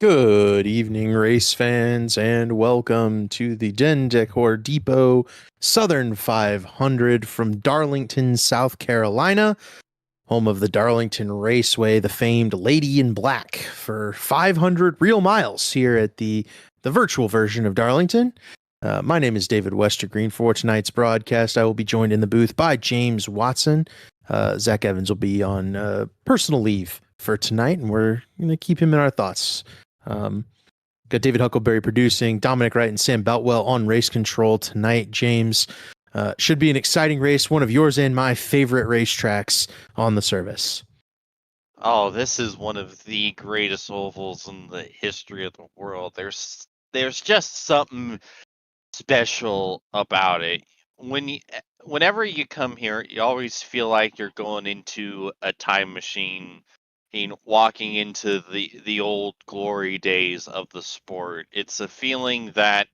Good evening, race fans, and welcome to the Decor Depot Southern 500 from Darlington, South Carolina, home of the Darlington Raceway, the famed Lady in Black, for 500 real miles here at the virtual version of Darlington. My name is David Westergreen. For tonight's broadcast, I will be joined in the booth by James Watson. Zach Evans will be on personal leave for tonight, and we're going to keep him in our thoughts. Got David Huckleberry producing, Dominic Wright and Sam Beltwell on race control tonight. James, should be an exciting race, one of yours and my favorite racetracks on the service. Oh, this is one of the greatest ovals in the history of the world. There's just something special about it. Whenever you come here, you always feel like you're going into a time machine, walking into the old glory days of the sport. It's a feeling that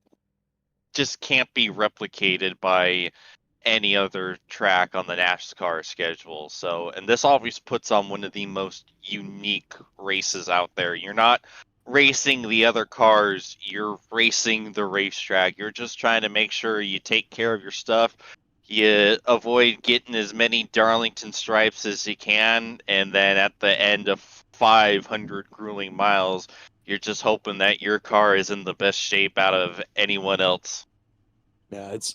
just can't be replicated by any other track on the NASCAR schedule. So, and this always puts on one of the most unique races out there. You're not racing the other cars, you're racing the racetrack. You're just trying to make sure you take care of your stuff. You avoid getting as many Darlington stripes as you can, and then at the end of 500 grueling miles, you're just hoping that your car is in the best shape out of anyone else. Yeah, it's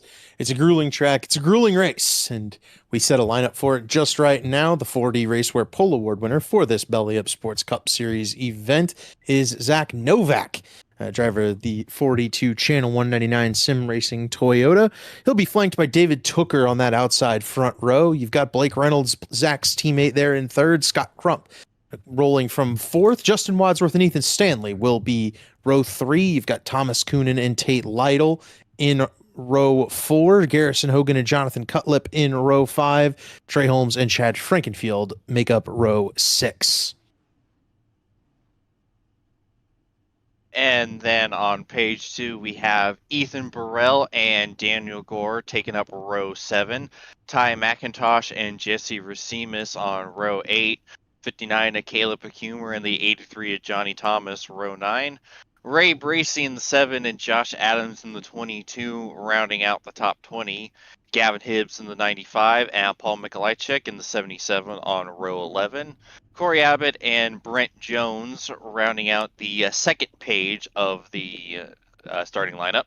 a grueling track. It's a grueling race, and we set a lineup for it just right now. The 4D Racewear Pole Award winner for this Belly Up Sports Cup Series event is Zach Novak, driver of the 42 Channel 199 Sim Racing Toyota. He'll be flanked by David Tooker on that outside front row. You've got Blake Reynolds, Zach's teammate, there in third. Scott Crump rolling from fourth. Justin Wadsworth and Ethan Stanley will be row 3. You've got Thomas Coonan and Tate Lytle in row 4, Garrison Hogan and Jonathan Cutlip in row 5, Trey Holmes and Chad Frankenfield make up row 6. And then on page 2, we have Ethan Burrell and Daniel Gore taking up row 7, Ty McIntosh and Jesse Racimus on row 8, 59 of Caleb Pacumer and the 83 of Johnny Thomas, row 9, Ray Bracey in the 7 and Josh Adams in the 22, rounding out the top 20. Gavin Hibbs in the 95 and Paul Mikolajczyk in the 77 on row 11. Corey Abbott and Brent Jones rounding out the second page of the starting lineup.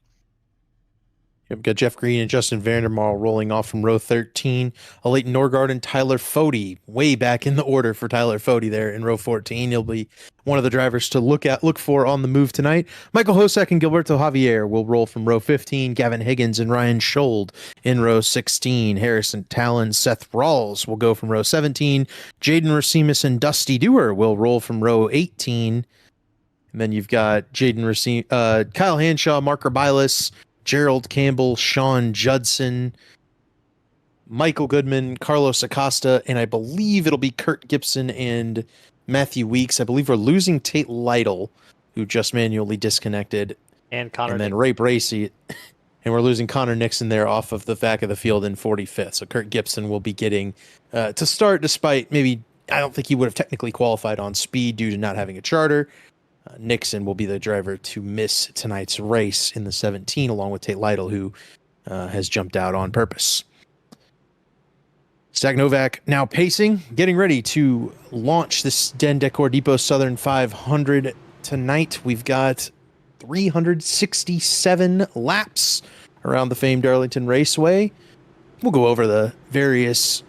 We've got Jeff Green and Justin Vandermaal rolling off from row 13. Leighton Norgard and Tyler Fode, way back in the order for Tyler Fode there in row 14. He'll be one of the drivers to look for on the move tonight. Michael Hosek and Gilberto Javier will roll from row 15. Gavin Higgins and Ryan Schold in row 16. Harrison Talon, Seth Rawls will go from row 17. Jaden Racimus and Dusty Dewar will roll from row 18. And then you've got Kyle Hanshaw, Mark Urbilas, Gerald Campbell, Sean Judson, Michael Goodman, Carlos Acosta, and I believe it'll be Kurt Gibson and Matthew Weeks. I believe we're losing Tate Lytle, who just manually disconnected. And Connor and then Ray Bracey. And we're losing Connor Nixon there off of the back of the field in 45th. So Kurt Gibson will be getting to start, despite maybe, I don't think he would have technically qualified on speed due to not having a charter. Nixon will be the driver to miss tonight's race in the 17, along with Tate Lytle, who has jumped out on purpose. Zach Novak now pacing, getting ready to launch this Decor Depot Southern 500 tonight. We've got 367 laps around the famed Darlington Raceway. We'll go over the various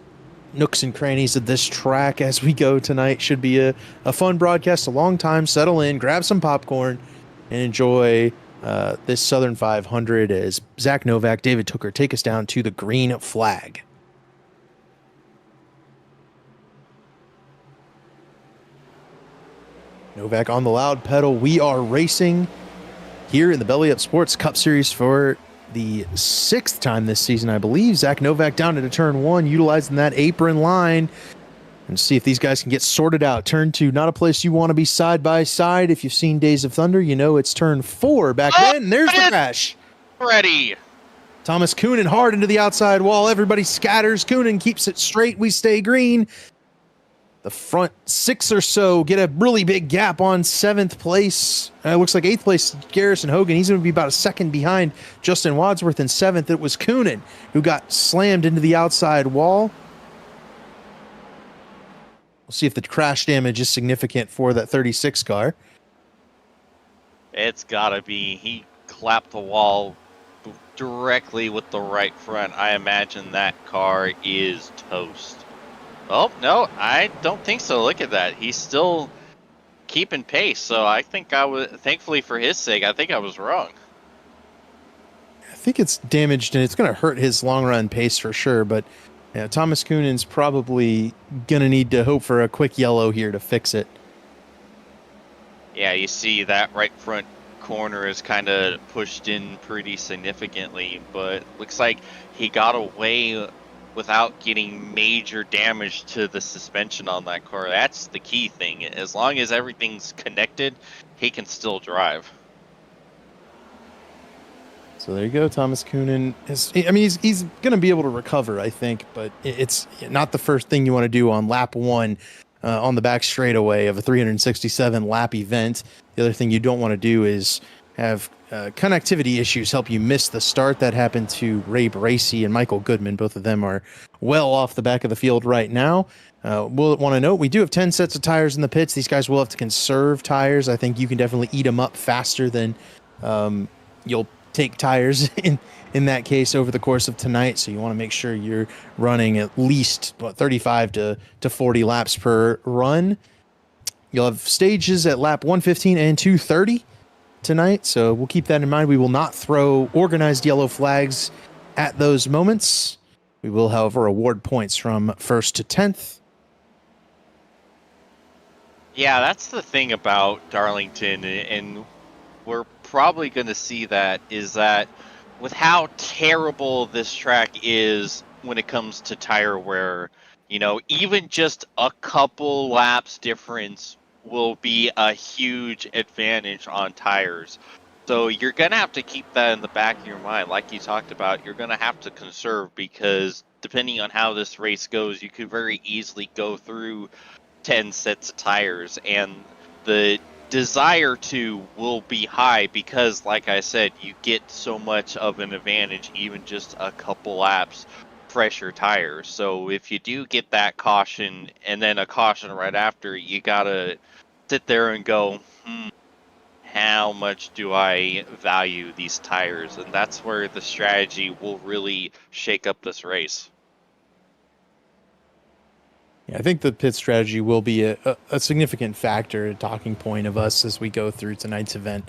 nooks and crannies of this track as we go tonight. Should be a fun broadcast, a long time. Settle in, grab some popcorn, and enjoy this Southern 500 as Zach Novak, David Tooker take us down to the green flag. Novak on the loud pedal. We are racing here in the Belly Up Sports Cup Series for the 6th time this season, I believe. Zach Novak down into turn 1, utilizing that apron line. And see if these guys can get sorted out. Turn 2, not a place you want to be side by side. If you've seen Days of Thunder, you know it's turn 4 back then. And there's the crash. Ready. Thomas Coonan hard into the outside wall. Everybody scatters. Coonan keeps it straight. We stay green. The front 6 or so get a really big gap on 7th place. It looks like 8th place, Garrison Hogan. He's going to be about a second behind Justin Wadsworth in 7th. It was Coonan who got slammed into the outside wall. We'll see if the crash damage is significant for that 36 car. It's gotta be. He clapped the wall directly with the right front. I imagine that car is toast. Oh, no, I don't think so. Look at that. He's still keeping pace. So I think thankfully for his sake, I think I was wrong. I think it's damaged and it's going to hurt his long run pace for sure. But yeah, Thomas Coonan's probably going to need to hope for a quick yellow here to fix it. Yeah, you see that right front corner is kind of pushed in pretty significantly, but looks like he got away without getting major damage to the suspension on that car. That's the key thing. As long as everything's connected, he can still drive. So there you go. Thomas Coonan he's going to be able to recover, I think, but it's not the first thing you want to do on lap 1 on the back straightaway of a 367 lap event. The other thing you don't want to do is have connectivity issues help you miss the start. That happened to Ray Bracey and Michael Goodman. Both of them are well off the back of the field right now. We'll want to note we do have 10 sets of tires in the pits. These guys will have to conserve tires. I think you can definitely eat them up faster than you'll take tires in that case over the course of tonight. So you want to make sure you're running at least 35 to 40 laps per run. You'll have stages at lap 115 and 230 tonight, so we'll keep that in mind. We will not throw organized yellow flags at those moments. We will, however, award points from 1st to 10th. Yeah, that's the thing about Darlington, and we're probably going to see that, is that with how terrible this track is when it comes to tire wear, even just a couple laps difference will be a huge advantage on tires. So you're going to have to keep that in the back of your mind. Like you talked about, you're going to have to conserve, because depending on how this race goes, you could very easily go through 10 sets of tires, and the desire to will be high because, like I said, you get so much of an advantage even just a couple laps fresher tires. So if you do get that caution and then a caution right after, you gotta sit there and go, how much do I value these tires? And that's where the strategy will really shake up this race. Yeah, I think the pit strategy will be a significant factor, a talking point of us as we go through tonight's event.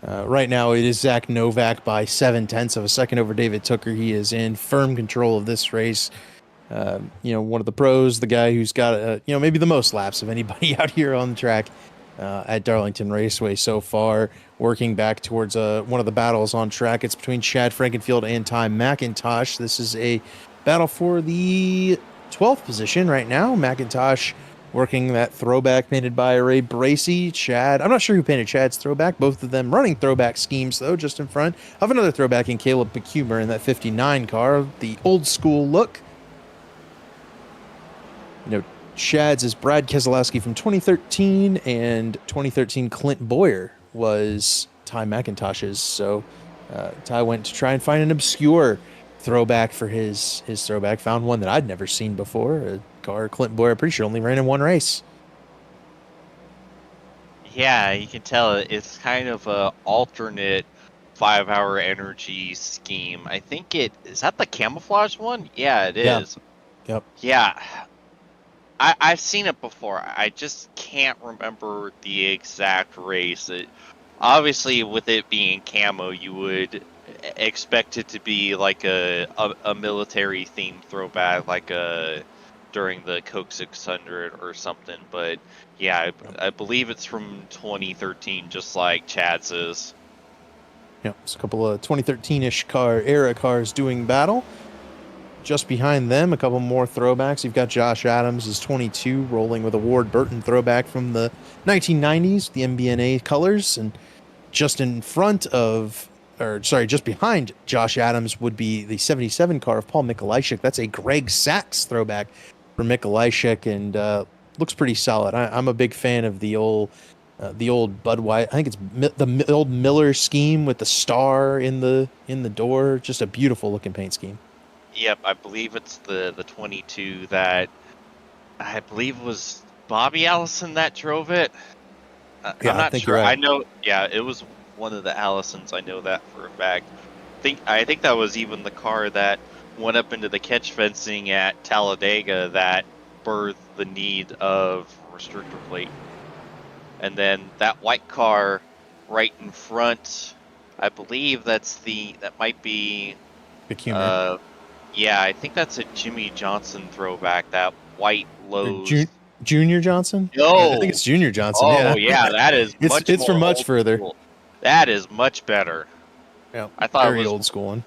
Right now, it is Zach Novak by 7/10 of a second over David Tooker. He is in firm control of this race. One of the pros, the guy who's got, maybe the most laps of anybody out here on the track at Darlington Raceway so far, working back towards one of the battles on track. It's between Chad Frankenfield and Ty McIntosh. This is a battle for the 12th position right now. McIntosh working that throwback painted by Ray Bracey. Chad, I'm not sure who painted Chad's throwback. Both of them running throwback schemes, though, just in front of another throwback in Caleb Becumer in that 59 car, the old school look. Chad's is Brad Keselowski from 2013, and 2013 Clint Boyer was Ty McIntosh's. So Ty went to try and find an obscure throwback for his throwback. Found one that I'd never seen before. A car Clint Boyer, pretty sure, only ran in one race. Yeah, you can tell it's kind of a alternate 5-hour energy scheme. I think is that the camouflage one? Yeah, it is. Yep. Yeah. I've seen it before. I just can't remember the exact race. Obviously, with it being camo, you would expect it to be like a military themed throwback, like during the Coke 600 or something. But yeah, I believe it's from 2013, just like Chad's is. Yeah, it's a couple of 2013-ish era cars doing battle. Just behind them, a couple more throwbacks. You've got Josh Adams, is 22, rolling with a Ward Burton throwback from the 1990s, the MBNA colors. And just behind Josh Adams would be the 77 car of Paul Mikolajczyk. That's a Greg Sachs throwback for Mikolajczyk. And looks pretty solid. I'm a big fan of the old Budweiser. I think it's the old Miller scheme with the star in the door. Just a beautiful looking paint scheme. Yep, I believe it's the 22 that I believe was Bobby Allison that drove it. I'm Yeah, I not think you're sure. I right. know, yeah, it was one of the Allisons. I know that for a fact. I think that was even the car that went up into the catch fencing at Talladega that birthed the need of restrictor plate. And then that white car right in front, I believe that might be Big humor. uh yeah, I think that's a Jimmy Johnson throwback, that white Or Lowe's. Junior Johnson. I think No. it's Junior Johnson. Oh Yeah, yeah, that is much it's more from much old further. school. That is much better. Yeah, I thought it very was old school one.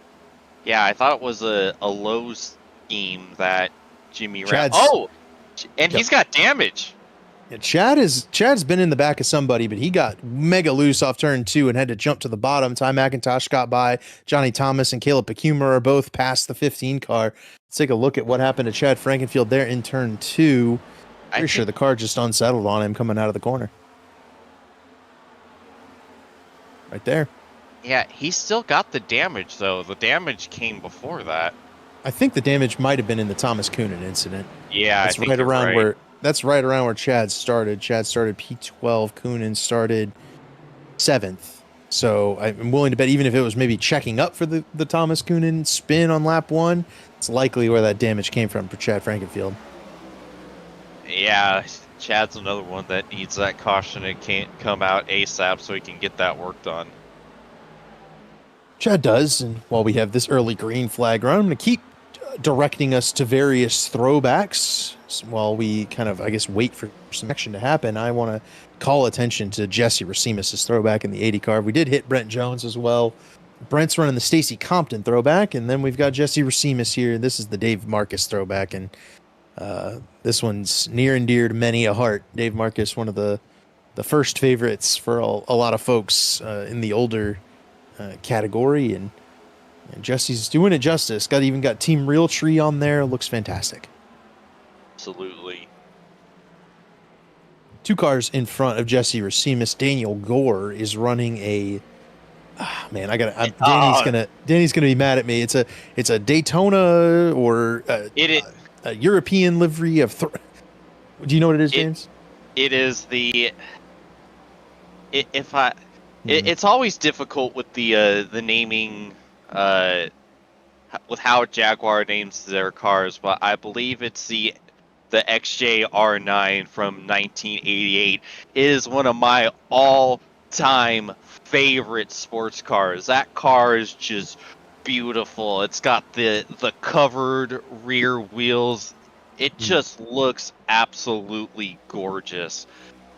Yeah, I thought it was a Lowe's scheme that Jimmy ran. Chad's Oh, and Yep. he's got damage. Yeah, Chad's been in the back of somebody, but he got mega loose off turn 2 and had to jump to the bottom. Ty McIntosh got by. Johnny Thomas and Caleb Pacumer are both past the 15 car. Let's take a look at what happened to Chad Frankenfield there in turn 2. I Pretty sure think, the car just unsettled on him coming out of the corner. Right there. yeah, he still got the damage though. The damage came before that. I think the damage might have been in the Thomas Coonan incident. Yeah, I think Right you're around right. where that's right around where Chad started. Chad started P12. Coonan started 7th. So I'm willing to bet even if it was maybe checking up for the Thomas Coonan spin on lap 1, it's likely where that damage came from for Chad Frankenfield. Yeah, Chad's another one that needs that caution. It can't come out ASAP so he can get that work done. Chad does, and while we have this early green flag run, I'm going to keep directing us to various throwbacks while we kind of, I guess, wait for some action to happen. I want to call attention to Jesse Racimus' throwback in the 80 car. We did hit Brent Jones as well. Brent's running the Stacy Compton throwback, and then we've got Jesse Racimus here. This is the Dave Marcus throwback, and this one's near and dear to many a heart. Dave Marcus, one of the first favorites for a lot of folks in the older category, and Jesse's doing it justice. Even got Team Realtree on there. Looks fantastic. Absolutely. 2 cars in front of Jesse Racimus. Daniel Gore is running a. Man, Danny's gonna be mad at me. It's a Daytona or a European livery of. Do you know what it is, James? It is the. It's always difficult with the naming, with how Jaguar names their cars, but I believe it's the XJ-R9 from 1988. It is one of my all-time favorite sports cars. That car is just beautiful. It's got the covered rear wheels. It just looks absolutely gorgeous.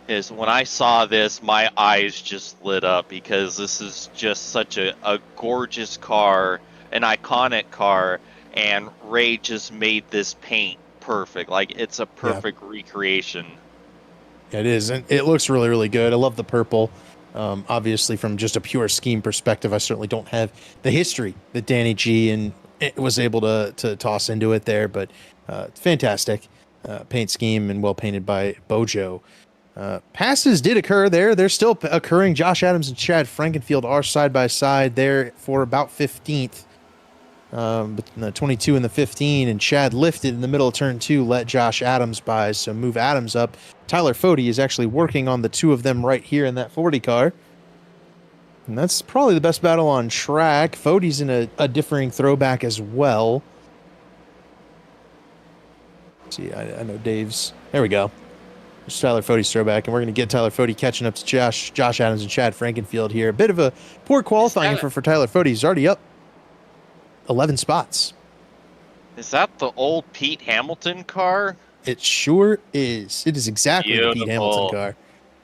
Is when I saw this, my eyes just lit up because this is just such a gorgeous car, an iconic car, and Ray just made this paint perfect. Like, it's a perfect recreation. It is, and it looks really, really good. I love the purple. Obviously, from just a pure scheme perspective, I certainly don't have the history that Danny G and it was able to toss into it there, but fantastic paint scheme and well painted by Bojo. Passes did occur there. They're still occurring. Josh Adams and Chad Frankenfield are side by side there for about 15th. But the 22 and the 15, and Chad lifted in the middle of turn 2, let Josh Adams by, so move Adams up. Tyler Fody is actually working on the 2 of them right here in that 40 car. And that's probably the best battle on track. Fody's in a differing throwback as well. Let's see, I know Dave's. There we go. There's Tyler Fody's throwback, and we're going to get Tyler Fody catching up to Josh Adams and Chad Frankenfield here. A bit of a poor qualifying for Tyler Fody. He's already up 11 spots. Is that the old Pete Hamilton car? It sure is. It is exactly the Pete Hamilton car.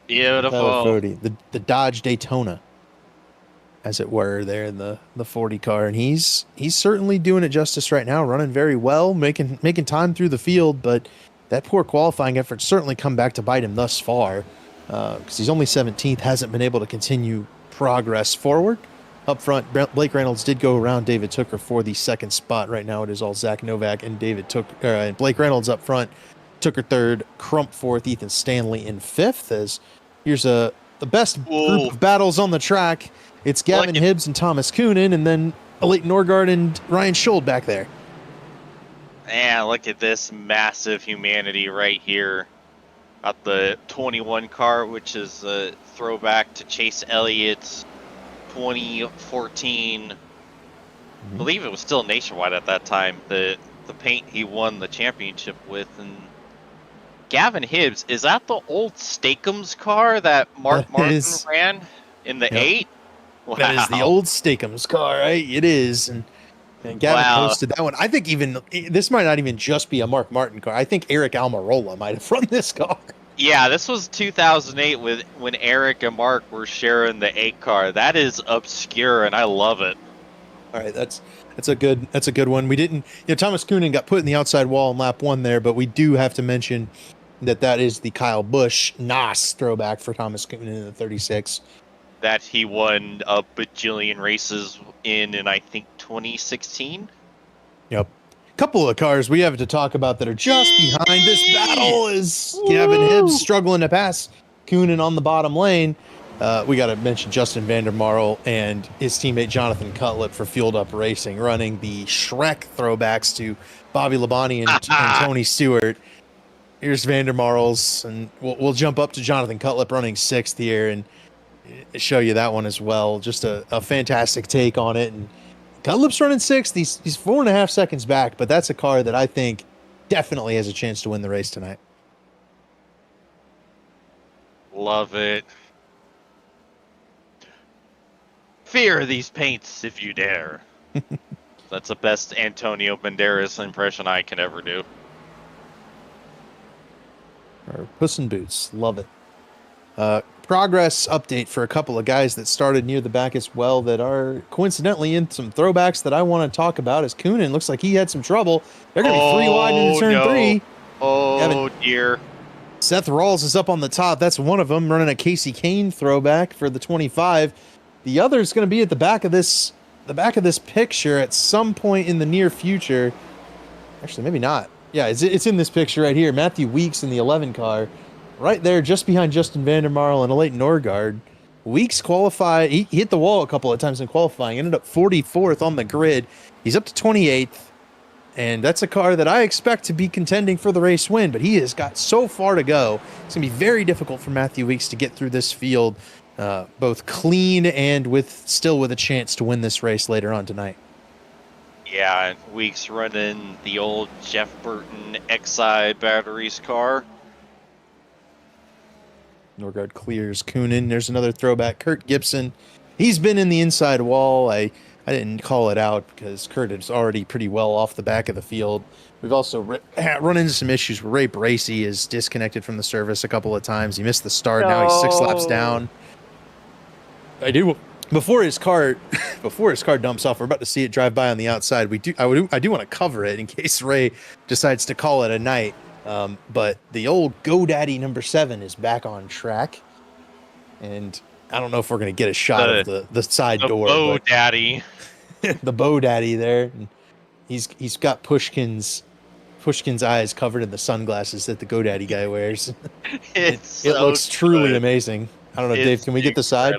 Beautiful. Tyler Fody, the Dodge Daytona, as it were, there in the 40 car, and he's certainly doing it justice right now, running very well, making time through the field, but that poor qualifying effort certainly come back to bite him thus far, because he's only 17th, hasn't been able to continue progress forward. Up front, Blake Reynolds did go around David Tooker for the second spot. Right now, it is all Zach Novak and Blake Reynolds up front. Tooker third, Crump fourth, Ethan Stanley in fifth. As here's the best Whoa. group of battles on the track. It's Gavin Look at- Hibbs and Thomas Coonan, and then Elite Norgard and Ryan Schuld back there. Man, look at this massive humanity right here. Got the 21 car, which is a throwback to Chase Elliott's 2014. I believe it was still nationwide at that time. The paint he won the championship with. And Gavin Hibbs, is that the old Steakums car that Mark Martin ran in the 8? Wow. That is the old Steakums car, right? It is. And Gavin posted that one. I think even this might not even just be a Mark Martin car. I think Eric Almirola might have run this car. Yeah, this was 2008 when Eric and Mark were sharing the 8 car. That is obscure, and I love it. All right, that's a good one. We didn't, Thomas Coonan got put in the outside wall in lap 1 there, but we do have to mention that is the Kyle Busch NOS throwback for Thomas Coonan in the 36. That he won a bajillion races in I think 2016. Yep. Couple of cars we have to talk about that are just behind this battle is Gavin Hibbs struggling to pass Coonan on the bottom lane. We got to mention Justin Vandermarl and his teammate Jonathan Cutlip for Fueled Up Racing, running the Shrek throwbacks to Bobby Labonte and Tony Stewart. Here's Vandermarl's, and we'll jump up to Jonathan Cutlip running 6th here and show you that one as well. Just a fantastic take on it. And Cutlip's running 6th. He's 4.5 seconds back, but that's a car that I think definitely has a chance to win the race tonight. Love it. Fear these paints if you dare. That's the best Antonio Banderas impression I can ever do. Or Puss in Boots. Love it. Progress update for a couple of guys that started near the back as well that are coincidentally in some throwbacks that I want to talk about. As Coonan looks like he had some trouble. They're going to be 3 wide into turn 3. Oh, dear. Seth Rawls is up on the top. That's one of them, running a Casey Kane throwback for the 25. The other is going to be at the back of this picture at some point in the near future. Actually, maybe not. Yeah, it's in this picture right here. Matthew Weeks in the 11 car. Right there, just behind Justin Vandermarl and Elite Norgard. Weeks qualified. He hit the wall a couple of times in qualifying. Ended up 44th on the grid. He's up to 28th. And that's a car that I expect to be contending for the race win. But he has got so far to go. It's going to be very difficult for Matthew Weeks to get through this field, both clean and still with a chance to win this race later on tonight. Yeah, and Weeks running the old Jeff Burton XI batteries car. Norgard clears Coonan. There's another throwback. Kurt Gibson. He's been in the inside wall. I didn't call it out because Kurt is already pretty well off the back of the field. We've also run into some issues where Ray Bracey is disconnected from the service a couple of times. He missed the start. No. Now he's 6 laps down. Before his car dumps off, we're about to see it drive by on the outside. I do want to cover it in case Ray decides to call it a night. But the old GoDaddy number 7 is back on track, and I don't know if we're going to get a shot of the side door. Bo Daddy. The Bo Daddy there. And he's got Pushkin's eyes covered in the sunglasses that the GoDaddy guy wears. It looks truly amazing. I don't know, Dave, can we get the side?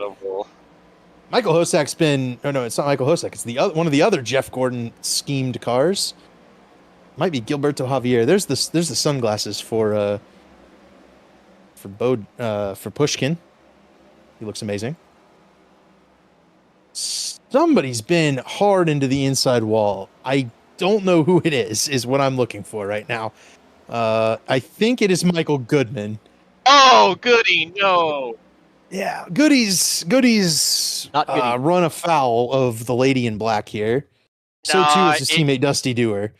Michael Hosak's been... Oh, no, it's not Michael Hosak. It's one of the other Jeff Gordon schemed cars. Might be Gilberto Javier. There's the sunglasses for Pushkin. He looks amazing. Somebody's been hard into the inside wall. I don't know who it is what I'm looking for right now. I think it is Michael Goodman. Oh, Goody, no. Yeah, Goody's run afoul of the lady in black here. So too is his teammate Dusty Dewar.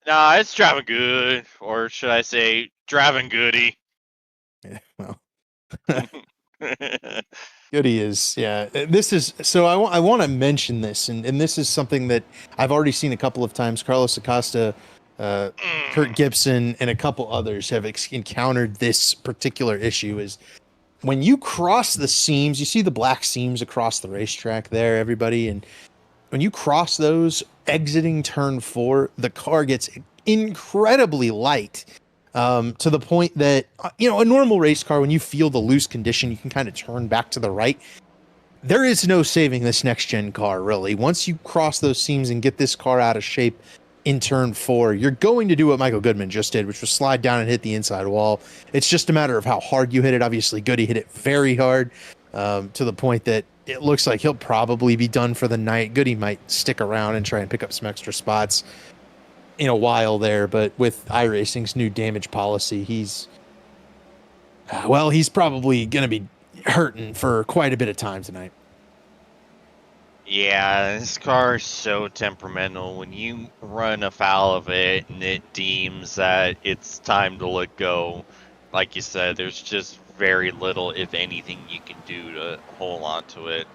Nah, it's driving good, or should I say, driving Goody. Yeah, well, Goody is, yeah. This is so. I want to mention this, and this is something that I've already seen a couple of times. Carlos Acosta, Kurt Gibson, and a couple others have encountered this particular issue. Is when you cross the seams, you see the black seams across the racetrack there, everybody, and when you cross those exiting turn 4, the car gets incredibly light. To the point that, a normal race car, when you feel the loose condition, you can kind of turn back to the right. There is no saving this next gen car, really. Once you cross those seams and get this car out of shape in turn 4, you're going to do what Michael Goodman just did, which was slide down and hit the inside wall. It's just a matter of how hard you hit it. Obviously, Goody hit it very hard, to the point that it looks like he'll probably be done for the night. Goody might stick around and try and pick up some extra spots in a while there, but with iRacing's new damage policy, he's probably going to be hurting for quite a bit of time tonight. Yeah, this car is so temperamental. When you run afoul of it and it deems that it's time to let go, like you said, there's just very little, if anything, you can do to hold on to it.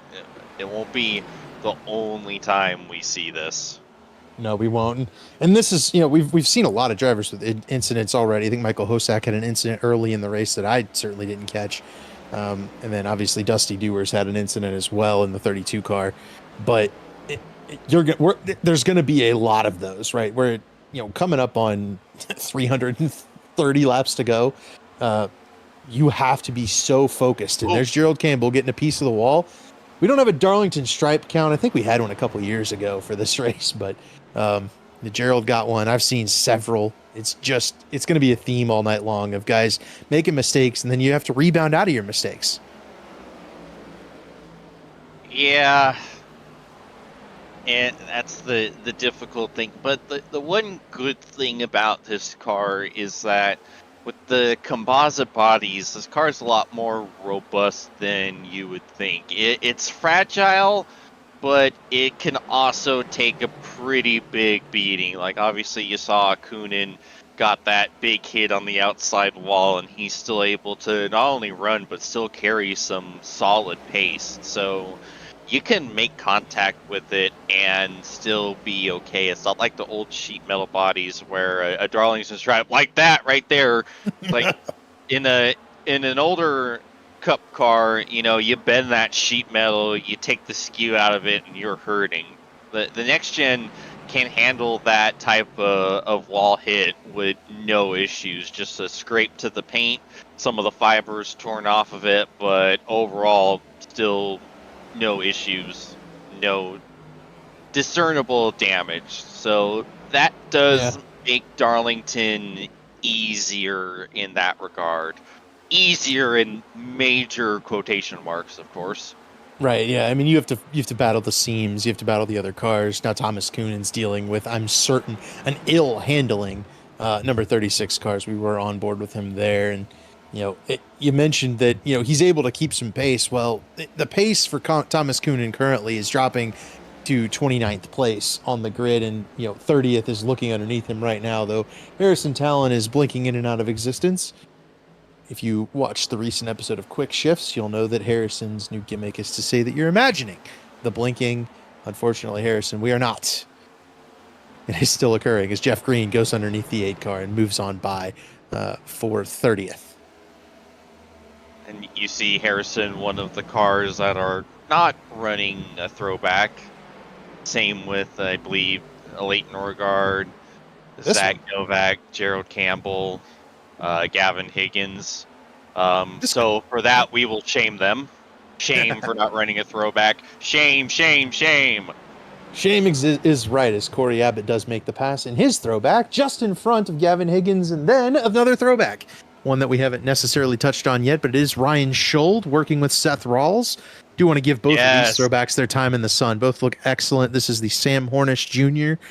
It won't be the only time we see this. No, we won't. And this is, we've seen a lot of drivers with incidents already. I think Michael Hosak had an incident early in the race that I certainly didn't catch. And then obviously Dusty Dewars had an incident as well in the 32 car. But there's going to be a lot of those, right? Where, coming up on 330 laps to go, you have to be so focused. And there's Gerald Campbell getting a piece of the wall. We don't have a Darlington stripe count. I think we had one a couple years ago for this race, but the Gerald got one. I've seen several. It's going to be a theme all night long of guys making mistakes, and then you have to rebound out of your mistakes. Yeah. And that's the difficult thing. But the one good thing about this car is that with the composite bodies, this car is a lot more robust than you would think. It's fragile, but it can also take a pretty big beating. Like, obviously, you saw Koonin got that big hit on the outside wall, and he's still able to not only run, but still carry some solid pace. So you can make contact with it and still be okay. It's not like the old sheet metal bodies where a Darlington stripe like that right there, like in an older Cup car, you bend that sheet metal, you take the skew out of it, and you're hurting. The next gen can handle that type of wall hit with no issues. Just a scrape to the paint, some of the fibers torn off of it, but overall still no issues, no discernible damage. So that does make Darlington easier in that regard. Easier in major quotation marks, of course. Right, yeah. I mean, you have to battle the seams, you have to battle the other cars. Now Thomas Koonin's dealing with, I'm certain, an ill handling number 36 cars. We were on board with him there, and you mentioned that he's able to keep some pace. Well, the pace for Thomas Koonin currently is dropping to 29th place on the grid, and 30th is looking underneath him right now, though Harrison Talon is blinking in and out of existence. If you watch the recent episode of Quick Shifts, you'll know that Harrison's new gimmick is to say that you're imagining the blinking. Unfortunately, Harrison, we are not. It is still occurring as Jeff Green goes underneath the 8 car and moves on by for 30th. And you see Harrison, one of the cars that are not running a throwback. Same with, I believe, Leighton Norgard, Zach Novak, Gerald Campbell, Gavin Higgins. So for that, we will shame them. Shame for not running a throwback. Shame, shame, shame. Shame is right, as Corey Abbott does make the pass in his throwback, just in front of Gavin Higgins, and then another throwback. One that we haven't necessarily touched on yet, but it is Ryan Schold working with Seth Rawls. Do want to give both of these throwbacks their time in the sun. Both look excellent. This is the Sam Hornish Jr.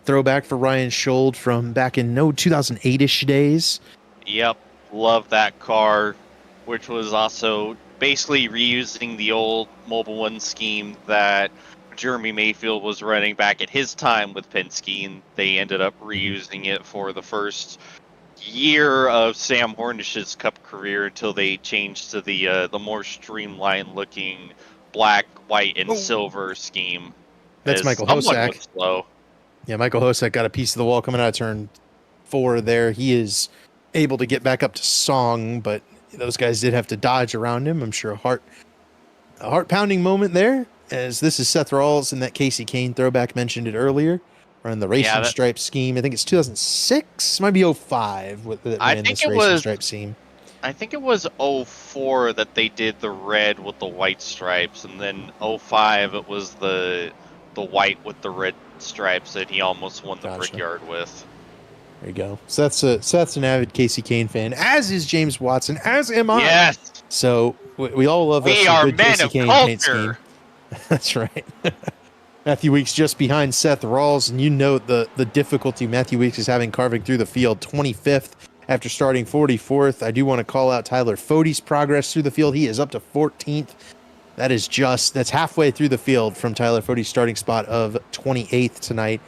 Throwback for Ryan Schold from back in 2008-ish days. Yep, love that car, which was also basically reusing the old Mobile One scheme that Jeremy Mayfield was running back at his time with Penske, and they ended up reusing it for the first year of Sam Hornish's Cup career until they changed to the more streamlined looking black, white, and silver scheme. That's Michael Hosak. Slow. Yeah, Michael Hosak got a piece of the wall coming out of turn 4 there. He is able to get back up to Song, but those guys did have to dodge around him. I'm sure a heart pounding moment there, as this is Seth Rawls and that Casey Kane throwback mentioned it earlier. running the racing Yeah, stripe scheme. I think it's 2006, might be '05 that I ran think this it racing was stripe scheme. I think it was '04 that they did the red with the white stripes, and then '05 it was the white with the red stripes that he almost won the Gotcha. Brickyard with. There you go. So that's an avid Casey Kane fan, as is James Watson, as am I. Yes, So we all love us we some are good men Casey of Kane paint scheme. culture. That's right. Matthew Weeks just behind Seth Rawls, and you know the difficulty Matthew Weeks is having carving through the field. 25th after starting 44th. I do want to call out Tyler Fode's progress through the field. He is up to 14th. That's halfway through the field from Tyler Fode's starting spot of 28th tonight.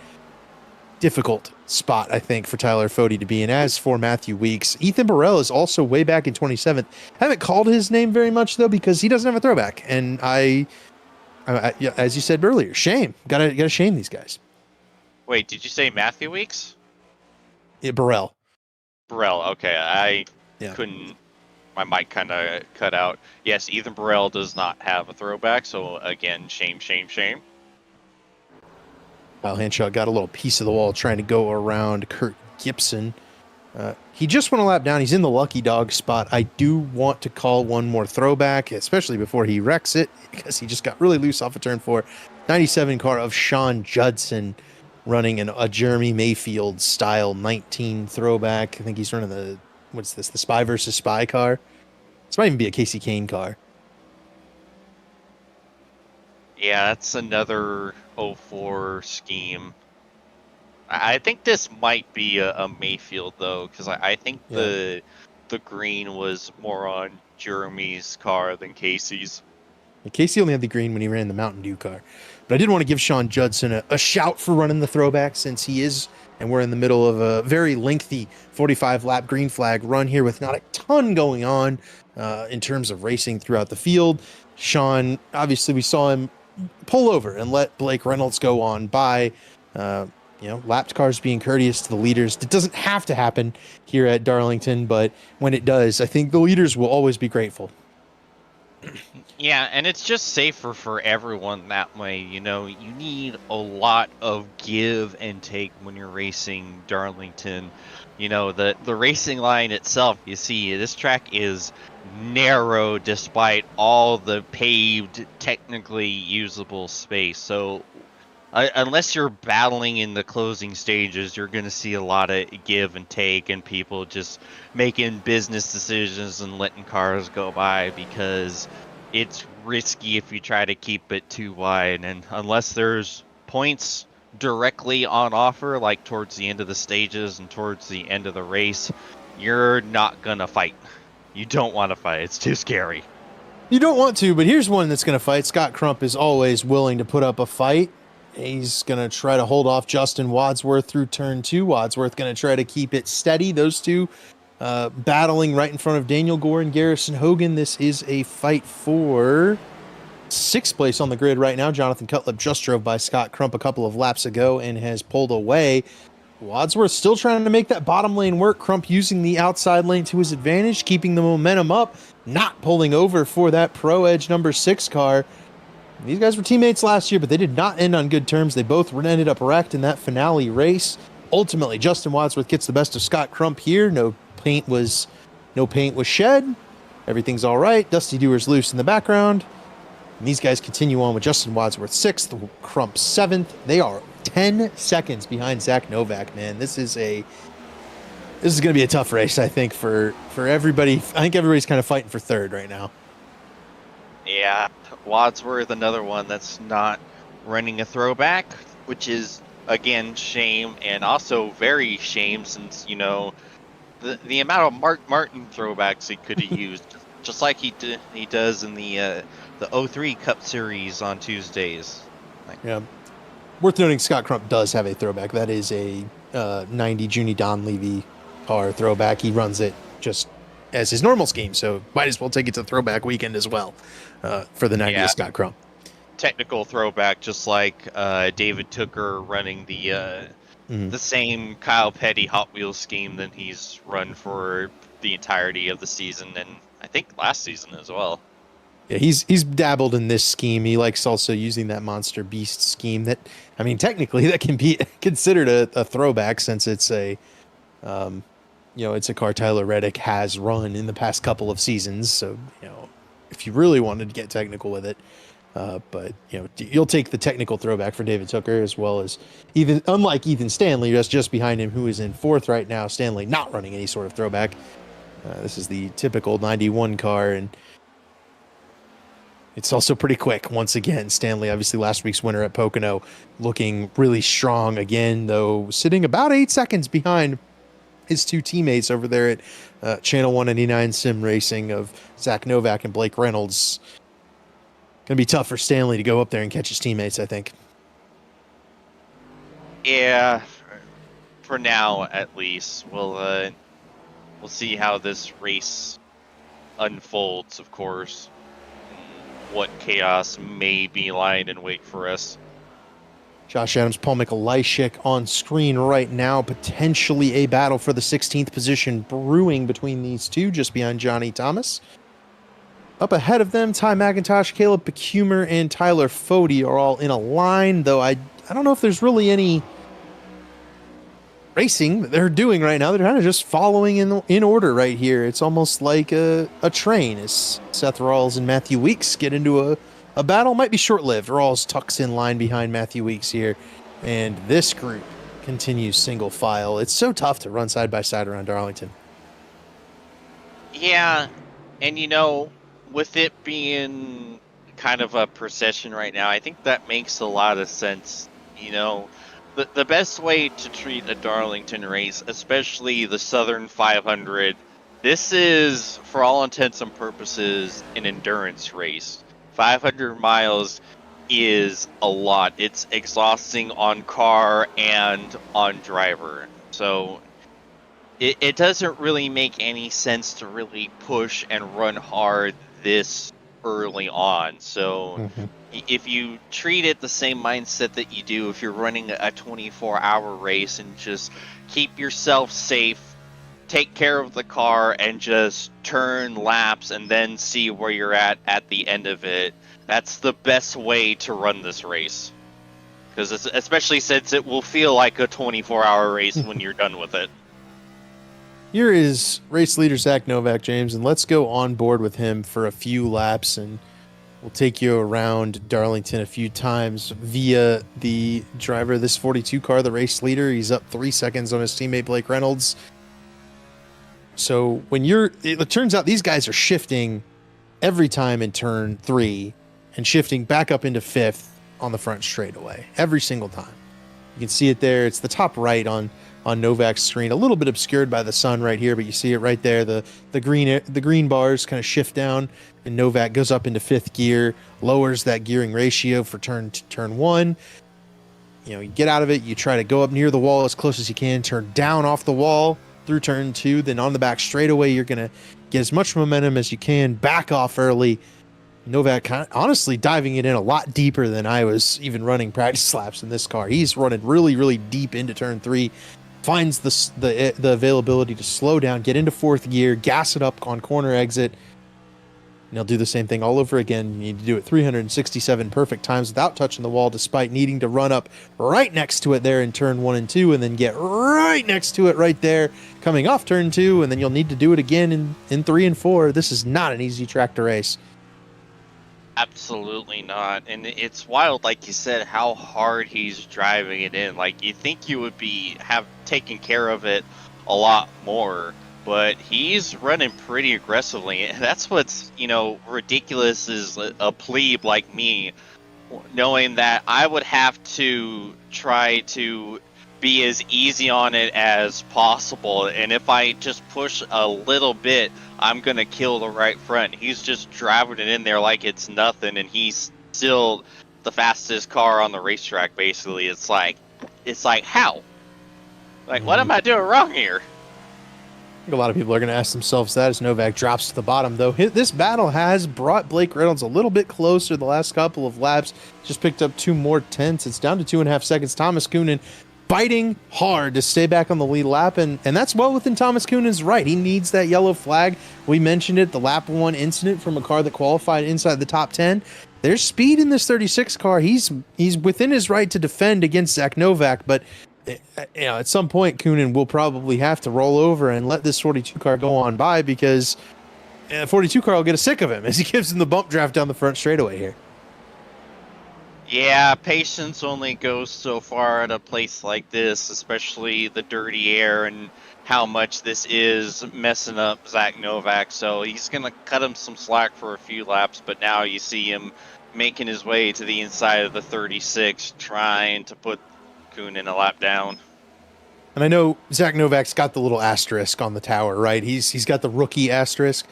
Difficult spot, I think, for Tyler Fode to be in. As for Matthew Weeks, Ethan Burrell is also way back in 27th. Haven't called his name very much though because he doesn't have a throwback, and yeah, as you said earlier, shame. Gotta shame these guys. Wait, did you say Matthew Weeks? Yeah, Burrell. Burrell. Okay, I Yeah. couldn't. My mic kind of cut out. Yes, Ethan Burrell does not have a throwback, so again, shame, shame, shame. Kyle Hanshaw got a little piece of the wall trying to go around Kurt Gibson. He just went a lap down. He's in the lucky dog spot. I do want to call one more throwback, especially before he wrecks it, because he just got really loose off of turn 4. 97 car of Sean Judson running a Jeremy Mayfield style 19 throwback. I think he's running the Spy versus Spy car. This might even be a Casey Kane car. Yeah, that's another '04 scheme. I think this might be a Mayfield though, because I think the green was more on Jeremy's car than Casey's. Casey only had the green when he ran the Mountain Dew car. But I did want to give Sean Judson a shout for running the throwback, since he is, and we're in the middle of a very lengthy 45-lap green flag run here with not a ton going on in terms of racing throughout the field. Sean, obviously we saw him pull over and let Blake Reynolds go on by. Lapped cars being courteous to the leaders. It doesn't have to happen here at Darlington, but when it does, I think the leaders will always be grateful. Yeah, and it's just safer for everyone that way. You need a lot of give and take when you're racing Darlington. The racing line itself, you see, this track is narrow despite all the paved, technically usable space. So unless you're battling in the closing stages, you're going to see a lot of give and take and people just making business decisions and letting cars go by, because it's risky if you try to keep it too wide. And unless there's points directly on offer, like towards the end of the stages and towards the end of the race, you're not going to fight. You don't want to fight. It's too scary. You don't want to, but here's one that's going to fight. Scott Crump is always willing to put up a fight. He's going to try to hold off Justin Wadsworth through turn 2. Wadsworth going to try to keep it steady. Those two battling right in front of Daniel Gore and Garrison Hogan. This is a fight for 6th place on the grid right now. Jonathan Cutlip just drove by Scott Crump a couple of laps ago and has pulled away. Wadsworth still trying to make that bottom lane work. Crump using the outside lane to his advantage, keeping the momentum up, not pulling over for that Pro Edge number 6 car. These guys were teammates last year, but they did not end on good terms. They both ended up wrecked in that finale race. Ultimately, Justin Wadsworth gets the best of Scott Crump here. No paint was shed. Everything's all right. Dusty Dewar's loose in the background. And these guys continue on with Justin Wadsworth 6th, Crump 7th. They are 10 seconds behind Zach Novak, man. This is going to be a tough race, I think, for everybody. I think everybody's kind of fighting for 3rd right now. Yeah, Wadsworth, another one that's not running a throwback, which is, again, shame, and also very shame since, the amount of Mark Martin throwbacks he could have used, just like he does in the 03 Cup Series on Tuesdays. Yeah. Worth noting, Scott Crump does have a throwback. That is a 90 Junie Donlevy car throwback. He runs it just as his normal scheme, so might as well take it to throwback weekend as well for the 90th Scott Crump. Technical throwback, just like David Tooker running the same Kyle Petty Hot Wheels scheme that he's run for the entirety of the season, and I think last season as well. Yeah, he's dabbled in this scheme. He likes also using that Monster Beast scheme. That, I mean, technically that can be considered a throwback since it's a um, it's a car Tyler Reddick has run in the past couple of seasons. So, if you really wanted to get technical with it, but you'll take the technical throwback for David Hooker, as well as, even unlike Ethan Stanley, that's just behind him, who is in fourth right now. Stanley not running any sort of throwback. This is the typical 91 car, and it's also pretty quick. Once again, Stanley, obviously last week's winner at Pocono, looking really strong again, though sitting about 8 seconds behind his two teammates over there at Channel 199 Sim Racing of Zach Novak and Blake Reynolds. Going to be tough for Stanley to go up there and catch his teammates, I think. Yeah, for now at least. We'll see how this race unfolds, of course. What chaos may be lying in wait for us. Josh Adams, Paul Mikolajczyk on screen right now. Potentially a battle for the 16th position brewing between these two, just behind Johnny Thomas. Up ahead of them, Ty McIntosh, Caleb Becumer, and Tyler Fody are all in a line, though I don't know if there's really any racing that they're doing right now. They're kind of just following in order right here. It's almost like a train as Seth Rawls and Matthew Weeks get into a battle. Might be short-lived. Rawls tucks in line behind Matthew Weeks here, and this group continues single file. It's so tough to run side by side around Darlington. Yeah, and with it being kind of a procession right now, I think that makes a lot of sense. The best way to treat a Darlington race, especially the Southern 500, this is, for all intents and purposes, an endurance race. 500 miles is a lot. It's exhausting on car and on driver. So it doesn't really make any sense to really push and run hard this early on. So if you treat it the same mindset that you do if you're running a 24-hour race, and just keep yourself safe, take care of the car, and just turn laps and then see where you're at the end of it, that's the best way to run this race. Because especially since it will feel like a 24-hour race when you're done with it. Here is race leader Zach Novak, James, and let's go on board with him for a few laps, and we'll take you around Darlington a few times via the driver of this 42 car, the race leader. He's up 3 seconds on his teammate Blake Reynolds. So it turns out these guys are shifting every time in turn 3 and shifting back up into 5th on the front straightaway every single time. You can see it there. It's the top right on Novak's screen, a little bit obscured by the sun right here, but you see it right there. The green bars kind of shift down, and Novak goes up into 5th gear, lowers that gearing ratio for turn 1. You get out of it, you try to go up near the wall as close as you can, turn down off the wall through turn 2, then on the back straightaway, you're going to get as much momentum as you can, back off early. Novak honestly diving it in a lot deeper than I was even running practice laps in this car. He's running really, really deep into turn 3, finds the availability to slow down, get into 4th gear, gas it up on corner exit, and he'll do the same thing all over again. You need to do it 367 perfect times without touching the wall, despite needing to run up right next to it there in turn 1 and 2, and then get right next to it right there coming off turn 2, and then you'll need to do it again in 3 and 4. This is not an easy track to race. Absolutely not. And it's wild, like you said, how hard he's driving it in. Like, you think you would have taken care of it a lot more, but he's running pretty aggressively. And that's what's, ridiculous, is a plebe like me, knowing that I would have to try to be as easy on it as possible. And if I just push a little bit, I'm going to kill the right front. He's just driving it in there like it's nothing, and he's still the fastest car on the racetrack, basically. It's like how? Like, what am I doing wrong here? I think a lot of people are going to ask themselves that as Novak drops to the bottom, though. This battle has brought Blake Reynolds a little bit closer the last couple of laps. Just picked up 2 more tenths. It's down to 2.5 seconds. Thomas Coonan fighting hard to stay back on the lead lap, and that's well within Thomas Kunin's right. He needs that yellow flag. We mentioned it, the lap 1 incident from a car that qualified inside the top 10. There's speed in this 36 car. He's within his right to defend against Zach Novak, but at some point Kunin will probably have to roll over and let this 42 car go on by, because 42 car will get sick of him as he gives him the bump draft down the front straightaway here. Yeah, patience only goes so far at a place like this, especially the dirty air and how much this is messing up Zach Novak. So he's going to cut him some slack for a few laps, but now you see him making his way to the inside of the 36, trying to put Kunin a lap down. And I know Zach Novak's got the little asterisk on the tower, right? He's got the rookie asterisk.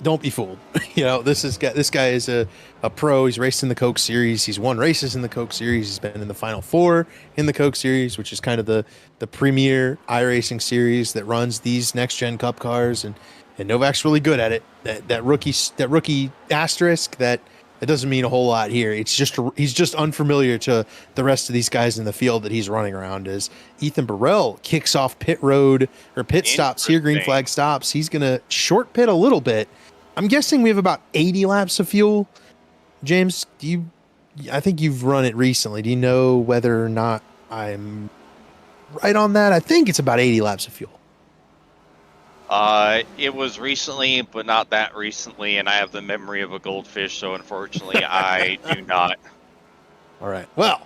Don't be fooled. This guy is a pro. He's raced in the Coke Series. He's won races in the Coke Series. He's been in the Final Four in the Coke Series, which is kind of the premier iRacing series that runs these next gen Cup cars. And Novak's really good at it. That rookie asterisk that doesn't mean a whole lot here. It's just he's just unfamiliar to the rest of these guys in the field that he's running around. As Ethan Burrell kicks off pit stops here, green flag stops. He's gonna short pit a little bit. I'm guessing we have about 80 laps of fuel. James, I think you've run it recently. Do you know whether or not I'm right on that? I think it's about 80 laps of fuel. It was recently, but not that recently, and I have the memory of a goldfish, so unfortunately I do not. All right. Well,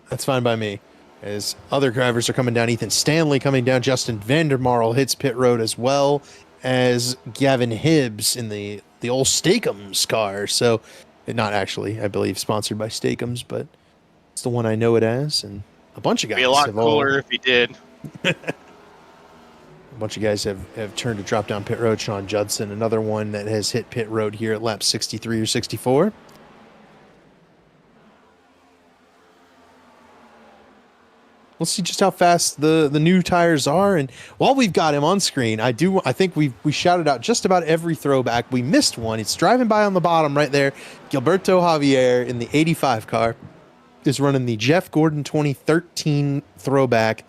that's fine by me. As other drivers are coming down, Ethan Stanley coming down, Justin Vandermarl hits pit road, as well as Gavin Hibbs in the old Steakums car. So, not actually, I believe, sponsored by Steakums, but it's the one I know it as. And a bunch of guys. It'd be a lot cooler if he did. A bunch of guys have turned to drop down pit road. Sean Judson, another one that has hit pit road here at lap 63 or 64. We'll see just how fast the new tires are. And while we've got him on screen, I think we shouted out just about every throwback. We missed one. It's driving by on the bottom right there. Gilberto Javier in the 85 car is running the Jeff Gordon 2013 throwback.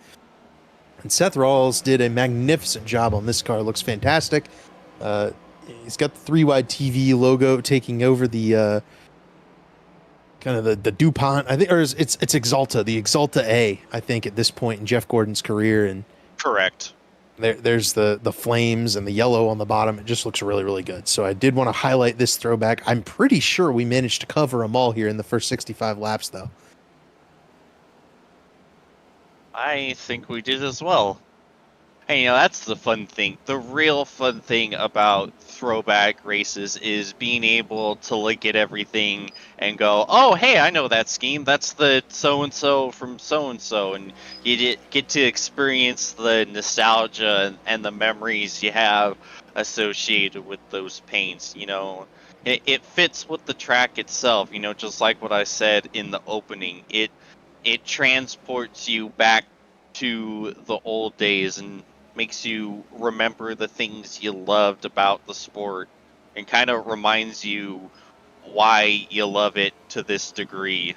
And Seth Rawls did a magnificent job on this car. It looks fantastic. He's got the 3-wide TV logo taking over the kind of the DuPont, I think, or it's Exalta, the Exalta A, I think, at this point in Jeff Gordon's career. And correct. There's the flames and the yellow on the bottom. It just looks really, really good. So I did want to highlight this throwback. I'm pretty sure we managed to cover them all here in the first 65 laps, though. I think we did as well. And that's the fun thing. The real fun thing about throwback races is being able to look at everything and go, oh, hey, I know that scheme. That's the so-and-so from so-and-so. And you get to experience the nostalgia and the memories you have associated with those paints. It fits with the track itself, just like what I said in the opening. It transports you back to the old days and makes you remember the things you loved about the sport and kind of reminds you why you love it to this degree.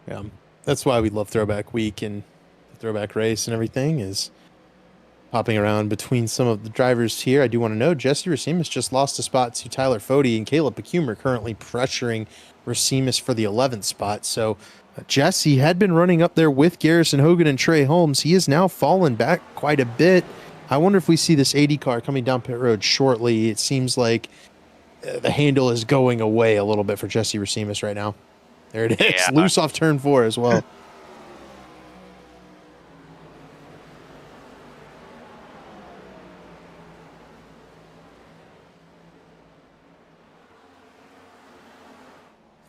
Yeah, that's why we love Throwback Week and the Throwback Race and everything, is hopping around between some of the drivers here. I do want to know Jesse Racimus just lost a spot to Tyler Fode, and Caleb Bacumer currently pressuring Racimus for the 11th spot. So Jesse had been running up there with Garrison Hogan and Trey Holmes. He has now fallen back quite a bit. I wonder if we see this 80 car coming down pit road shortly. It seems like the handle is going away a little bit for Jesse Racimus right now. There it is. Yeah. Loose off turn 4 as well.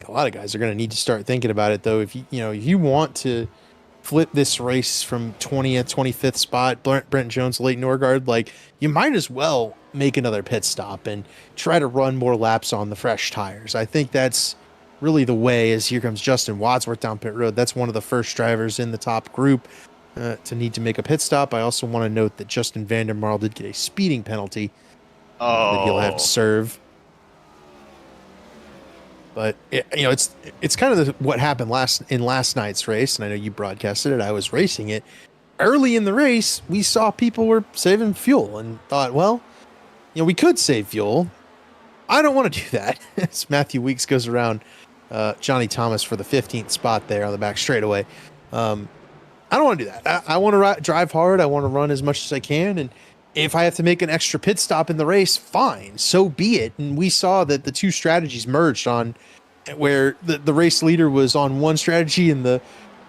A lot of guys are going to need to start thinking about it, though. If you want to flip this race from 20th, 25th spot, Brent Jones, Leighton Norgard, you might as well make another pit stop and try to run more laps on the fresh tires. I think that's really the way. As here comes Justin Wadsworth down pit road. That's one of the first drivers in the top group to need to make a pit stop. I also want to note that Justin Vandermarl did get a speeding penalty that he'll have to serve. But it's kind of what happened last night's race, and I know you broadcasted it. I was racing it early in the race. We saw people were saving fuel and thought, well, we could save fuel. I don't want to do that. As Matthew Weeks goes around Johnny Thomas for the 15th spot there on the back straightaway. I don't want to do that. I want to drive hard. I want to run as much as I can. And if I have to make an extra pit stop in the race, fine, so be it. And we saw that the two strategies merged on where the race leader was on one strategy and the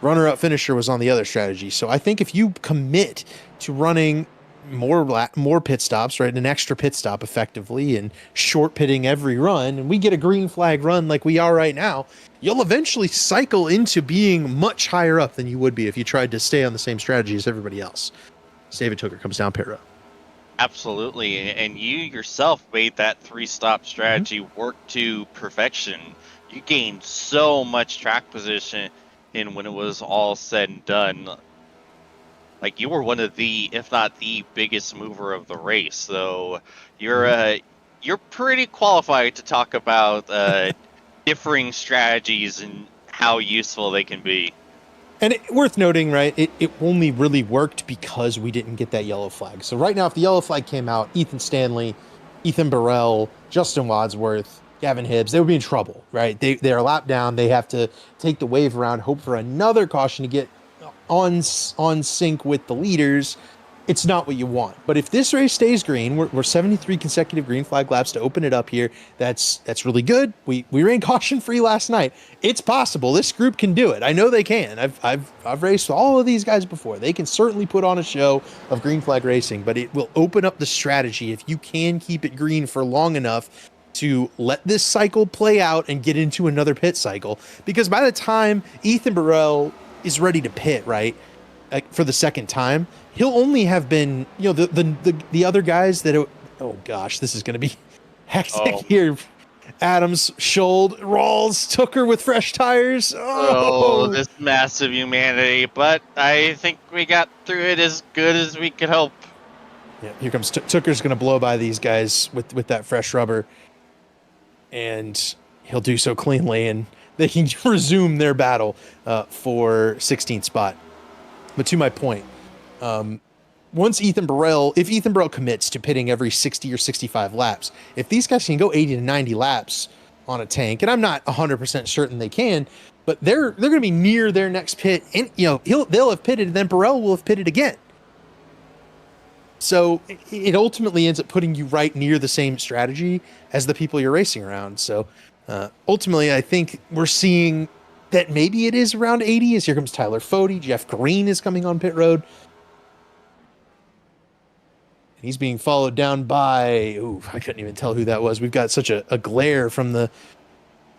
runner-up finisher was on the other strategy. So I think if you commit to running more pit stops, right, an extra pit stop effectively, and short pitting every run, and we get a green flag run like we are right now, you'll eventually cycle into being much higher up than you would be if you tried to stay on the same strategy as everybody else. David Hooker comes down pit road. Absolutely, and you yourself made that 3-stop strategy work to perfection. You gained so much track position in when it was all said and done. Like, you were one of the, if not the biggest mover of the race. So you're pretty qualified to talk about differing strategies and how useful they can be. And worth noting, right, it only really worked because we didn't get that yellow flag. So right now, if the yellow flag came out, Ethan Stanley, Ethan Burrell, Justin Wadsworth, Gavin Hibbs, they would be in trouble, right? They're lap down. They have to take the wave around, hope for another caution to get on sync with the leaders. It's not what you want. But if this race stays green, we're 73 consecutive green flag laps to open it up here. That's really good. We ran caution free last night. It's possible this group can do it. I know they can. I've raced all of these guys before. They can certainly put on a show of green flag racing, but it will open up the strategy if you can keep it green for long enough to let this cycle play out and get into another pit cycle. Because by the time Ethan Burrell is ready to pit, right, for the second time, he'll only have been, the other guys that, oh gosh, this is going to be hectic here. Adams, Schold, Rawls, Tooker with fresh tires. Oh, this massive humanity, but I think we got through it as good as we could hope. Yeah, here comes Tooker's going to blow by these guys with that fresh rubber, and he'll do so cleanly, and they can resume their battle for 16th spot. But to my point, if Ethan Burrell commits to pitting every 60 or 65 laps, if these guys can go 80 to 90 laps on a tank, and I'm not 100% certain they can, but they're going to be near their next pit, and they'll have pitted, and then Burrell will have pitted again. So it ultimately ends up putting you right near the same strategy as the people you're racing around. So ultimately, I think we're seeing that maybe it is around 80, as here comes Tyler Fody. Jeff Green is coming on pit road. And he's being followed down by, I couldn't even tell who that was. We've got such a glare from the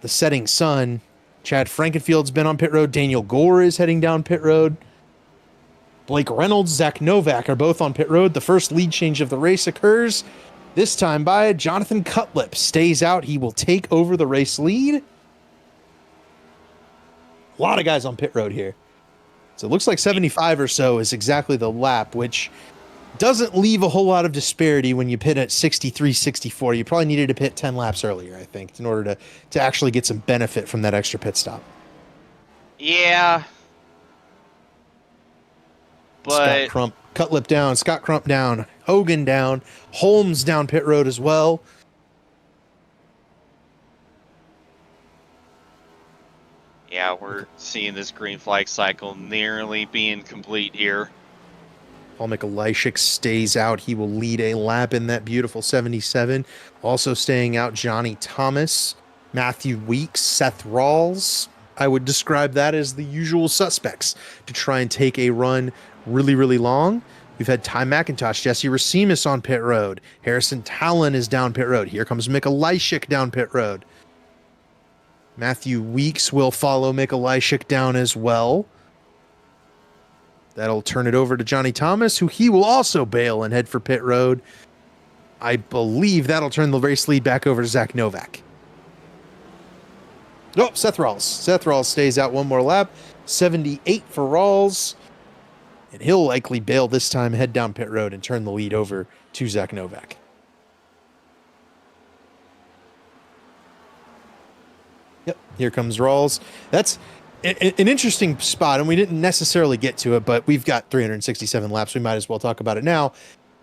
setting sun. Chad Frankenfield's been on pit road. Daniel Gore is heading down pit road. Blake Reynolds, Zach Novak are both on pit road. The first lead change of the race occurs, this time by Jonathan Cutlip. Stays out. He will take over the race lead. A lot of guys on pit road here. So it looks like 75 or so is exactly the lap, which doesn't leave a whole lot of disparity when you pit at 63, 64. You probably needed to pit 10 laps earlier, I think, in order to actually get some benefit from that extra pit stop. Yeah. But Cutlip down, Scott Crump down, Hogan down, Holmes down pit road as well. Yeah, we're seeing this green flag cycle nearly being complete here. Paul Mikulyshik stays out. He will lead a lap in that beautiful 77. Also staying out, Johnny Thomas, Matthew Weeks, Seth Rawls. I would describe that as the usual suspects to try and take a run really, really long. We've had Ty McIntosh, Jesse Racimus on pit road. Harrison Talon is down pit road. Here comes Mikulyshik down pit road. Matthew Weeks will follow Mikulyshik down as well. That'll turn it over to Johnny Thomas, who he will also bail and head for pit road. I believe that'll turn the race lead back over to Zach Novak. Oh, Seth Rawls. Seth Rawls stays out one more lap. 78 for Rawls. And he'll likely bail this time, head down pit road, and turn the lead over to Zach Novak. Yep, here comes Rawls. That's an interesting spot, and we didn't necessarily get to it, but we've got 367 laps. We might as well talk about it now,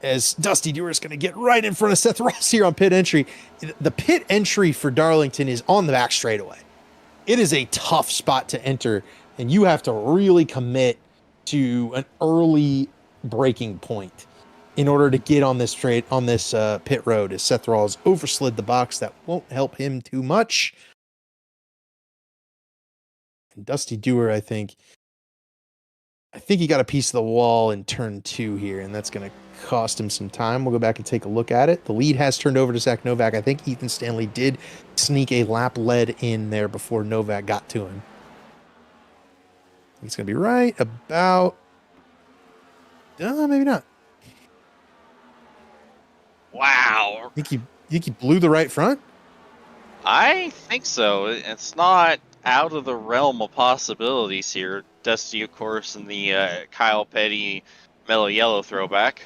as Dusty Dewar is going to get right in front of Seth Ross here on pit entry. The pit entry for Darlington is on the back straightaway. It is a tough spot to enter, and you have to really commit to an early braking point in order to get on this pit road. As Seth Rawls overslid the box, that won't help him too much. And Dusty Dewar, I think he got a piece of the wall in turn 2 here, and that's going to cost him some time. We'll go back and take a look at it. The lead has turned over to Zach Novak. I think Ethan Stanley did sneak a lap lead in there before Novak got to him. It's going to be right about... maybe not. Wow. You think he blew the right front? I think so. It's not out of the realm of possibilities here. Dusty, of course, in the Kyle Petty mellow yellow throwback.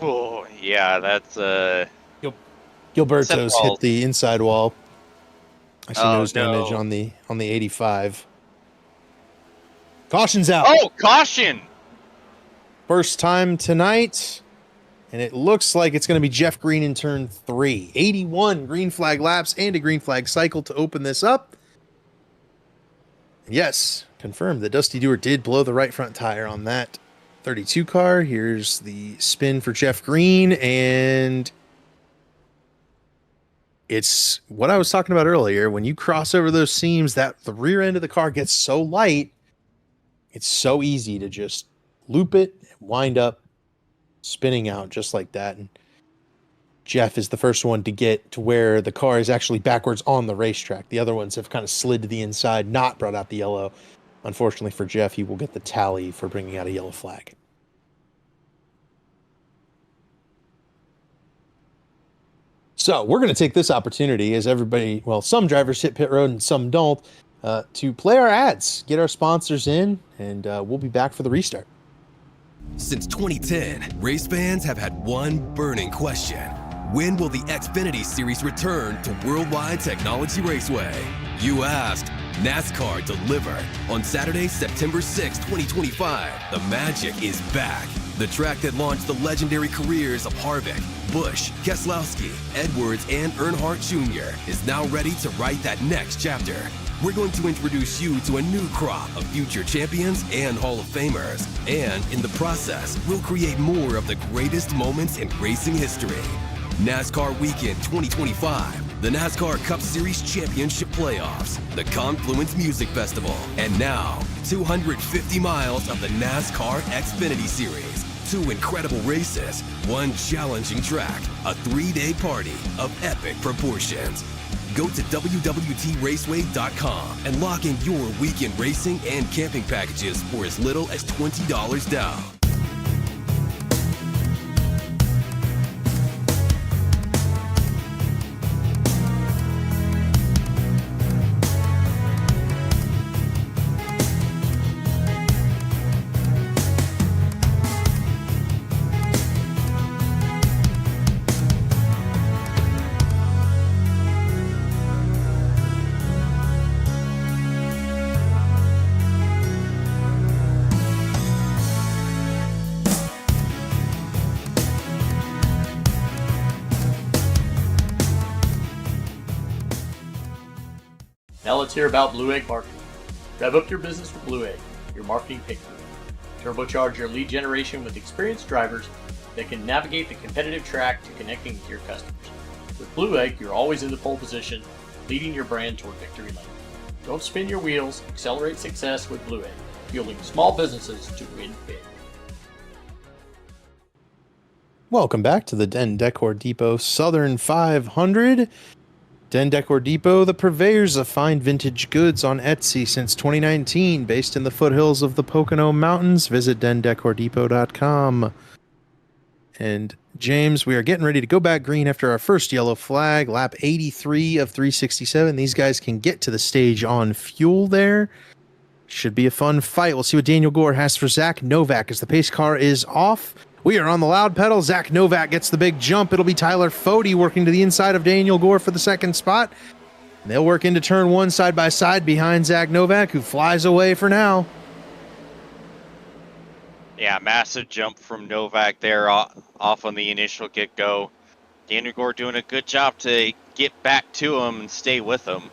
Oh, yeah, that's... Gilberto's hit the inside wall. I see nose damage no. on the 85. Caution's out. Oh, caution! First time tonight, and it looks like it's going to be Jeff Green in turn 3. 81 green flag laps and a green flag cycle to open this up. Yes, confirmed that Dusty Dewar did blow the right front tire on that 32 car. Here's the spin for Jeff Green, and it's what I was talking about earlier. When you cross over those seams, that the rear end of the car gets so light, it's so easy to just loop it, wind up, spinning out just like that. And Jeff is the first one to get to where the car is actually backwards on the racetrack. The other ones have kind of slid to the inside, not brought out the yellow. Unfortunately for Jeff, he will get the tally for bringing out a yellow flag. So we're going to take this opportunity, as everybody, well, some drivers hit pit road and some don't, to play our ads, get our sponsors in, and we'll be back for the restart. Since 2010, race fans have had one burning question. When will the Xfinity Series return to Worldwide Technology Raceway? You asked, NASCAR delivered. On Saturday, September 6, 2025, the magic is back. The track that launched the legendary careers of Harvick, Busch, Keselowski, Edwards, and Earnhardt Jr. is now ready to write that next chapter. We're going to introduce you to a new crop of future champions and Hall of Famers. And in the process, we'll create more of the greatest moments in racing history. NASCAR Weekend 2025, the NASCAR Cup Series Championship Playoffs, the Confluence Music Festival, and now 250 miles of the NASCAR Xfinity Series. 2 incredible races, 1 challenging track, a 3-day party of epic proportions. Go to www.raceway.com and lock in your weekend racing and camping packages for as little as $20 down. Now let's hear about Blue Egg Marketing. Rev up your business with Blue Egg, your marketing pick group. Turbocharge your lead generation with experienced drivers that can navigate the competitive track to connecting with your customers. With Blue Egg, you're always in the pole position, leading your brand toward victory lane. Don't spin your wheels, accelerate success with Blue Egg, fueling small businesses to win big. Welcome back to the Den Decor Depot Southern 500. Den Decor Depot, the purveyors of fine vintage goods on Etsy since 2019, based in the foothills of the Pocono Mountains. Visit dendecordepot.com. And James, we are getting ready to go back green after our first yellow flag, lap 83 of 367. These guys can get to the stage on fuel there. Should be a fun fight. We'll see what Daniel Gore has for Zach Novak as the pace car is off. We are on the loud pedal. Zach Novak gets the big jump. It'll be Tyler Fody working to the inside of Daniel Gore for the second spot. They'll work into turn one side by side behind Zach Novak, who flies away for now. Yeah, massive jump from Novak there off on the initial get-go. Daniel Gore doing a good job to get back to him and stay with him.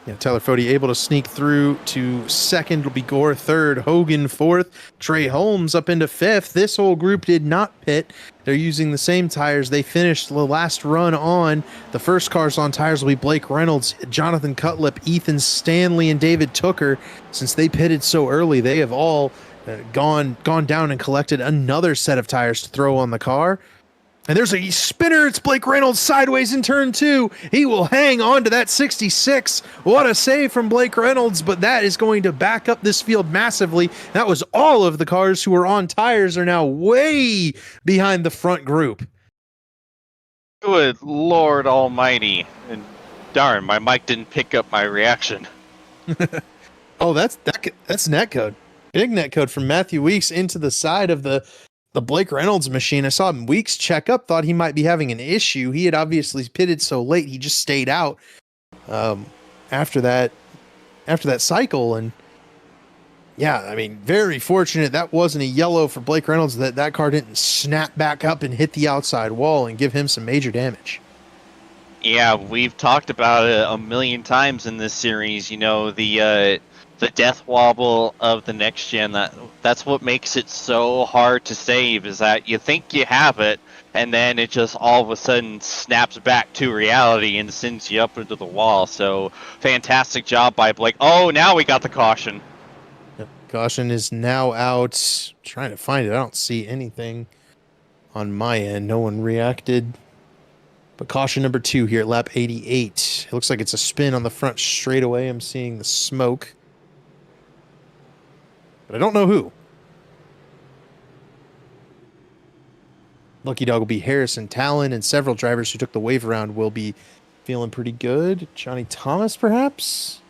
Yeah, Tyler Fody able to sneak through to second. Will be Gore third, Hogan fourth, Trey Holmes up into fifth. This whole group did not pit. They're using the same tires. They finished the last run on. The first cars on tires will be Blake Reynolds, Jonathan Cutlip, Ethan Stanley, and David Tooker. Since they pitted so early, they have all gone down and collected another set of tires to throw on the car. And there's a spinner. It's Blake Reynolds sideways in turn two. He will hang on to that 66. What a save from Blake Reynolds, but that is going to back up this field massively. That was all of the cars who were on tires are now way behind the front group. Good Lord Almighty. And darn, my mic didn't pick up my reaction. Oh, that's netcode. Big netcode from Matthew Weeks into the side of the Blake Reynolds machine. I saw him Weeks check up, thought he might be having an issue. He had obviously pitted so late, he just stayed out after that cycle. And yeah, I mean, very fortunate that wasn't a yellow for Blake Reynolds, that car didn't snap back up and hit the outside wall and give him some major damage. Yeah, we've talked about it a million times in this series. You know, the death wobble of the next gen, that's what makes it so hard to save, is that you think you have it, and then it just all of a sudden snaps back to reality and sends you up into the wall. So fantastic job by Blake. Oh, now we got the caution. Yep. Caution is now out. Trying to find it. I don't see anything on my end. No one reacted. But caution number 2 here at lap 88. It looks like it's a spin on the front straightaway. I'm seeing the smoke, but I don't know who. Lucky dog will be Harrison Talon, and several drivers who took the wave around will be feeling pretty good. Johnny Thomas, perhaps?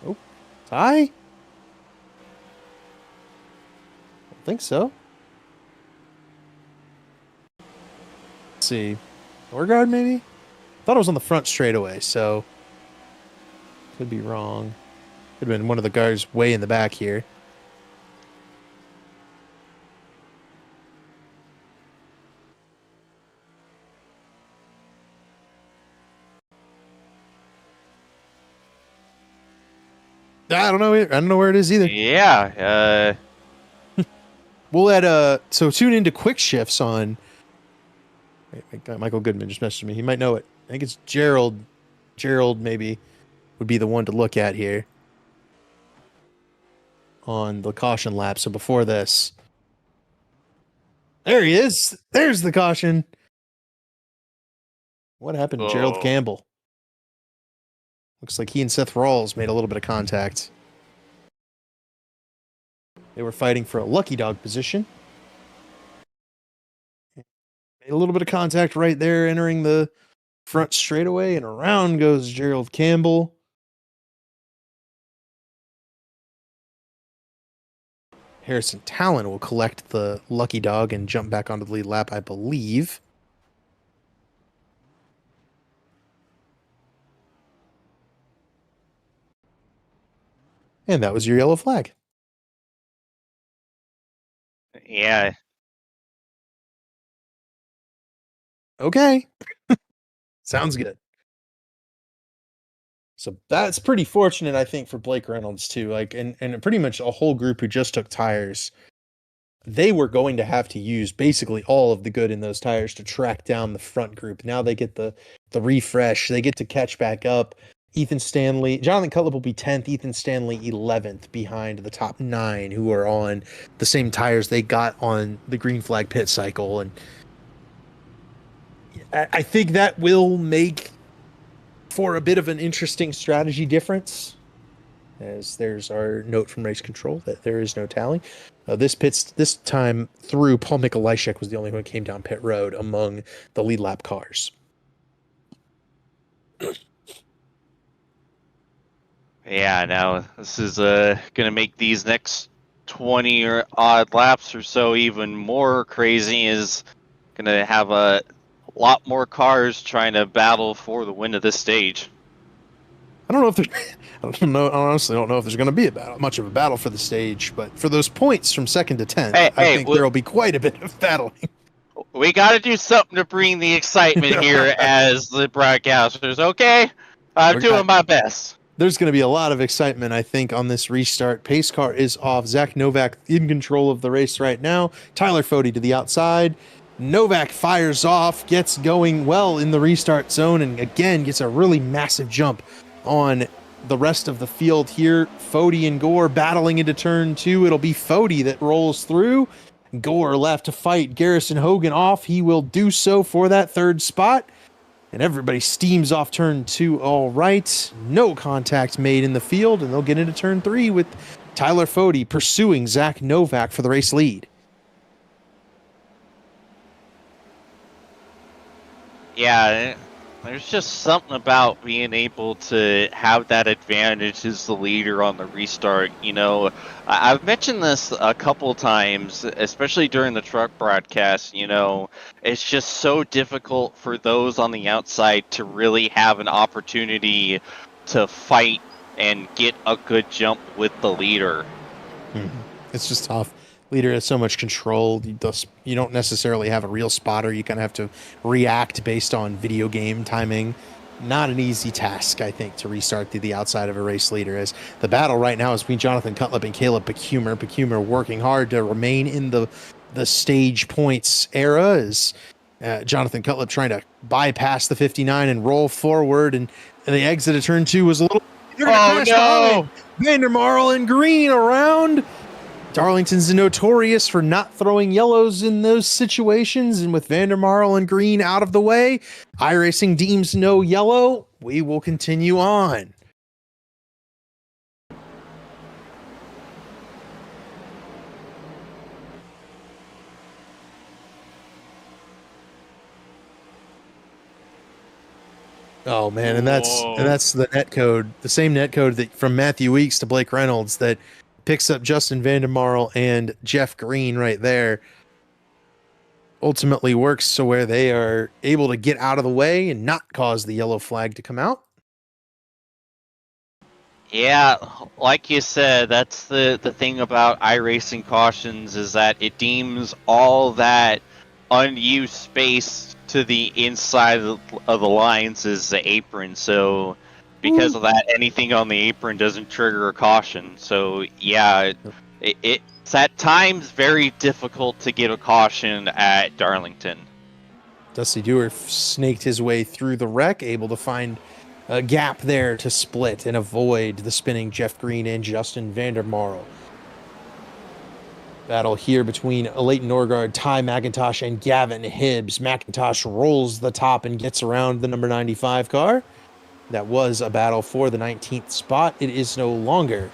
Oh, Ty? I don't think so. Let's see. Norgard, maybe? Thought it was on the front straightaway, so could be wrong. Could have been one of the guys way in the back here. I don't know. I don't know where it is either. Yeah. We'll add so tune into quick shifts on. Wait, Michael Goodman just messaged me. He might know it. I think it's Gerald. Gerald maybe would be the one to look at here on the caution lap. So before this, there he is. There's the caution. What happened to Gerald Campbell? Looks like he and Seth Rawls made a little bit of contact. They were fighting for a lucky dog position. Made a little bit of contact right there, entering the front straightaway, and around goes Gerald Campbell. Harrison Talon will collect the lucky dog and jump back onto the lead lap, I believe. And that was your yellow flag. Yeah. Okay. Sounds good. So that's pretty fortunate, I think, for Blake Reynolds too. Like, and pretty much a whole group who just took tires. They were going to have to use basically all of the good in those tires to track down the front group. Now they get the refresh. They get to catch back up. Ethan Stanley, Jonathan Cutlip will be 10th. Ethan Stanley 11th behind the top 9 who are on the same tires they got on the green flag pit cycle. And I think that will make for a bit of an interesting strategy difference, as there's our note from race control that there is no tally. This time through, Paul Mikolajczyk was the only one who came down pit road among the lead lap cars. Yeah, now this is going to make these next 20 or odd laps or so, even more crazy, is going to have a lot more cars trying to battle for the win of this stage. I don't know if there's, I don't know. I honestly don't know if there's going to be much of a battle for the stage, but for those points from 2nd to 10th, I think there will be quite a bit of battling. We got to do something to bring the excitement here as the broadcasters. Okay, I'm doing my best. There's going to be a lot of excitement, I think, on this restart. Pace car is off. Zach Novak in control of the race right now. Tyler Fody to the outside. Novak fires off, gets going well in the restart zone, and again gets a really massive jump on the rest of the field here. Fody and Gore battling into turn 2. It'll be Fody that rolls through. Gore left to fight Garrison Hogan off. He will do so for that 3rd spot. And everybody steams off turn 2 all right. No contact made in the field, and they'll get into turn 3 with Tyler Fody pursuing Zach Novak for the race lead. Yeah, there's just something about being able to have that advantage as the leader on the restart. You know, I've mentioned this a couple times, especially during the truck broadcast. You know, it's just so difficult for those on the outside to really have an opportunity to fight and get a good jump with the leader. It's just tough. Leader has so much control. You don't necessarily have a real spotter. You kind of have to react based on video game timing. Not an easy task, I think, to restart through the outside of a race leader, as the battle right now is between Jonathan Cutlip and Caleb Pecumer. Pecumer working hard to remain in the stage points era, as Jonathan Cutlip trying to bypass the 59 and roll forward, and the exit of turn 2 was a little... Oh, no! Vandermarl and Green around. Darlington's notorious for not throwing yellows in those situations, and with Vandermarl and Green out of the way, iRacing deems no yellow. We will continue on. Oh man, and that's the net code, the same net code that from Matthew Weeks to Blake Reynolds that picks up Justin Vandermarl and Jeff Green right there. Ultimately works so where they are able to get out of the way and not cause the yellow flag to come out. Yeah, like you said, that's the thing about iRacing cautions, is that it deems all that unused space to the inside of the lines as the apron. So because of that, anything on the apron doesn't trigger a caution. So yeah, it's at times very difficult to get a caution at Darlington. Dusty Dewar snaked his way through the wreck, able to find a gap there to split and avoid the spinning Jeff Green and Justin Vandermarl. Battle here between Leighton Norgard, Ty McIntosh, and Gavin Hibbs. McIntosh rolls the top and gets around the number 95 car. That was a battle for the 19th spot. It is no longer.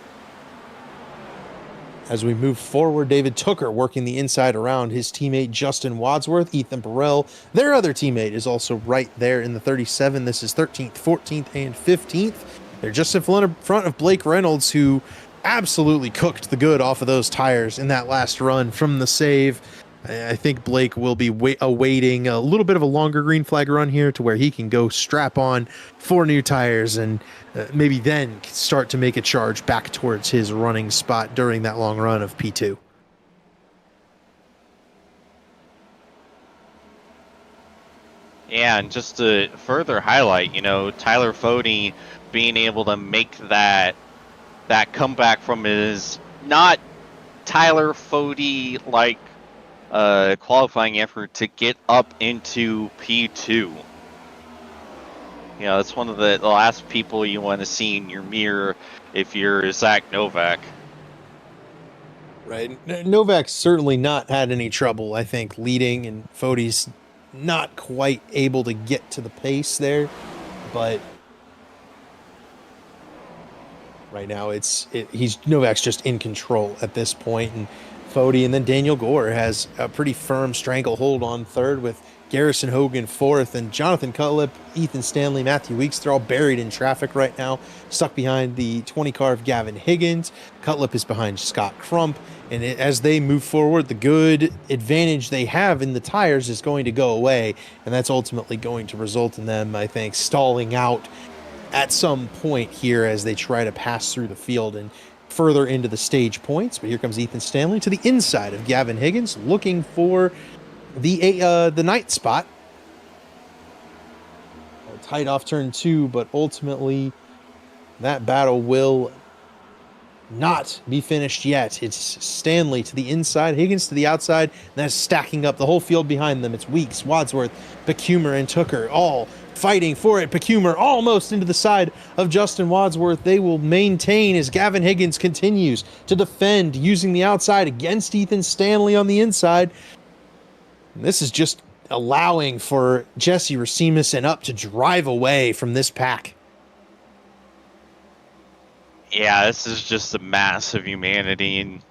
As we move forward, David Tooker working the inside around his teammate Justin Wadsworth. Ethan Burrell, their other teammate, is also right there in the 37. This is 13th, 14th, and 15th. They're just in front of Blake Reynolds, who absolutely cooked the good off of those tires in that last run from the save. I think Blake will be awaiting a little bit of a longer green flag run here to where he can go strap on 4 new tires and maybe then start to make a charge back towards his running spot during that long run of P2. Yeah, and just to further highlight, you know, Tyler Fody being able to make that comeback from his not Tyler Fody like qualifying effort to get up into P2. You know, it's one of the last people you want to see in your mirror if you're Zach Novak. Right. Novak's certainly not had any trouble, I think, leading, and Fody's not quite able to get to the pace there, but right now Novak's just in control at this point, and Fody, and then Daniel Gore has a pretty firm stranglehold on third with Garrison Hogan fourth, and Jonathan Cutlip, Ethan Stanley, Matthew Weeks, they're all buried in traffic right now, stuck behind the 20 car of Gavin Higgins. Cutlip is behind Scott Crump, and as they move forward, the good advantage they have in the tires is going to go away, and that's ultimately going to result in them, I think, stalling out at some point here as they try to pass through the field and further into the stage points. But here comes Ethan Stanley to the inside of Gavin Higgins, looking for the ninth spot. Tight off turn 2, but ultimately that battle will not be finished yet. It's Stanley to the inside, Higgins to the outside, and that's stacking up the whole field behind them. It's Weeks, Wadsworth, Becumer, and Tooker all fighting for it. Becumer almost into the side of Justin Wadsworth. They will maintain as Gavin Higgins continues to defend using the outside against Ethan Stanley on the inside. And this is just allowing for Jesse Racimus and Up to drive away from this pack. Yeah, this is just a mass of humanity, and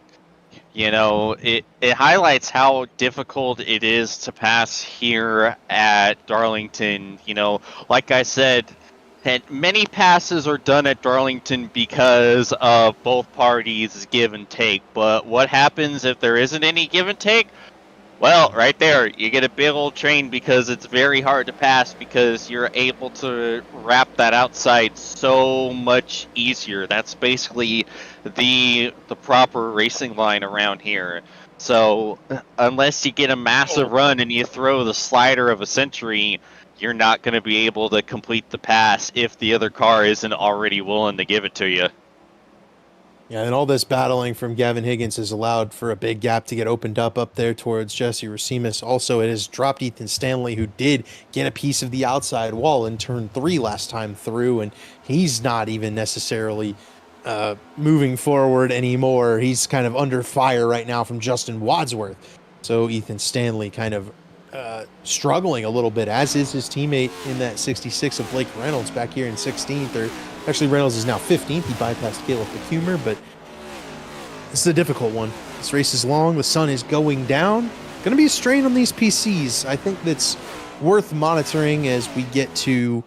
it highlights how difficult it is to pass here at Darlington. Like I said, and many passes are done at Darlington because of both parties' give and take. But what happens if there isn't any give and take? Well, right there, you get a big old train because it's very hard to pass because you're able to wrap that outside so much easier. That's basically the proper racing line around here. So unless you get a massive run and you throw the slider of a century, you're not going to be able to complete the pass if the other car isn't already willing to give it to you. Yeah, and all this battling from Gavin Higgins has allowed for a big gap to get opened up there towards Jesse Racimus. Also, it has dropped Ethan Stanley, who did get a piece of the outside wall in turn 3 last time through, and he's not even necessarily moving forward anymore. He's kind of under fire right now from Justin Wadsworth. So Ethan Stanley kind of struggling a little bit, as is his teammate in that 66 of Blake Reynolds back here in 16th. Or actually, Reynolds is now 15th. He bypassed Caleb Becumer, but this is a difficult one. This race is long. The sun is going down. Going to be a strain on these PCs. I think that's worth monitoring as we get to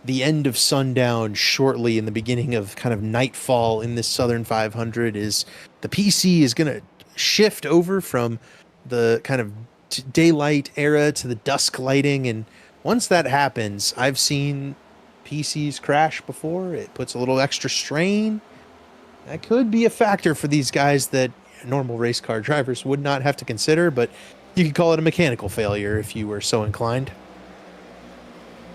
the end of sundown shortly in the beginning of kind of nightfall in this Southern 500. Is the PC is going to shift over from the kind of daylight era to the dusk lighting, and once that happens, I've seen PCs crash before. It puts a little extra strain. That could be a factor for these guys that normal race car drivers would not have to consider, but you could call it a mechanical failure if you were so inclined.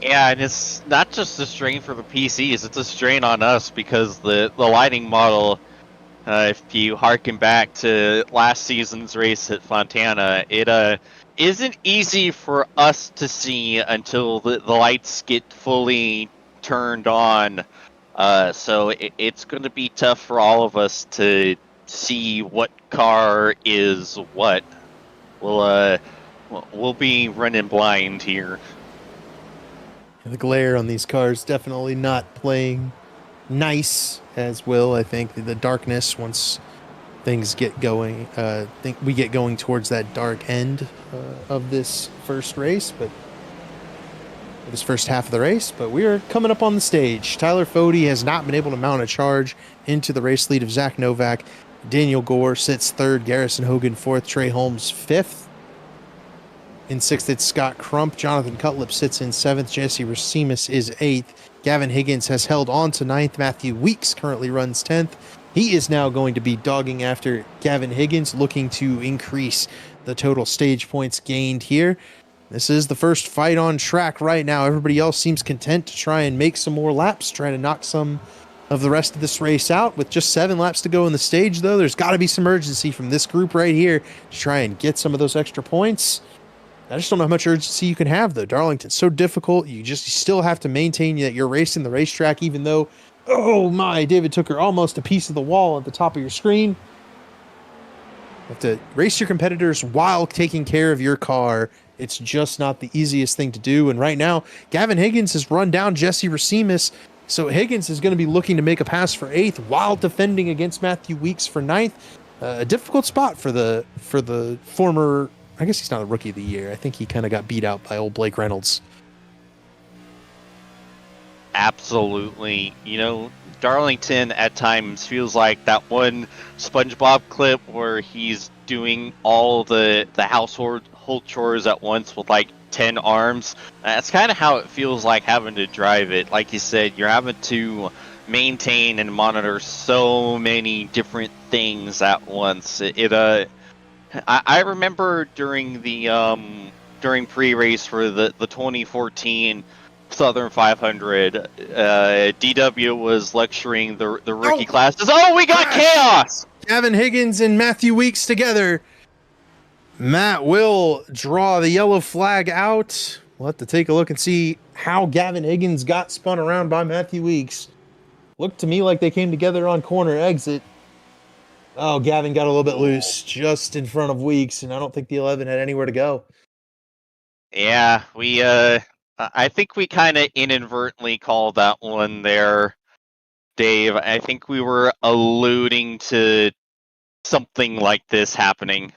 Yeah, and it's not just a strain for the PCs, it's a strain on us because the lighting model, if you harken back to last season's race at Fontana, it isn't easy for us to see until the lights get fully turned on. So it's going to be tough for all of us to see what car is what. We'll be running blind here. The glare on these cars definitely not playing nice, as will, I think, the darkness once things get going. I think we get going towards that dark end of this first race, but this first half of the race, but we are coming up on the stage. Tyler Fody has not been able to mount a charge into the race lead of Zach Novak. Daniel Gore sits third, Garrison Hogan fourth, Trey Holmes fifth. In sixth, it's Scott Crump. Jonathan Cutlip sits in seventh. Jesse Racimus is eighth. Gavin Higgins has held on to ninth. Matthew Weeks currently runs 10th. He is now going to be dogging after Gavin Higgins, looking to increase the total stage points gained here. This is the first fight on track right now. Everybody else seems content to try and make some more laps, try to knock some of the rest of this race out. With just 7 laps to go in the stage, though, there's got to be some urgency from this group right here to try and get some of those extra points. I just don't know how much urgency you can have, though. Darlington's so difficult. You still have to maintain that you're racing the racetrack, even though, oh my, David Tooker almost a piece of the wall at the top of your screen. You have to race your competitors while taking care of your car. It's just not the easiest thing to do. And right now, Gavin Higgins has run down Jesse Racimus. So Higgins is going to be looking to make a pass for 8th while defending against Matthew Weeks for 9th. a difficult spot for the former. I guess he's not a rookie of the year. I think he kind of got beat out by old Blake Reynolds. Absolutely. Darlington at times feels like that one SpongeBob clip where he's doing all the household chores at once with like 10 arms. That's kind of how it feels like having to drive it. Like you said, you're having to maintain and monitor so many different things at once. I remember during the during pre-race for the 2014 Southern 500, DW was lecturing the rookie classes. Oh, we got chaos! Gavin Higgins and Matthew Weeks together. Matt will draw the yellow flag out. We'll have to take a look and see how Gavin Higgins got spun around by Matthew Weeks. Looked to me like they came together on corner exit. Oh, Gavin got a little bit loose just in front of Weeks, and I don't think the 11 had anywhere to go. Yeah, I think we kind of inadvertently called that one there, Dave. I think we were alluding to something like this happening.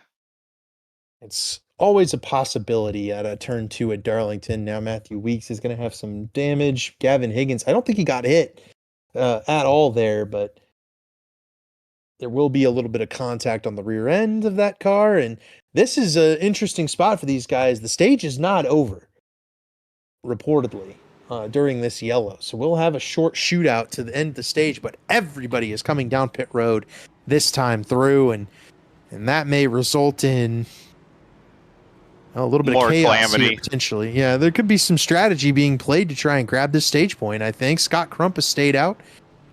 It's always a possibility at a turn 2 at Darlington. Now Matthew Weeks is going to have some damage. Gavin Higgins, I don't think he got hit at all there, but there will be a little bit of contact on the rear end of that car. And this is an interesting spot for these guys. The stage is not over, reportedly, during this yellow. So we'll have a short shootout to the end of the stage, but everybody is coming down pit road this time through, and that may result in a little bit more of chaos calamity here, potentially. Yeah, there could be some strategy being played to try and grab this stage point, I think. Scott Crump has stayed out.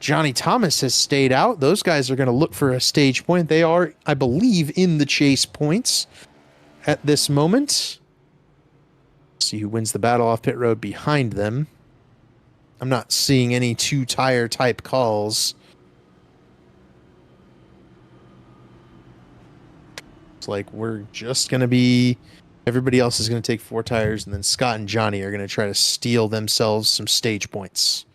Johnny Thomas has stayed out. Those guys are going to look for a stage point. They are, I believe, in the chase points at this moment. See who wins the battle off pit road behind them. I'm not seeing any two-tire type calls. It's like we're just going to be... Everybody else is going to take 4 tires, and then Scott and Johnny are going to try to steal themselves some stage points.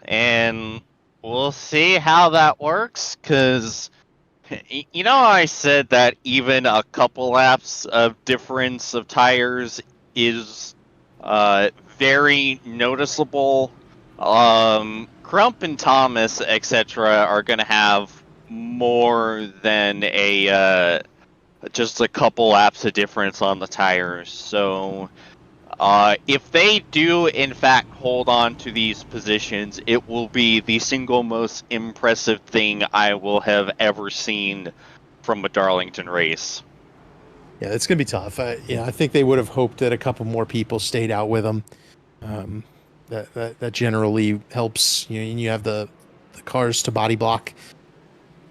And we'll see how that works, because, I said that even a couple laps of difference of tires is very noticeable. Crump and Thomas, etc., are going to have more than just a couple laps of difference on the tires. So if they do in fact hold on to these positions, it will be the single most impressive thing I will have ever seen from a Darlington race. Yeah, it's going to be tough. I think they would have hoped that a couple more people stayed out with them. That generally helps. You have the cars to body block.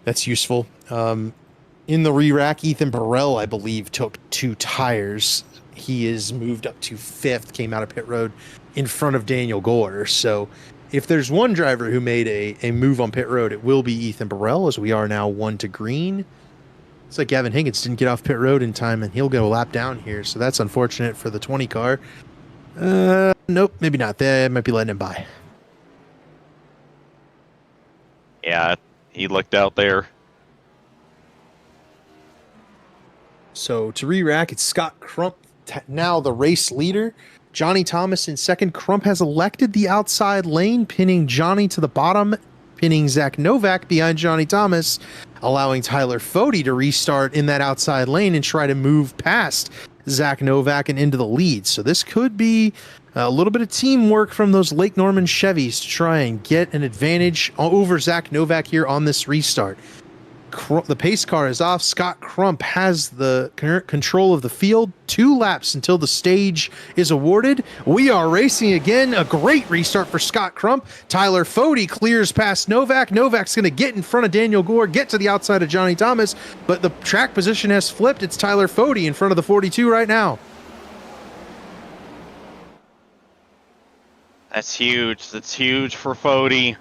That's useful. In the re-rack, Ethan Burrell, I believe, took 2 tires. He is moved up to 5th, came out of pit road in front of Daniel Gore. So if there's one driver who made a move on pit road, it will be Ethan Burrell, as we are now 1 to green. It's like Gavin Higgins didn't get off pit road in time, and he'll go a lap down here. So that's unfortunate for the 20 car. Nope, maybe not. They might be letting him by. Yeah, he looked out there. So to re-rack, it's Scott Crump, now the race leader. Johnny Thomas in second. Crump has elected the outside lane, pinning Johnny to the bottom, pinning Zach Novak behind Johnny Thomas, allowing Tyler Fode to restart in that outside lane and try to move past Zach Novak and into the lead. So this could be a little bit of teamwork from those Lake Norman Chevys to try and get an advantage over Zach Novak here on this restart. The pace car is off. Scott Crump has the control of the field. 2 laps until the stage is awarded. We are racing again. A great restart for Scott Crump. Tyler Fode clears past Novak. Novak's going to get in front of Daniel Gore, get to the outside of Johnny Thomas, but the track position has flipped. It's Tyler Fode in front of the 42 right now. That's huge. That's huge for Fode.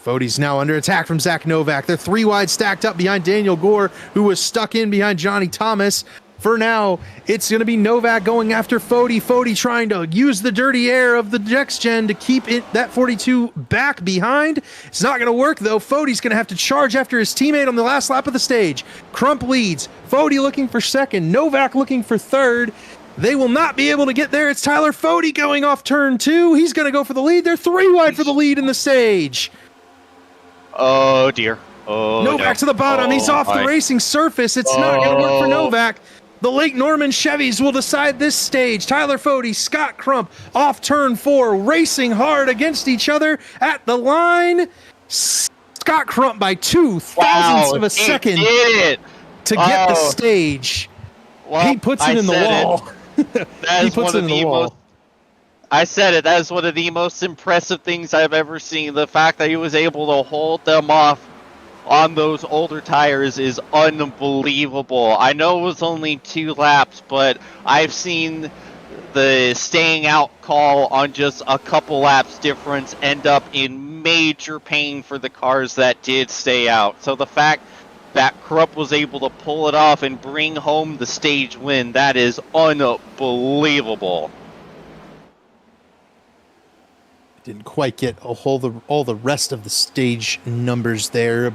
Fode's now under attack from Zach Novak. They're 3 wide stacked up behind Daniel Gore, who was stuck in behind Johnny Thomas. For now, it's going to be Novak going after Fody. Fody trying to use the dirty air of the next gen to keep that 42 back behind. It's not going to work, though. Fody's going to have to charge after his teammate on the last lap of the stage. Crump leads. Fody looking for second. Novak looking for third. They will not be able to get there. It's Tyler Fody going off turn 2. He's going to go for the lead. They're 3 wide for the lead in the stage. Oh, dear. Oh, Novak to the bottom. He's off the racing surface. It's not going to work for Novak. The Lake Norman Chevys will decide this stage. Tyler Fody, Scott Crump off turn 4, racing hard against each other at the line. Scott Crump by 2 thousandths of a second to get the stage. Well, he puts it in the wall. That is one of the most. I said it. That is one of the most impressive things I've ever seen. The fact that he was able to hold them off on those older tires is unbelievable. I know it was only 2 laps, but I've seen the staying out call on just a couple laps difference end up in major pain for the cars that did stay out. So the fact that Crump was able to pull it off and bring home the stage win, that is unbelievable. Didn't quite get all the rest of the stage numbers there.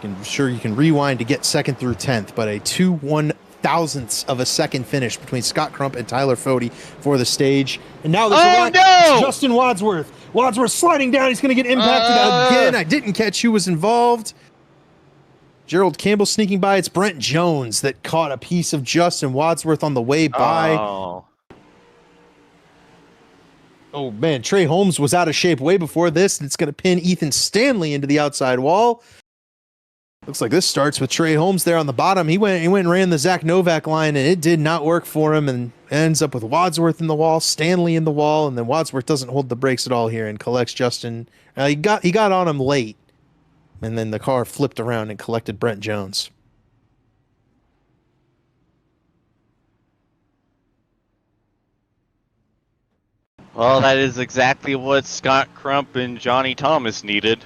I'm sure you can rewind to get 2nd through 10th, but a 2 1/1000ths of a second finish between Scott Crump and Tyler Fody for the stage. And now there's Justin Wadsworth. Wadsworth sliding down. He's going to get impacted again. I didn't catch who was involved. Gerald Campbell sneaking by. It's Brent Jones that caught a piece of Justin Wadsworth on the way by. Oh, man. Trey Holmes was out of shape way before this, and it's going to pin Ethan Stanley into the outside wall. Looks like this starts with Trey Holmes there on the bottom. He went and ran the Zach Novak line, and it did not work for him, and ends up with Wadsworth in the wall, Stanley in the wall, and then Wadsworth doesn't hold the brakes at all here and collects Justin. He got on him late, and then the car flipped around and collected Brent Jones. Well, that is exactly what Scott Crump and Johnny Thomas needed.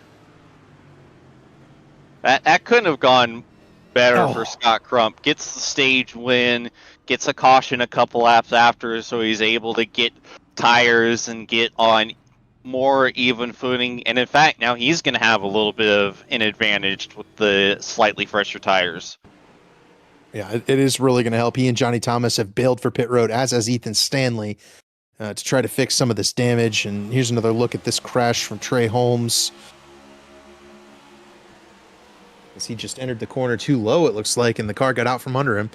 That couldn't have gone better for Scott Crump. Gets the stage win, gets a caution a couple laps after, so he's able to get tires and get on more even footing. And in fact, now he's going to have a little bit of an advantage with the slightly fresher tires. Yeah, it is really going to help. He and Johnny Thomas have bailed for pit road, as has Ethan Stanley, to try to fix some of this damage. And here's another look at this crash from Trey Holmes. As he just entered the corner too low, it looks like, and the car got out from under him.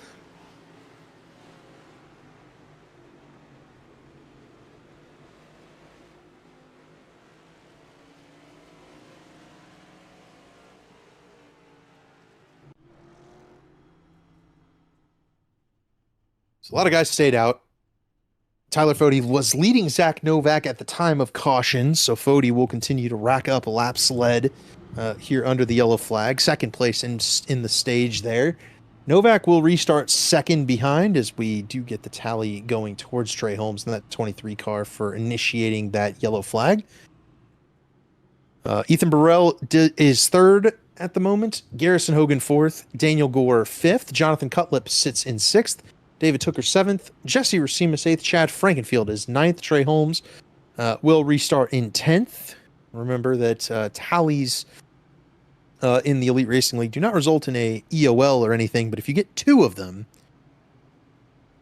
So a lot of guys stayed out. Tyler Fody was leading Zach Novak at the time of caution, so Fody will continue to rack up a laps led here under the yellow flag. 2nd place in the stage there. Novak will restart 2nd behind as we do get the tally going towards Trey Holmes in that 23 car for initiating that yellow flag. Ethan Burrell is 3rd at the moment. Garrison Hogan 4th. Daniel Gore 5th. Jonathan Cutlip sits in 6th. David Tooker 7th. Jesse Racimus 8th. Chad Frankenfield is 9th. Trey Holmes will restart in 10th. Remember that tallies in the Elite Racing League do not result in a EOL or anything, but if you get 2 of them,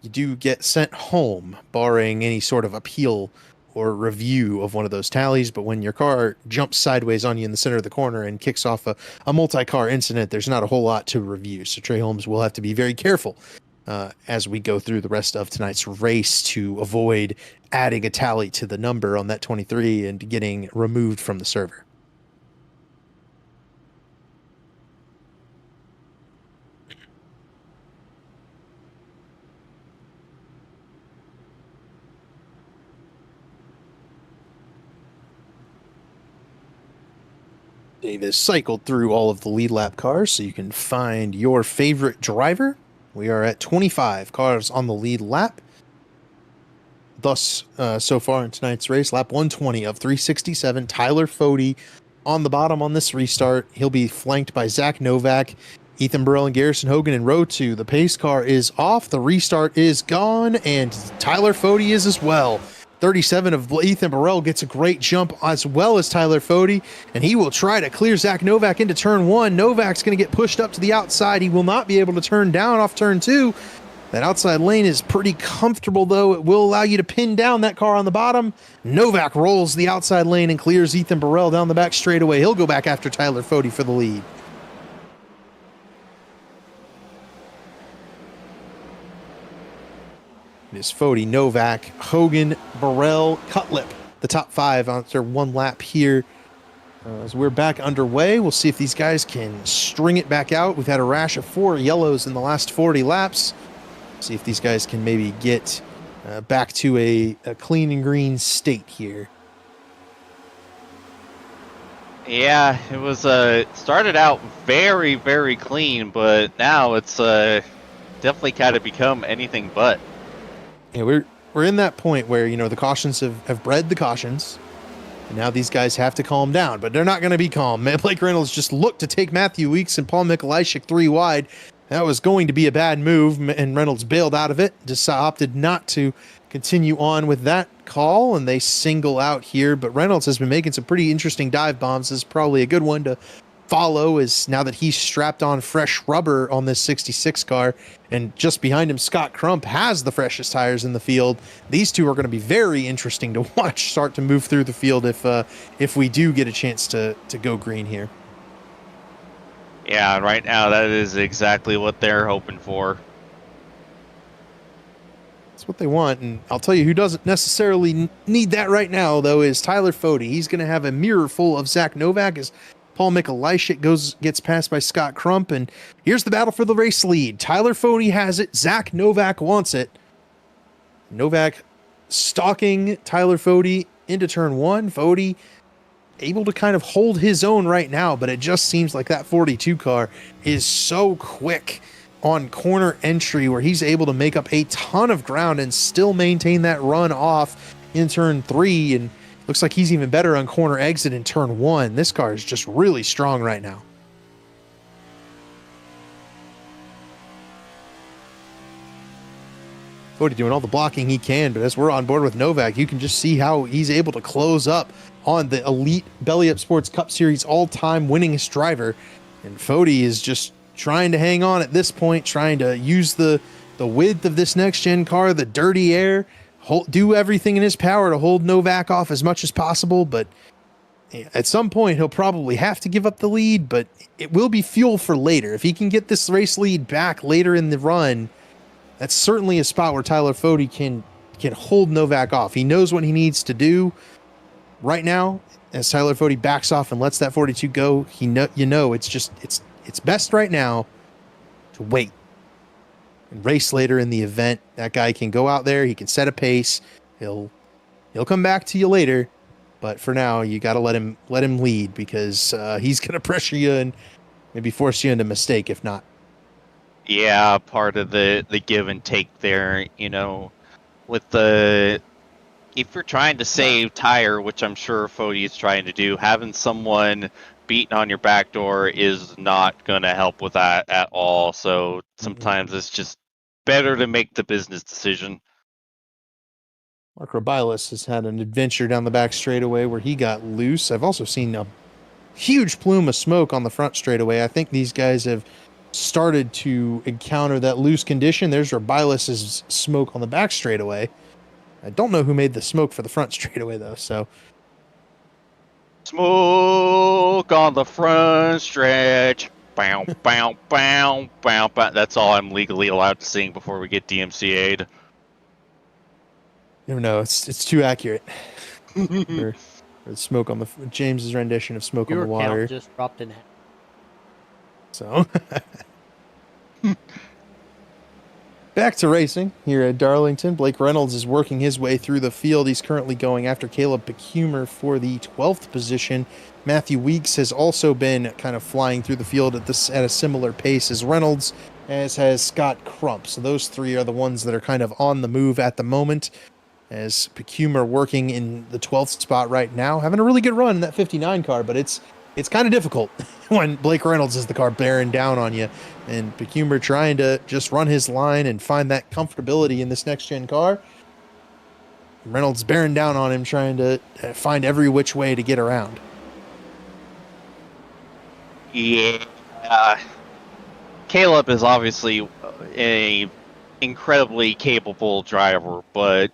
you do get sent home, barring any sort of appeal or review of one of those tallies. But when your car jumps sideways on you in the center of the corner and kicks off a multi-car incident, there's not a whole lot to review. So Trey Holmes will have to be very careful as we go through the rest of tonight's race to avoid adding a tally to the number on that 23 and getting removed from the server. Dave has cycled through all of the lead lap cars so you can find your favorite driver. We are at 25 cars on the lead lap. Thus, so far in tonight's race, lap 120 of 367. Tyler Fody on the bottom on this restart. He'll be flanked by Zach Novak Ethan Burrell and Garrison Hogan in row 2. The pace car is off. The restart is gone, and Tyler Fody is as well. 37 of Ethan Burrell gets a great jump as well as Tyler Fody, and he will try to clear Zach Novak into turn 1. Novak's going to get pushed up to the outside. He will not be able to turn down off turn 2. That outside lane is pretty comfortable, though. It will allow you to pin down that car on the bottom. Novak rolls the outside lane and clears Ethan Burrell down the back straightaway. He'll go back after Tyler Fody for the lead. It is Fody, Novak, Hogan, Burrell, Cutlip, the top 5 after one lap here. As we're back underway, we'll see if these guys can string it back out. We've had a rash of 4 yellows in the last 40 laps. See if these guys can maybe get back to a clean and green state here. Yeah, it was started out very, very clean, but now it's definitely kind of become anything but. Yeah, we're in that point where, the cautions have bred the cautions, and now these guys have to calm down, but they're not going to be calm. Blake Reynolds just looked to take Matthew Weeks and Paul Mikulajczyk 3 wide. That was going to be a bad move, and Reynolds bailed out of it, just opted not to continue on with that call, and they single out here, but Reynolds has been making some pretty interesting dive bombs. This is probably a good one to follow, is now that he's strapped on fresh rubber on this 66 car, and just behind him Scott Crump has the freshest tires in the field. These two are going to be very interesting to watch start to move through the field if we do get a chance to go green here. Yeah, right now that is exactly what they're hoping for. That's what they want, and I'll tell you who doesn't necessarily need that right now, though, is Tyler Fody. He's going to have a mirror full of Zach Novak as Paul Mikulajczyk gets passed by Scott Crump, and here's the battle for the race lead. Tyler Fody has it. Zach Novak wants it. Novak stalking Tyler Fody into turn 1. Fody able to kind of hold his own right now, but it just seems like that 42 car is so quick on corner entry where he's able to make up a ton of ground and still maintain that run off in turn 3, and looks like he's even better on corner exit in turn 1. This car is just really strong right now. Fody doing all the blocking he can, but as we're on board with Novak, you can just see how he's able to close up on the elite Belly Up Sports Cup Series all-time winningest driver. And Fody is just trying to hang on at this point, trying to use the width of this next-gen car, the dirty air, do everything in his power to hold Novak off as much as possible. But at some point, he'll probably have to give up the lead, but it will be fuel for later. If he can get this race lead back later in the run, that's certainly a spot where Tyler Fody can hold Novak off. He knows what he needs to do right now. As Tyler Fody backs off and lets that 42 go, it's best right now to wait and race later in the event. That guy can go out there, he can set a pace. He'll come back to you later, but for now you got to let him lead, because he's going to pressure you and maybe force you into a mistake if not. Yeah, part of the give and take there, with if you're trying to save tire, which I'm sure Fody is trying to do, having someone beating on your back door is not going to help with that at all. So sometimes it's just better to make the business decision. Mark Robilas has had an adventure down the back straightaway where he got loose. I've also seen a huge plume of smoke on the front straightaway. I think these guys have started to encounter that loose condition. There's Robilas' smoke on the back straightaway. I don't know who made the smoke for the front straightaway, though, so... Smoke on the front stretch. Bow, bow, bow, bow, bow. That's all I'm legally allowed to sing before we get DMCA'd. No, it's too accurate. or smoke on the... James's rendition of Smoke on the Water. Your count just dropped in half. So... Back to racing here at Darlington. Blake Reynolds is working his way through the field. He's currently going after Caleb Pecumer for the 12th position. Matthew Weeks has also been kind of flying through the field at a similar pace as Reynolds, as has Scott Crump. So those three are the ones that are kind of on the move at the moment, as Pecumer working in the 12th spot right now, having a really good run in that 59 car, but it's it's kind of difficult when Blake Reynolds is the car bearing down on you, and Pecumer trying to just run his line and find that comfortability in this next gen car. Reynolds bearing down on him, trying to find every which way to get around. Yeah. Caleb is obviously a incredibly capable driver, but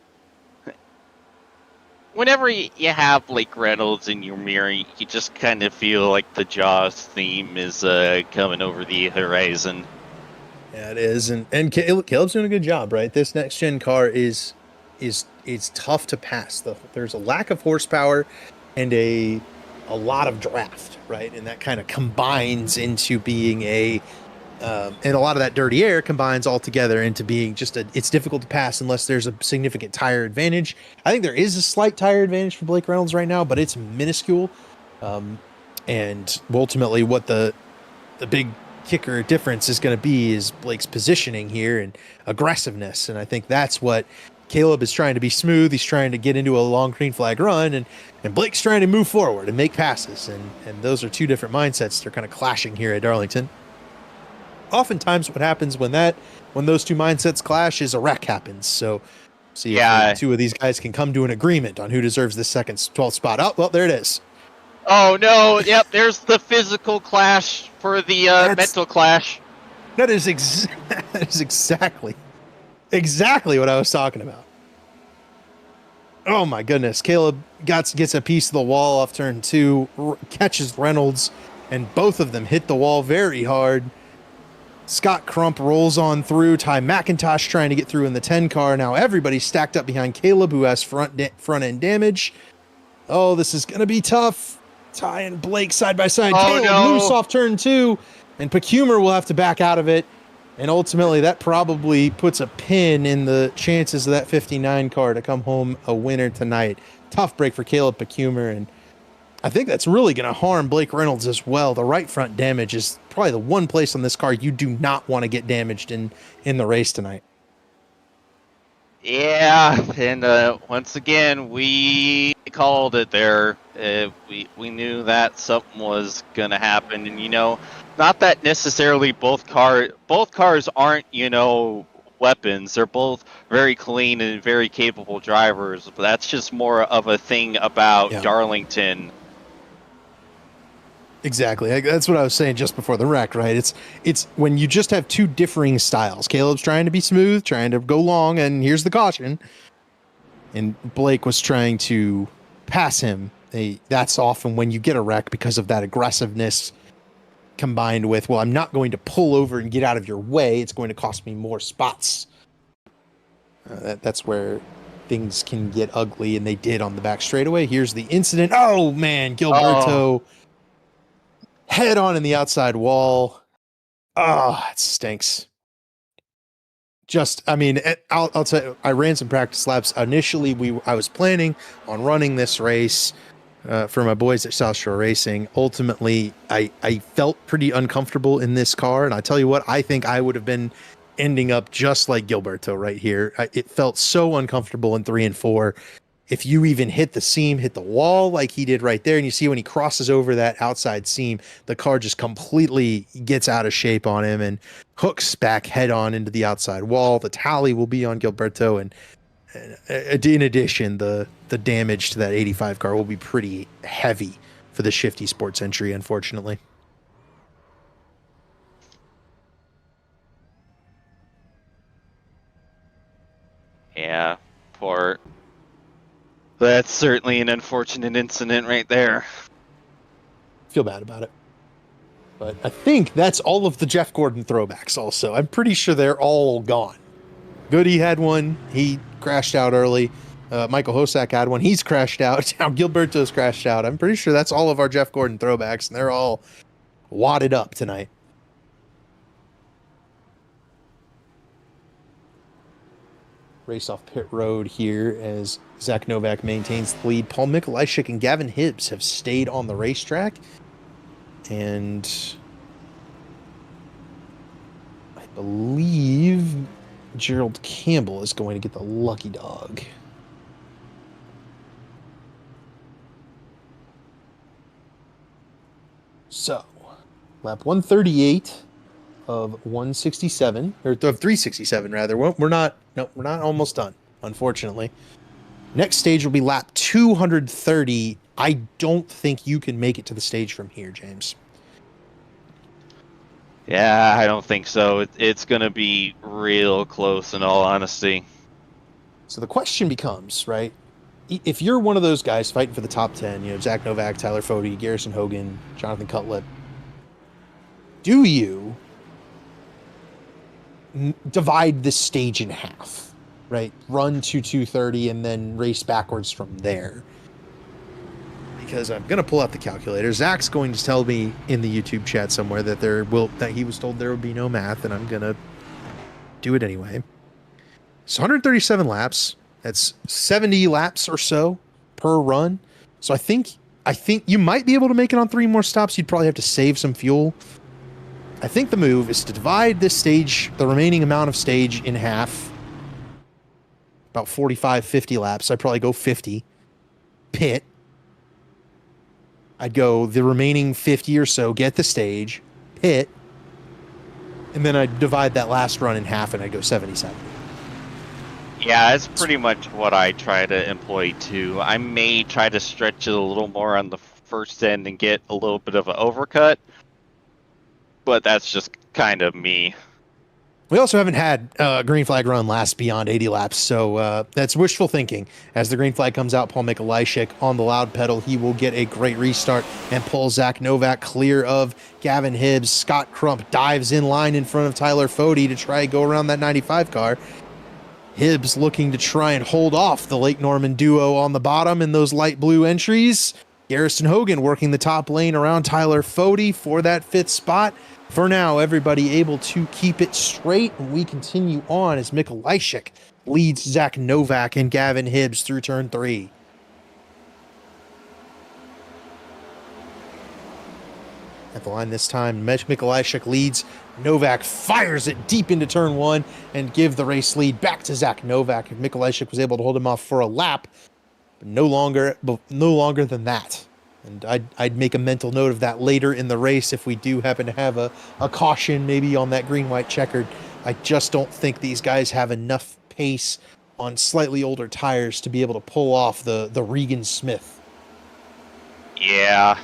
whenever you have Blake Reynolds in your mirror, you just kind of feel like the Jaws theme is coming over the horizon. Yeah, it is, and Caleb's doing a good job, right? This next gen car is tough to pass. There's a lack of horsepower and a lot of draft, right? And that kind of combines into being and a lot of that dirty air combines all together into being it's difficult to pass unless there's a significant tire advantage. I think there is a slight tire advantage for Blake Reynolds right now, but it's minuscule. And ultimately what the big kicker difference is going to be is Blake's positioning here and aggressiveness. And I think that's what Caleb is trying to be smooth. He's trying to get into a long green flag run, and Blake's trying to move forward and make passes. And those are two different mindsets. They're kind of clashing here at Darlington. Oftentimes what happens when those two mindsets clash is a wreck happens. So see if two of these guys can come to an agreement on who deserves the second 12th spot. Oh, well, there it is. Oh no, yep, there's the physical clash for the mental clash. That is exactly what I was talking about. Oh my goodness. Caleb gets a piece of the wall off turn 2, catches Reynolds, and both of them hit the wall very hard. Scott Crump rolls on through. Ty McIntosh trying to get through in the 10 car. Now everybody's stacked up behind Caleb, who has front end damage. Oh, this is going to be tough. Ty and Blake side by side. Oh, Caleb no. loose off turn 2, and Pecumer will have to back out of it. And ultimately, that probably puts a pin in the chances of that 59 car to come home a winner tonight. Tough break for Caleb Pecumer, and I think that's really going to harm Blake Reynolds as well. The right front damage is probably the one place on this car you do not want to get damaged in the race tonight. Yeah, and once again, we called it there. We knew that something was gonna happen, and not that necessarily both cars aren't weapons. They're both very clean and very capable drivers, but that's just more of a thing about Darlington. Exactly. That's what I was saying just before the wreck, right? It's when you just have two differing styles. Caleb's trying to be smooth, trying to go long, and here's the caution. And Blake was trying to pass him. That's often when you get a wreck because of that aggressiveness combined with, well, I'm not going to pull over and get out of your way. It's going to cost me more spots. That's where things can get ugly, and they did on the back straightaway. Here's the incident. Oh, man, Gilberto. Oh. Head on in the outside wall. Oh, it stinks. I'll tell you, I ran some practice laps. Initially, I was planning on running this race for my boys at South Shore Racing. Ultimately, I felt pretty uncomfortable in this car, and I tell you what, I think I would have been ending up just like Gilberto right here. It felt so uncomfortable in 3 and 4. If you even hit the wall like he did right there, and you see when he crosses over that outside seam, the car just completely gets out of shape on him and hooks back head on into the outside wall. The tally will be on Gilberto, and in addition, the damage to that 85 car will be pretty heavy for the Shifty Sports entry, unfortunately. Yeah, poor. That's certainly an unfortunate incident right there. Feel bad about it. But I think that's all of the Jeff Gordon throwbacks also. I'm pretty sure they're all gone. Goody had one. He crashed out early. Michael Hosack had one. He's crashed out. Now Gilberto's crashed out. I'm pretty sure that's all of our Jeff Gordon throwbacks, and they're all wadded up tonight. Race off pit road here as Zach Novak maintains the lead. Paul Mikulajczyk and Gavin Hibbs have stayed on the racetrack. And I believe Gerald Campbell is going to get the lucky dog. So, lap 138 of 167, or of 367 rather. We're not almost done, unfortunately. Next stage will be lap 230. I don't think you can make it to the stage from here, James. Yeah, I don't think so. It's going to be real close, in all honesty. So the question becomes, right? If you're one of those guys fighting for the top 10, Zach Novak, Tyler Fode, Garrison Hogan, Jonathan Cutlip, do you divide this stage in half? Right, run to 230 and then race backwards from there. Because I'm gonna pull out the calculator. Zach's going to tell me in the YouTube chat somewhere that he was told there would be no math, and I'm gonna do it anyway. So 137 laps. That's 70 laps or so per run. So I think you might be able to make it on 3 more stops. You'd probably have to save some fuel. I think the move is to divide this stage, the remaining amount of stage, in half. About 45, 50 laps. I'd probably go 50. Pit. I'd go the remaining 50 or so, get the stage, pit, and then I'd divide that last run in half and I'd go 77. Yeah, it's pretty much what I try to employ too. I may try to stretch it a little more on the first end and get a little bit of an overcut, but that's just kind of me. We also haven't had a green flag run last beyond 80 laps, so that's wishful thinking. As the green flag comes out, Paul Mikolajczyk on the loud pedal, he will get a great restart and pull Zach Novak clear of Gavin Hibbs. Scott Crump dives in line in front of Tyler Fode to try and go around that 95 car. Hibbs looking to try and hold off the Lake Norman duo on the bottom in those light blue entries. Garrison Hogan working the top lane around Tyler Fode for that 5th spot. For now, everybody able to keep it straight. We continue on as Mikolajczyk leads Zach Novak and Gavin Hibbs through turn 3. At the line this time, Mikolajczyk leads. Novak fires it deep into turn 1 and give the race lead back to Zach Novak. Mikolajczyk was able to hold him off for a lap, but no longer than that. And I'd make a mental note of that later in the race if we do happen to have a caution maybe on that green-white checkered. I just don't think these guys have enough pace on slightly older tires to be able to pull off the Regan Smith. Yeah.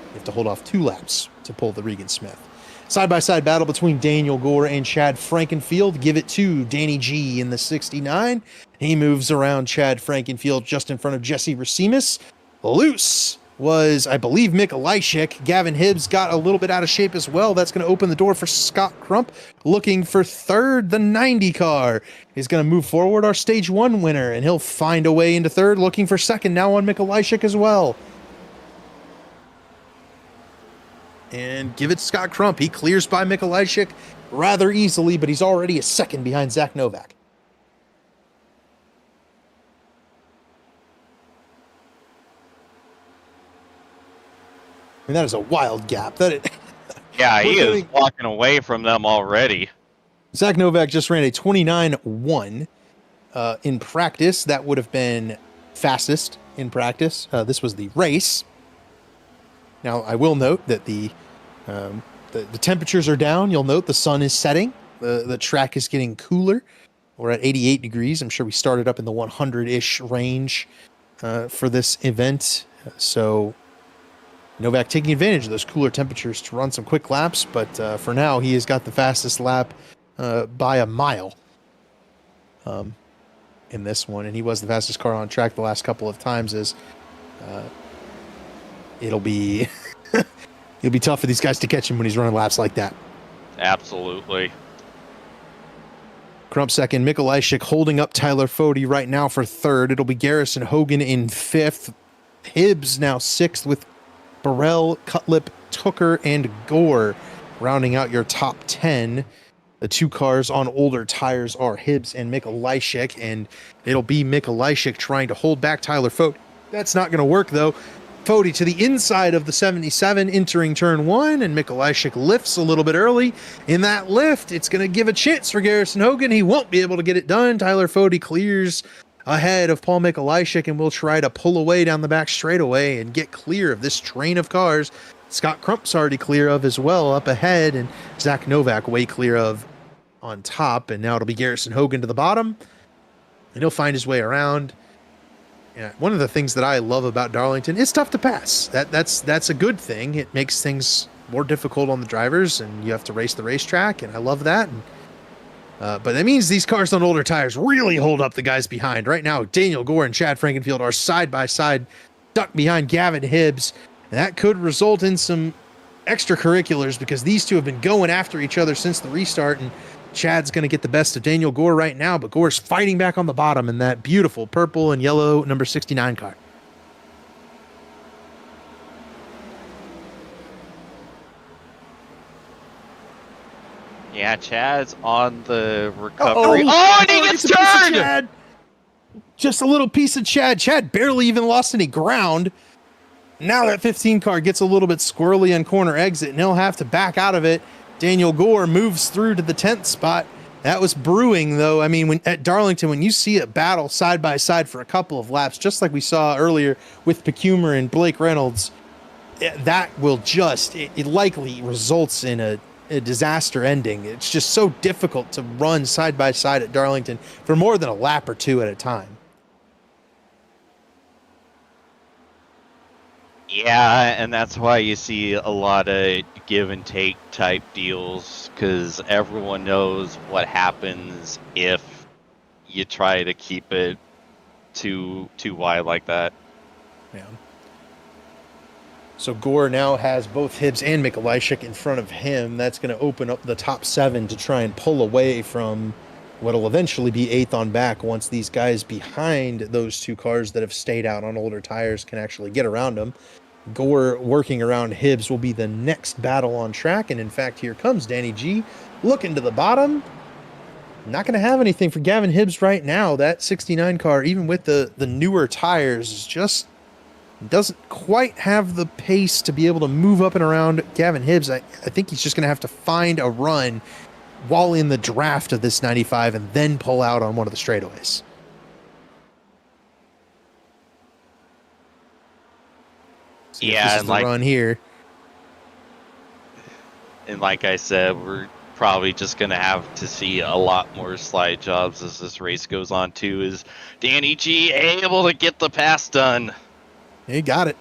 You have to hold off 2 laps to pull the Regan Smith. Side-by-side battle between Daniel Gore and Chad Frankenfield. Give it to Danny G in the 69. He moves around Chad Frankenfield just in front of Jesse Racimus. Loose was, I believe, Mikolajczyk. Gavin Hibbs got a little bit out of shape as well. That's going to open the door for Scott Crump, looking for 3rd. The 90 car is going to move forward, our stage 1 winner, and he'll find a way into 3rd, looking for 2nd now on Mikolajczyk as well. And give it to Scott Crump. He clears by Mikolajczyk rather easily, but he's already a 2nd behind Zach Novak. I mean, that is a wild gap. Yeah, he is walking away from them already. Zach Novak just ran a 29.1 in practice. That would have been fastest in practice. This was the race. Now, I will note that the temperatures are down. You'll note the sun is setting. The track is getting cooler. We're at 88 degrees. I'm sure we started up in the 100-ish range for this event. So Novak taking advantage of those cooler temperatures to run some quick laps, but for now he has got the fastest lap by a mile in this one, and he was the fastest car on track the last couple of times. As it'll be tough for these guys to catch him when he's running laps like that. Absolutely. Crump 2nd, Mikolajczyk holding up Tyler Fode right now for 3rd. It'll be Garrison Hogan in 5th. Hibbs now 6th with Burrell, Cutlip, Tooker, and Gore rounding out your top 10. The 2 cars on older tires are Hibbs and Mikolajczyk, and it'll be Mikolajczyk trying to hold back Tyler Fode. That's not going to work, though. Fode to the inside of the 77 entering turn 1, and Mikolajczyk lifts a little bit early. In that lift, it's going to give a chance for Garrison Hogan. He won't be able to get it done. Tyler Fode clears ahead of Paul Mikolajczyk and will try to pull away down the back straightaway and get clear of this train of cars. Scott Crump's already clear of as well up ahead, and Zach Novak way clear of on top. And now it'll be Garrison Hogan to the bottom, and he'll find his way around. Yeah, one of the things that I love about Darlington, it's tough to pass. That's a good thing. It makes things more difficult on the drivers, and you have to race the racetrack, and I love that. And, but that means these cars on older tires really hold up the guys behind. Right now, Daniel Gore and Chad Frankenfield are side by side, stuck behind Gavin Hibbs. And that could result in some extracurriculars because these two have been going after each other since the restart, and Chad's going to get the best of Daniel Gore right now, but Gore's fighting back on the bottom in that beautiful purple and yellow number 69 car. Yeah, Chad's on the recovery. And he gets turned! Chad. Just a little piece of Chad. Chad barely even lost any ground. Now that 15 car gets a little bit squirrely on corner exit, and he'll have to back out of it. Daniel Gore moves through to the 10th spot. That was brewing, though. I mean, when at Darlington, when you see a battle side by side for a couple of laps, just like we saw earlier with Pecumer and Blake Reynolds, that will just, it likely results in a disaster ending. It's just so difficult to run side by side at Darlington for more than a lap or two at a time. Yeah, and that's why you see a lot of give and take type deals, because everyone knows what happens if you try to keep it too wide like that. Yeah. So Gore now has both Hibbs and Mikolajczyk in front of him. That's going to open up the top 7 to try and pull away from what'll eventually be 8th on back once these guys behind those two cars that have stayed out on older tires can actually get around them. Gore working around Hibbs will be the next battle on track. And in fact, here comes Danny G looking to the bottom. Not going to have anything for Gavin Hibbs right now. That 69 car, even with the newer tires, is just doesn't quite have the pace to be able to move up and around Gavin Hibbs. I think he's just going to have to find a run while in the draft of this 95 and then pull out on one of the straightaways. Yeah, and like run here. And like I said, we're probably just going to have to see a lot more slide jobs as this race goes on too. Is Danny G able to get the pass done? He got it.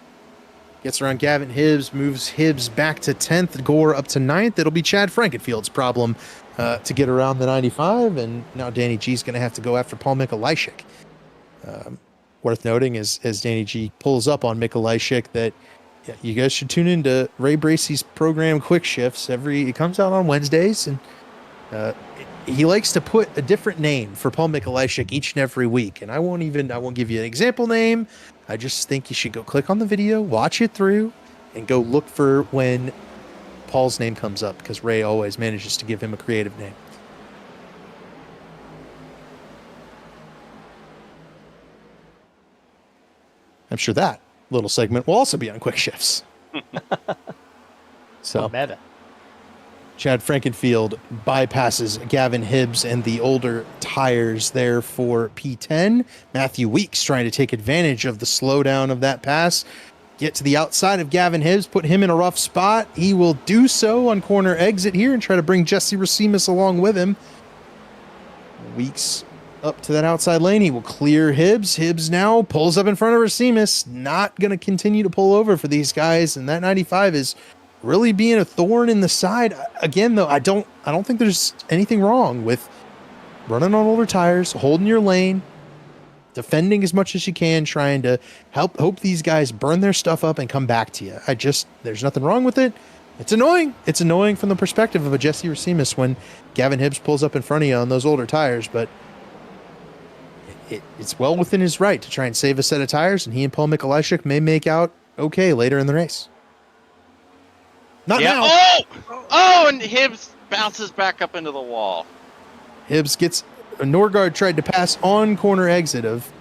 Gets around Gavin Hibbs, moves Hibbs back to 10th, Gore up to 9th. It'll be Chad Frankenfield's problem to get around the 95, and now Danny G's going to have to go after Paul Mikolajczyk. Worth noting as Danny G pulls up on Mikolajczyk that you guys should tune into Ray Bracey's program Quick Shifts. It comes out on Wednesdays, and he likes to put a different name for Paul Mikolajczyk each and every week. And I won't give you an example name. I just think you should go click on the video, watch it through, and go look for when Paul's name comes up, because Ray always manages to give him a creative name. I'm sure that little segment will also be on Quick Shifts. So meta. Chad Frankenfield bypasses Gavin Hibbs and the older tires there for P10. Matthew Weeks trying to take advantage of the slowdown of that pass. Get to the outside of Gavin Hibbs, put him in a rough spot. He will do so on corner exit here and try to bring Jesse Racimus along with him. Weeks up to that outside lane. He will clear Hibbs. Hibbs now pulls up in front of Racimus. Not going to continue to pull over for these guys, and that 95 is really being a thorn in the side. Again, though, I don't think there's anything wrong with running on older tires, holding your lane, defending as much as you can, trying to hope these guys burn their stuff up and come back to you. There's nothing wrong with it. It's annoying. It's annoying from the perspective of a Jesse Racimus when Gavin Hibbs pulls up in front of you on those older tires, but it's well within his right to try and save a set of tires, and he and Paul Mikolajczyk may make out okay later in the race. Not now. Oh, and Hibbs bounces back up into the wall. Hibbs gets Norgard tried to pass on corner exit of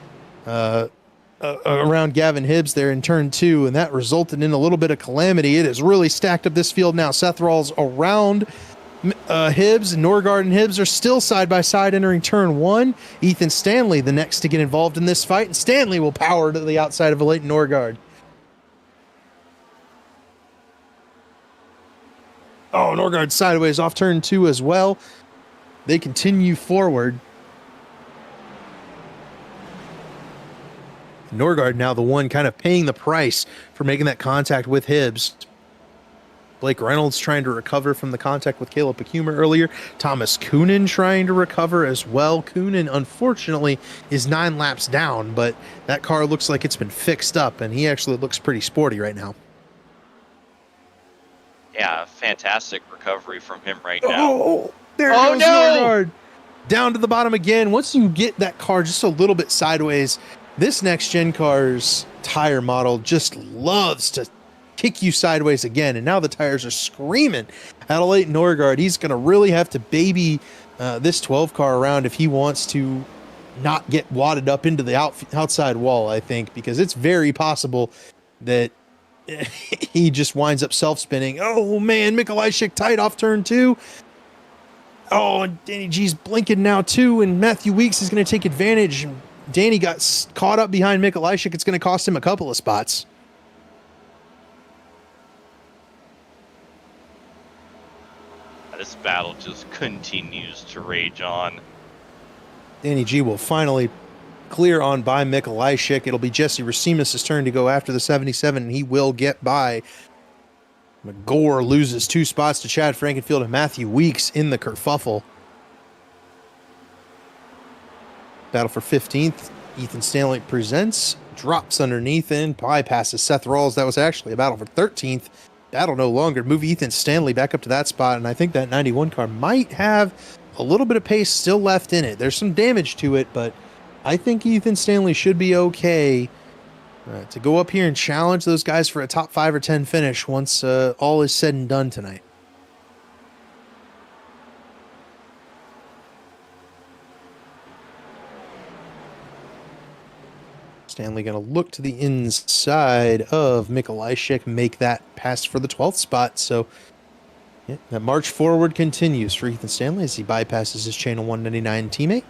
around Gavin Hibbs there in turn 2, and that resulted in a little bit of calamity. It has really stacked up this field now. Seth Rawls around Hibbs, Norgard and Hibbs are still side by side entering turn 1. Ethan Stanley, the next to get involved in this fight, and Stanley will power to the outside of Leighton Norgard. Oh, Norgard sideways off turn 2 as well. They continue forward. Norgard now the one kind of paying the price for making that contact with Hibbs. Blake Reynolds trying to recover from the contact with Caleb Pacumer earlier. Thomas Coonan trying to recover as well. Coonan, unfortunately, is 9 laps down, but that car looks like it's been fixed up, and he actually looks pretty sporty right now. Yeah, fantastic recovery from him right now. Oh, there goes Norgard. Down to the bottom again. Once you get that car just a little bit sideways, this next-gen car's tire model just loves to kick you sideways again, and now the tires are screaming at Leighton Norgard. He's going to really have to baby this 12 car around if he wants to not get wadded up into the outside wall, I think, because it's very possible that he just winds up self-spinning. Oh, man, Mikolajczyk tight off turn 2. Oh, and Danny G's blinking now, too, and Matthew Weeks is going to take advantage. Danny got caught up behind Mikolajczyk. It's going to cost him a couple of spots. This battle just continues to rage on. Danny G will finally clear on by Mikolajczyk. It'll be Jesse Racimus' turn to go after the 77, and he will get by. McGore loses 2 spots to Chad Frankenfield and Matthew Weeks in the kerfuffle. Battle for 15th. Ethan Stanley presents, drops underneath and bypasses Seth Rawls. That was actually a battle for 13th. Battle no longer. Move Ethan Stanley back up to that spot, and I think that 91 car might have a little bit of pace still left in it. There's some damage to it, but I think Ethan Stanley should be okay to go up here and challenge those guys for a top 5 or 10 finish once all is said and done tonight. Stanley going to look to the inside of Mikolajczyk, make that pass for the 12th spot. So yeah, that march forward continues for Ethan Stanley as he bypasses his Channel 199 teammate.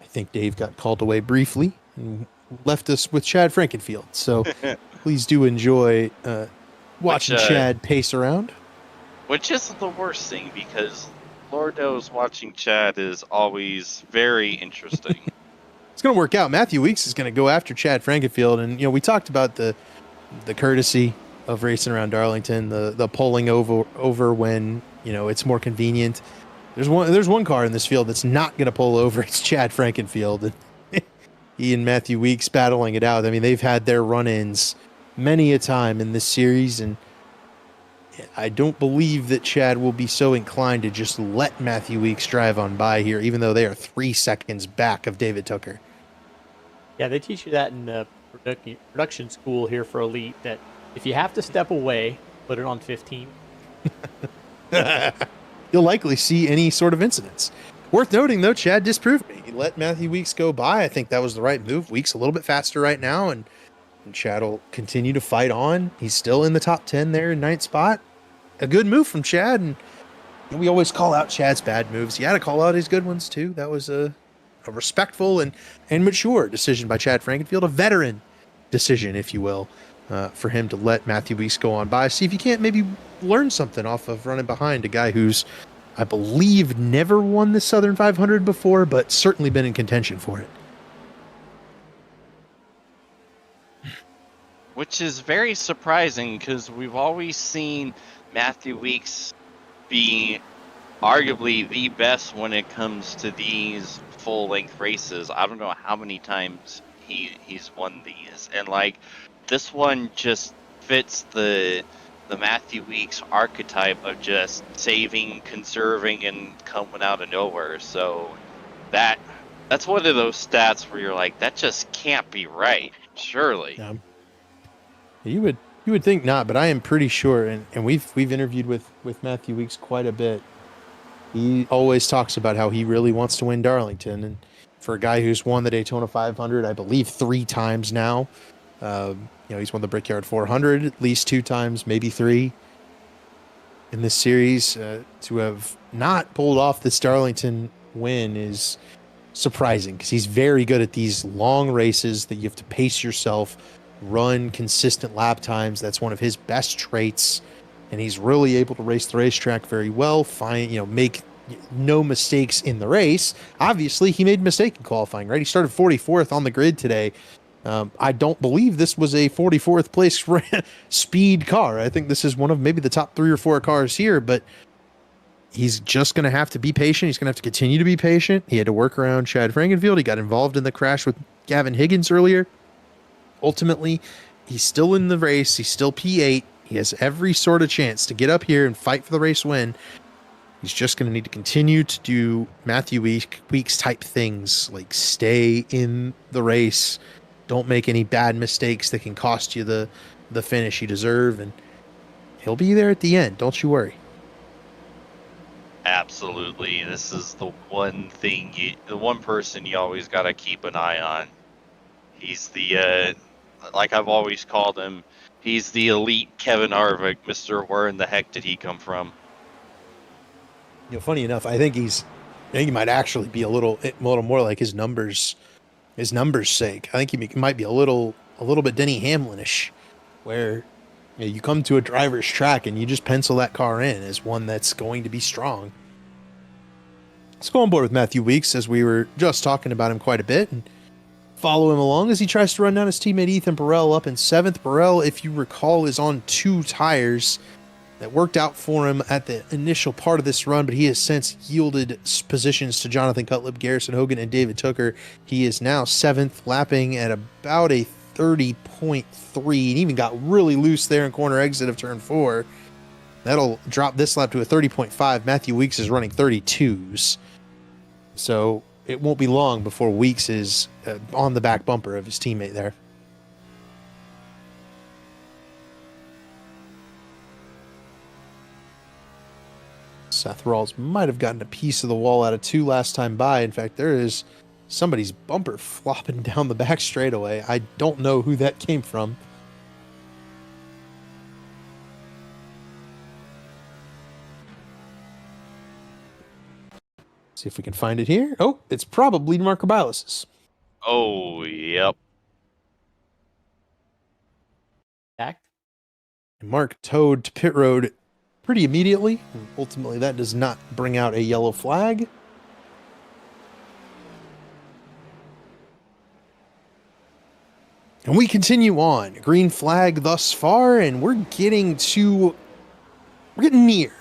I think Dave got called away briefly and left us with Chad Frankenfield. So please do enjoy watching Chad pace around. Which isn't the worst thing, because Lord knows watching Chad is always very interesting. It's going to work out. Matthew Weeks is going to go after Chad Frankenfield, and we talked about the courtesy of racing around Darlington, the pulling over when it's more convenient. There's one car in this field that's not going to pull over. It's Chad Frankenfield. He and Matthew Weeks battling it out. I mean, they've had their run-ins many a time in this series, and I don't believe that Chad will be so inclined to just let Matthew Weeks drive on by here, even though they are 3 seconds back of David Tucker. Yeah, they teach you that in production school here for Elite, that if you have to step away, put it on 15. You'll likely see any sort of incidents. Worth noting, though, Chad disproved me. He let Matthew Weeks go by. I think that was the right move. Weeks a little bit faster right now, and Chad will continue to fight on. He's still in the top 10 there in 9th spot. A good move from Chad, and we always call out Chad's bad moves. You had to call out his good ones, too. That was a respectful and mature decision by Chad Frankenfield, a veteran decision, if you will, for him to let Matthew Weeks go on by. See if you can't maybe learn something off of running behind a guy who's, I believe, never won the Southern 500 before, but certainly been in contention for it. Which is very surprising, because we've always seen Matthew Weeks be arguably the best when it comes to these full-length races. I don't know how many times he's won these, and this one just fits the Matthew Weeks archetype of just saving, conserving, and coming out of nowhere. So that's one of those stats where you're like, that just can't be right, surely. Yeah. You would think not, but I am pretty sure, and we've interviewed with Matthew Weeks quite a bit. He always talks about how he really wants to win Darlington, and for a guy who's won the Daytona 500, I believe 3 times now, He's won the Brickyard 400 at least 2 times, maybe 3 in this series. To have not pulled off this Darlington win is surprising because he's very good at these long races that you have to pace yourself, run consistent lap times. That's one of his best traits, and he's really able to race the racetrack very well. Make no mistakes in the race. Obviously, he made a mistake in qualifying, right? He started 44th on the grid today. I don't believe this was a 44th place speed car. I think this is one of maybe the top 3 or 4 cars here, but he's just going to have to be patient. He's going to have to continue to be patient. He had to work around Chad Frankenfield. He got involved in the crash with Gavin Higgins earlier. Ultimately, he's still in the race. He's still P8. He has every sort of chance to get up here and fight for the race win. He's just going to need to continue to do Matthew Weeks type things, like stay in the race. Don't make any bad mistakes that can cost you the finish you deserve, and he'll be there at the end. Don't you worry. Absolutely. This is the one person you always got to keep an eye on. He's the, like I've always called him, he's the elite Kevin Harvick. Mr. Where in the heck did he come from? Funny enough, I think he might actually be a little more like his numbers' sake. I think he might be a little bit Denny Hamlin-ish, where you come to a driver's track and you just pencil that car in as one that's going to be strong. Let's go on board with Matthew Weeks, as we were just talking about him quite a bit, and follow him along as he tries to run down his teammate Ethan Burrell up in 7th. Burrell, if you recall, is on 2 tires. That worked out for him at the initial part of this run, but he has since yielded positions to Jonathan Cutlip, Garrison Hogan, and David Tooker. He is now 7th, lapping at about a 30.3, and even got really loose there in corner exit of turn 4. That'll drop this lap to a 30.5. Matthew Weeks is running 32s, so it won't be long before Weeks is on the back bumper of his teammate there. Seth Rawls might have gotten a piece of the wall out of 2 last time by. In fact, there is somebody's bumper flopping down the back straightaway. I don't know who that came from. See if we can find it here. Oh, it's probably Marco Bilas's. Oh, yep. Back. Mark towed to pit road pretty immediately. Ultimately, that does not bring out a yellow flag. And we continue on. Green flag thus far, and we're getting near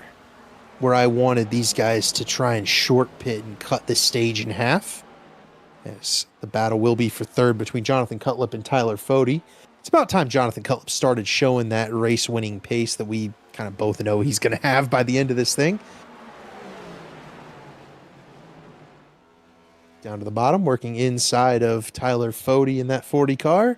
where I wanted these guys to try and short pit and cut this stage in half. Yes, the battle will be for 3rd between Jonathan Cutlip and Tyler Fode. It's about time Jonathan Cutlip started showing that race-winning pace that we kind of both know he's going to have by the end of this thing. Down to the bottom, working inside of Tyler Fode in that 40 car.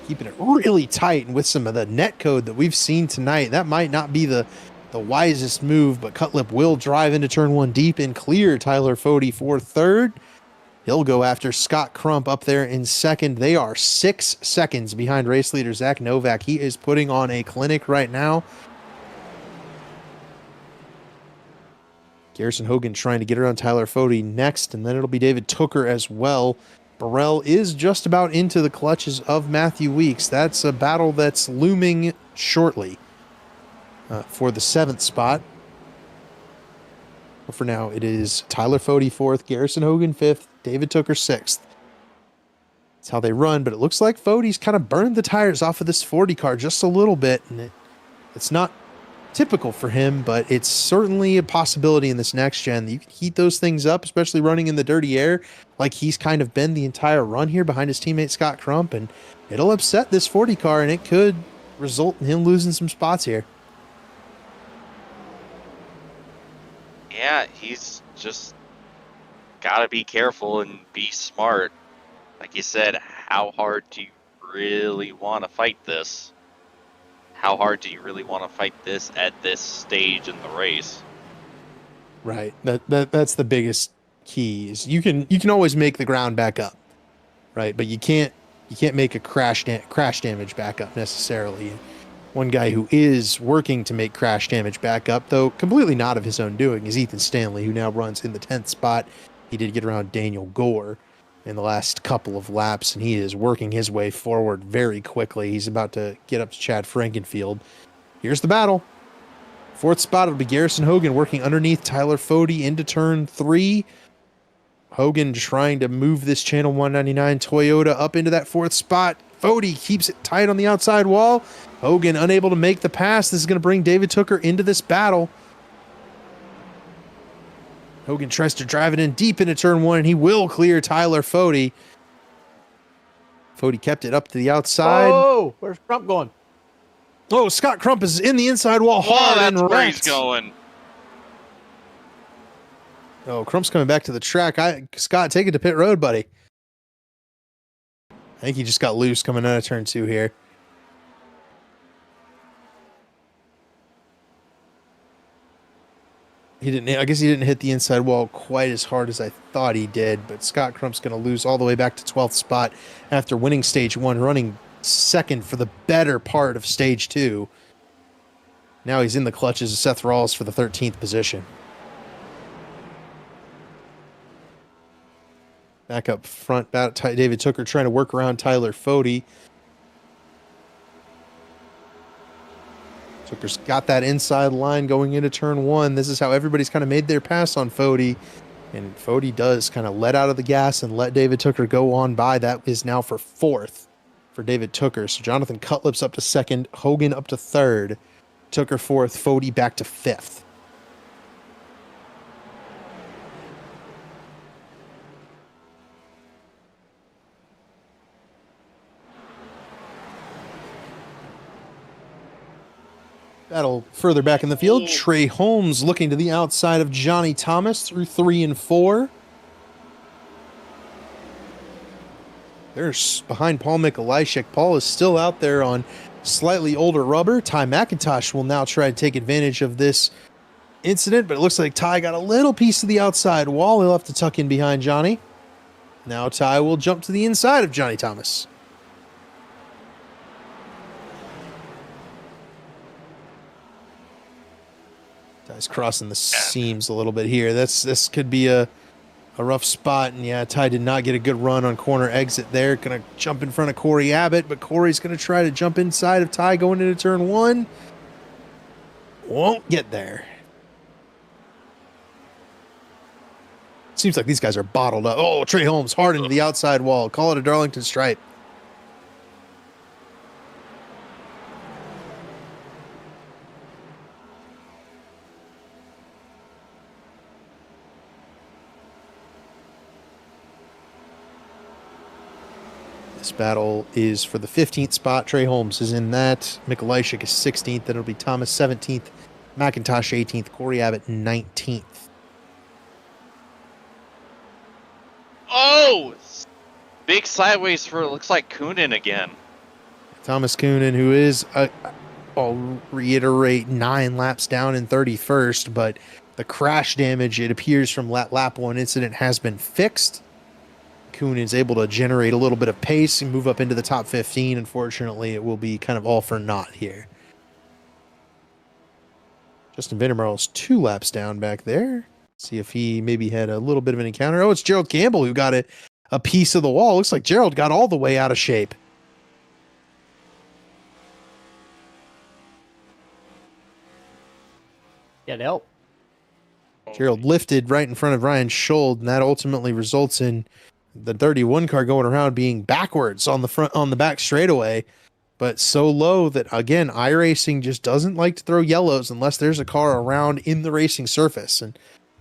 Keeping it really tight, and with some of the net code that we've seen tonight, that might not be the wisest move, but Cutlip will drive into turn 1 deep and clear Tyler Fode for 3rd. He'll go after Scott Crump up there in 2nd. They are 6 seconds behind race leader Zach Novak. He is putting on a clinic right now. Garrison Hogan trying to get around Tyler Fode next, and then it'll be David Tooker as well. Burrell is just about into the clutches of Matthew Weeks. That's a battle that's looming shortly for the 7th spot. But for now, it is Tyler Fode 4th, Garrison Hogan 5th, David Tooker 6th. That's how they run, but it looks like Fode's kind of burned the tires off of this 40 car just a little bit, and it's not typical for him, but it's certainly a possibility in this next gen. You can heat those things up, especially running in the dirty air, like he's kind of been the entire run here behind his teammate Scott Crump, and it'll upset this 40 car, and it could result in him losing some spots here. Yeah, he's just got to be careful and be smart. Like you said, how hard do you really want to fight this? How hard do you really want to fight this at this stage in the race? Right. That's the biggest key is you can always make the ground back up, right? But you can't make a crash damage back up necessarily. One guy who is working to make crash damage back up, though completely not of his own doing, is Ethan Stanley, who now runs in the 10th spot. He did get around Daniel Gore in the last couple of laps, and he is working his way forward very quickly. He's about to get up to Chad Frankenfield. Here's the battle. 4th spot, it'll be Garrison Hogan working underneath Tyler Fode into turn 3. Hogan trying to move this Channel 199 Toyota up into that 4th spot. Fode keeps it tight on the outside wall. Hogan unable to make the pass. This is going to bring David Tooker into this battle. Hogan tries to drive it in deep into turn 1, and he will clear Tyler Fode. Fode kept it up to the outside. Oh, where's Crump going? Oh, Scott Crump is in the inside wall hard and that's where he's wrecked. going. Oh, Crump's coming back to the track. Scott, take it to pit road, buddy. I think he just got loose coming out of turn 2 here. I guess he didn't hit the inside wall quite as hard as I thought he did, but Scott Crump's going to lose all the way back to 12th spot after winning stage 1, running second for the better part of stage 2. Now he's in the clutches of Seth Rawls for the 13th position. Back up front, David Tooker trying to work around Tyler Fode. Tooker's got that inside line going into turn 1. This is how everybody's kind of made their pass on Fode. And Fode does kind of let out of the gas and let David Tooker go on by. That is now for 4th for David Tooker. So Jonathan Cutlip's up to 2nd, Hogan up to 3rd, Tooker 4th, Fode back to 5th. Battle further back in the field. Trey Holmes looking to the outside of Johnny Thomas through 3 and 4. There's behind Paul Mikulajczyk. Paul is still out there on slightly older rubber. Ty McIntosh will now try to take advantage of this incident, but it looks like Ty got a little piece of the outside wall. He'll have to tuck in behind Johnny. Now Ty will jump to the inside of Johnny Thomas. Ty's crossing the seams a little bit here. This could be a rough spot, and yeah, Ty did not get a good run on corner exit there. Gonna jump in front of Corey Abbott, but Corey's gonna try to jump inside of Ty going into turn 1. Won't get there. Seems like these guys are bottled up. Oh, Trey Holmes hard into the outside wall. Call it a Darlington stripe. This battle is for the 15th spot. Trey Holmes is in that. Mikulajczyk is 16th. Then it'll be Thomas 17th. McIntosh 18th. Corey Abbott 19th. Oh! Big sideways for, looks like Coonan again. Thomas Coonan, who is, I'll reiterate, 9 laps down in 31st, but the crash damage, it appears from lap 1 incident, has been fixed. Coonan is able to generate a little bit of pace and move up into the top 15. Unfortunately, it will be kind of all for naught here. Justin Vandermeer's 2 laps down back there. See if he maybe had a little bit of an encounter. Oh, it's Gerald Campbell who got a piece of the wall. Looks like Gerald got all the way out of shape. Can't help. Gerald lifted right in front of Ryan Schold, and that ultimately results in the 31 car going around being backwards on the back straightaway, but so low that, again, iRacing just doesn't like to throw yellows unless there's a car around in the racing surface. And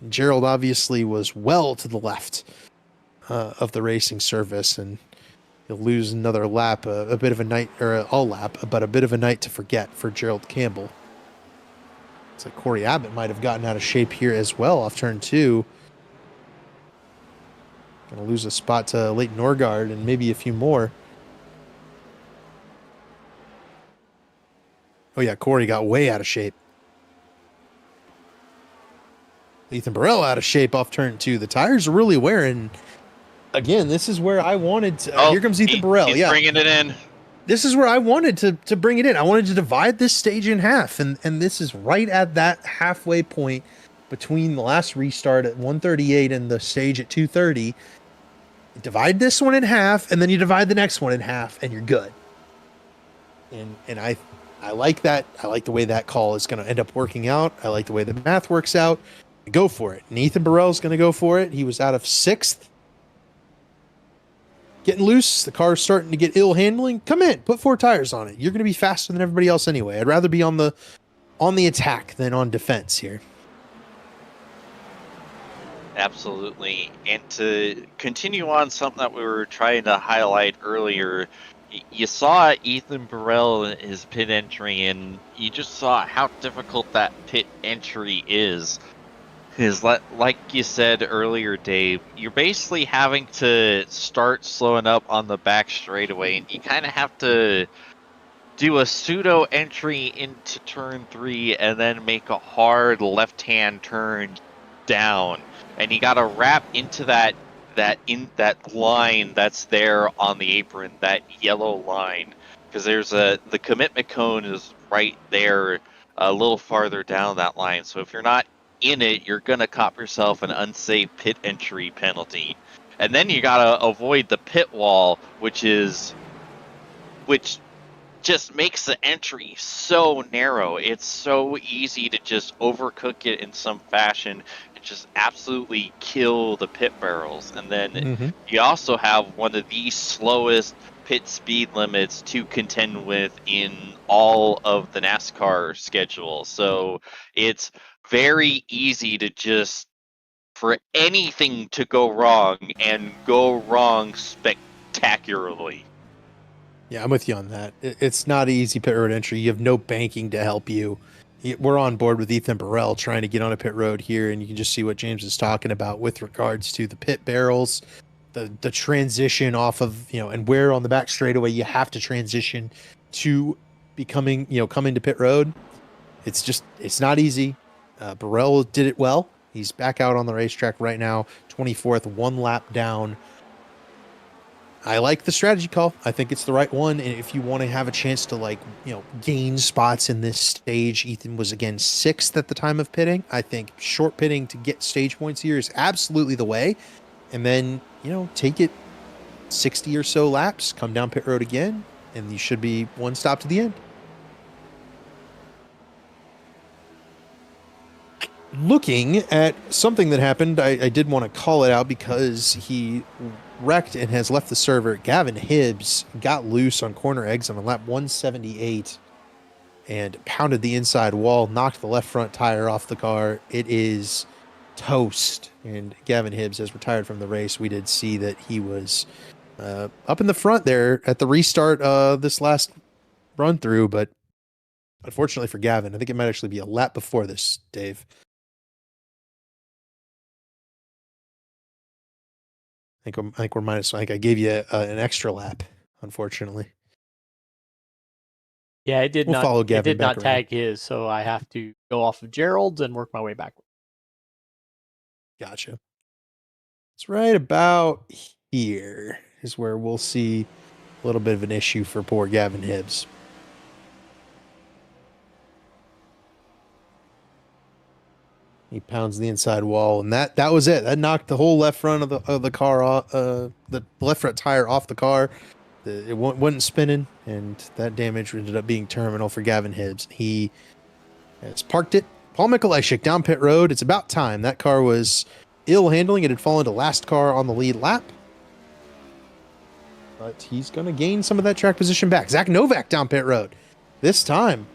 Gerald obviously was well to the left of the racing surface, and he'll lose another lap, a bit of a night, or all lap, but a bit of a night to forget for Gerald Campbell. It's like Corey Abbott might have gotten out of shape here as well off turn 2. Going to lose a spot to Leighton Norgard and maybe a few more. Oh yeah, Corey got way out of shape. Ethan Burrell out of shape off turn 2. The tires are really wearing. Again, this is where I wanted to, here comes Ethan Burrell. He's bringing it in. This is where I wanted to bring it in. I wanted to divide this stage in half, and this is right at that halfway point between the last restart at 138 and the stage at 230. You divide this one in half, and then you divide the next one in half, and you're good. And I like that. I like the way that call is going to end up working out. I like the way the math works out. Go for it. And Ethan Burrell's going to go for it. He was out of 6th. Getting loose. The car's starting to get ill handling. Come in. Put 4 tires on it. You're going to be faster than everybody else anyway. I'd rather be on the attack than on defense here. Absolutely. And to continue on something that we were trying to highlight earlier, you saw Ethan Burrell in his pit entry, and you just saw how difficult that pit entry is. Because like you said earlier, Dave, you're basically having to start slowing up on the back straightaway, and you kind of have to do a pseudo entry into turn 3 and then make a hard left-hand turn down. And you got to wrap into that line that's there on the apron, that yellow line, because the commitment cone is right there, a little farther down that line. So if you're not in it, you're gonna cop yourself an unsafe pit entry penalty. And then you gotta avoid the pit wall, which just makes the entry so narrow. It's so easy to just overcook it in some fashion and just absolutely kill the pit barrels. And then you also have one of the slowest pit speed limits to contend with in all of the NASCAR schedule. So it's very easy to just, for anything to go wrong, and go wrong spectacularly. Yeah, I'm with you on that. It's not easy pit road entry. You have no banking to help you. We're on board with Ethan Burrell trying to get on a pit road here, and you can just see what James is talking about with regards to the pit barrels, the transition off of, and where on the back straightaway you have to transition to becoming, coming to pit road. It's not easy. Burrell did it well. He's back out on the racetrack right now, 24th, 1 lap down. I like the strategy call. I think it's the right one. And if you want to have a chance to gain spots in this stage, Ethan was again 6th at the time of pitting. I think short pitting to get stage points here is absolutely the way. And then, take it 60 or so laps, come down pit road again, and you should be 1 stop to the end. Looking at something that happened, I did want to call it out because he wrecked and has left the server. Gavin Hibbs got loose on corner exit on lap 178 and pounded the inside wall, knocked the left front tire off the car. It is toast, and Gavin Hibbs has retired from the race. We did see that he was up in the front there at the restart this last run through, but unfortunately for Gavin, I think it might actually be a lap before this, Dave. I think we're minus. I gave you an extra lap, unfortunately. Yeah, it did We'll not. follow It Gavin did not back tag his, so I have to go off of Gerald's and work my way backward. Gotcha. It's right about here is where we'll see a little bit of an issue for poor Gavin Hibbs. He pounds the inside wall, and that was it. That knocked the whole left front of the car off, the left front tire off the car. It wasn't spinning, and that damage ended up being terminal for Gavin Hibbs. He has parked it. Paul Mikulajczyk down pit road. It's about time. That car was ill handling. It had fallen to last car on the lead lap. But he's going to gain some of that track position back. Zach Novak down pit road. This time,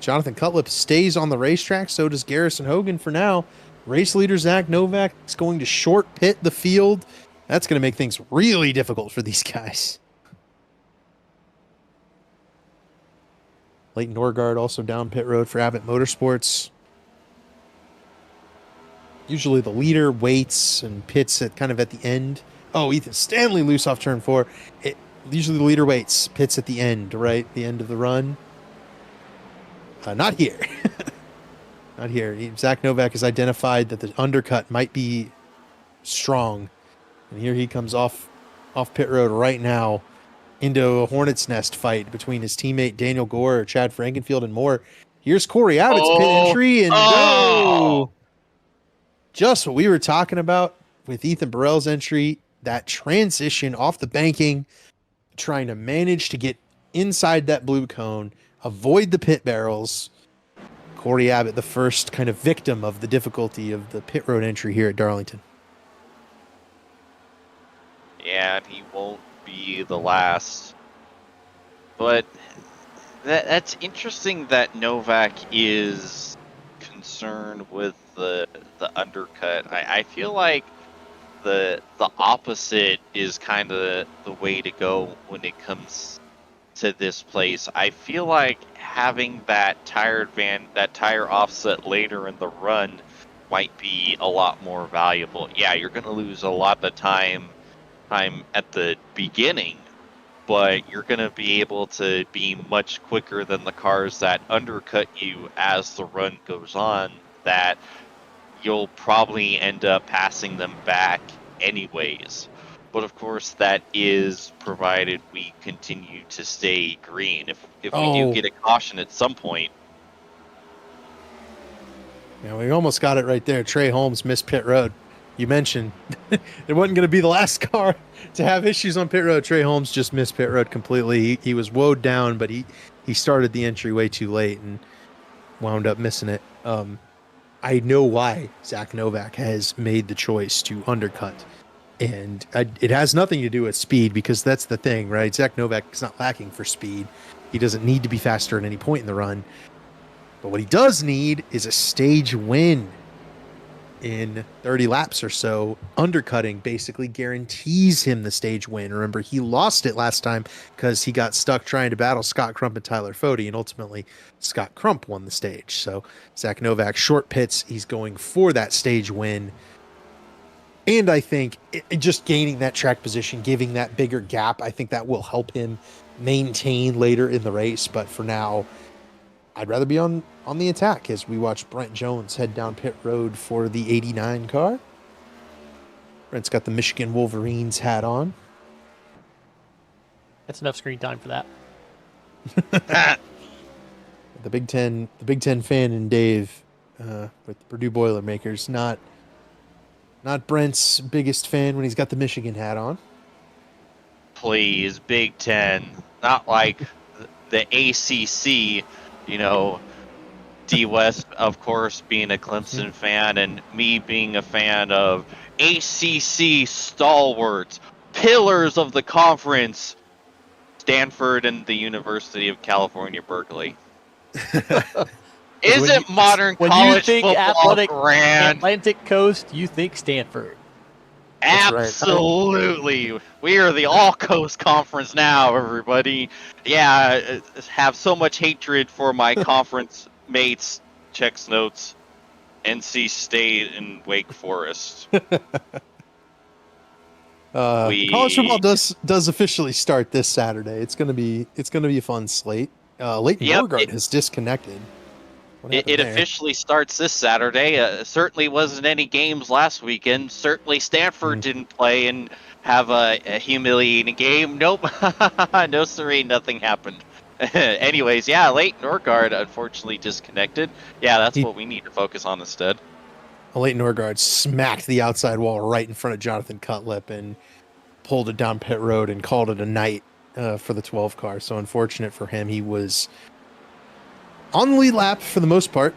Jonathan Cutlip stays on the racetrack. So does Garrison Hogan for now. Race leader Zach Novak is going to short pit the field. That's going to make things really difficult for these guys. Leighton Norgard also down pit road for Abbott Motorsports. Usually the leader waits and pits at kind of at the end. Oh, Ethan Stanley loose off turn 4. Usually the leader waits, pits at the end, right? The end of the run. Not here. Not here. Zach Novak has identified that the undercut might be strong. And here he comes off pit road right now into a hornet's nest fight between his teammate Daniel Gore, Chad Frankenfield, and more. Here's Corey Abbott's pit entry, and Oh! just what we were talking about with Ethan Burrell's entry, that transition off the banking, trying to manage to get inside that blue cone, avoid the pit barrels. Corey Abbott, the first kind of victim of the difficulty of the pit road entry here at Darlington. Yeah, and he won't be the last. But that's interesting that Novak is concerned with the undercut. I feel like the opposite is kind of the way to go when it comes to this place. I feel like having that tire offset later in the run might be a lot more valuable. Yeah, you're going to lose a lot of time at the beginning, but you're going to be able to be much quicker than the cars that undercut you as the run goes on, that you'll probably end up passing them back anyways. But of course, that is provided we continue to stay green. If we do get a caution at some point. Yeah, we almost got it right there. Trey Holmes missed pit road. You mentioned it wasn't going to be the last car to have issues on pit road. Trey Holmes just missed pit road completely. He was woed down, but he started the entry way too late and wound up missing it. I know why Zach Novak has made the choice to undercut. And it has nothing to do with speed, because that's the thing, right? Zach Novak is not lacking for speed. He doesn't need to be faster at any point in the run. But what he does need is a stage win in 30 laps or so. Undercutting basically guarantees him the stage win. Remember, he lost it last time because he got stuck trying to battle Scott Crump and Tyler Fode, and ultimately Scott Crump won the stage. So Zach Novak, short pits, he's going for that stage win. And I think just gaining that track position, giving that bigger gap, I think that will help him maintain later in the race. But for now, I'd rather be on the attack as we watch Brent Jones head down pit road for the 89 car. Brent's got the Michigan Wolverines hat on. That's enough screen time for that. The Big Ten fan in Dave with the Purdue Boilermakers, not Brent's biggest fan when he's got the Michigan hat on. Please, Big Ten, not like the ACC. D West, of course, being a Clemson fan, and me being a fan of ACC stalwarts, pillars of the conference, Stanford and the University of California, Berkeley. Isn't modern college football grand? Atlantic Coast, you think Stanford. Absolutely. Right. We are the all-coast conference now, everybody. Yeah, have so much hatred for my conference mates, checks notes, NC State and Wake Forest. College football does officially start this Saturday. It's gonna be a fun slate. Leighton Norgard has disconnected. It officially starts this Saturday. Certainly wasn't any games last weekend. Certainly Stanford didn't play and have a humiliating game. Nope. No, siree, nothing happened. Anyways, yeah, Leighton Norgard unfortunately disconnected. Yeah, that's what we need to focus on instead. Leighton Norgard smacked the outside wall right in front of Jonathan Cutlip and pulled it down pit road and called it a night for the 12 car. So unfortunate for him. He was on the lead lap for the most part.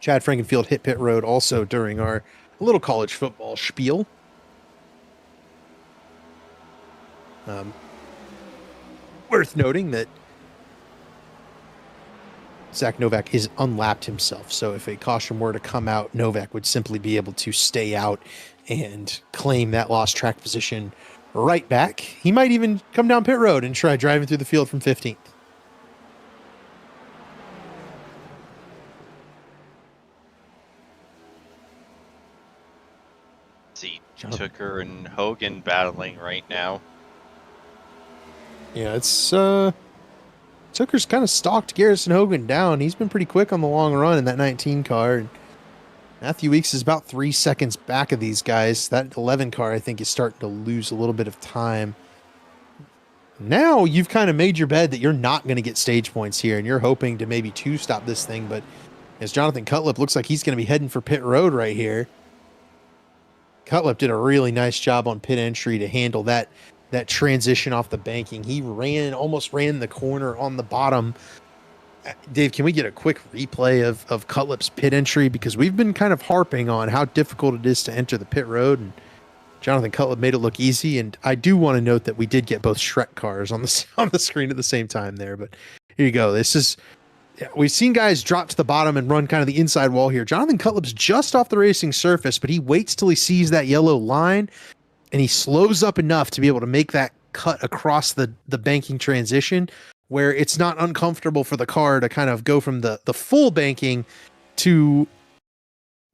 Chad Frankenfield hit pit road also during our little college football spiel. Worth noting that Zach Novak is unlapped himself. So if a caution were to come out, Novak would simply be able to stay out and claim that lost track position right back. He might even come down pit road and try driving through the field from 15th. See Tucker and Hogan battling right now. Yeah, it's Zucker's kind of stalked Garrison Hogan down. He's been pretty quick on the long run in that 19 car. And Matthew Weeks is about 3 seconds back of these guys. That 11 car, I think, is starting to lose a little bit of time. Now you've kind of made your bed that you're not going to get stage points here, and you're hoping to maybe two-stop this thing. But as Jonathan Cutlip looks like he's going to be heading for pit road right here. Cutlip did a really nice job on pit entry to handle that transition off the banking. He almost ran the corner on the bottom. Dave, can we get a quick replay of Cutlip's pit entry? Because we've been kind of harping on how difficult it is to enter the pit road, and Jonathan Cutlip made it look easy. And I do want to note that we did get both Shrek cars on the screen at the same time there. But here you go. We've seen guys drop to the bottom and run kind of the inside wall here. Jonathan Cutlip's just off the racing surface, but he waits till he sees that yellow line, and he slows up enough to be able to make that cut across the banking transition where it's not uncomfortable for the car to kind of go from the full banking to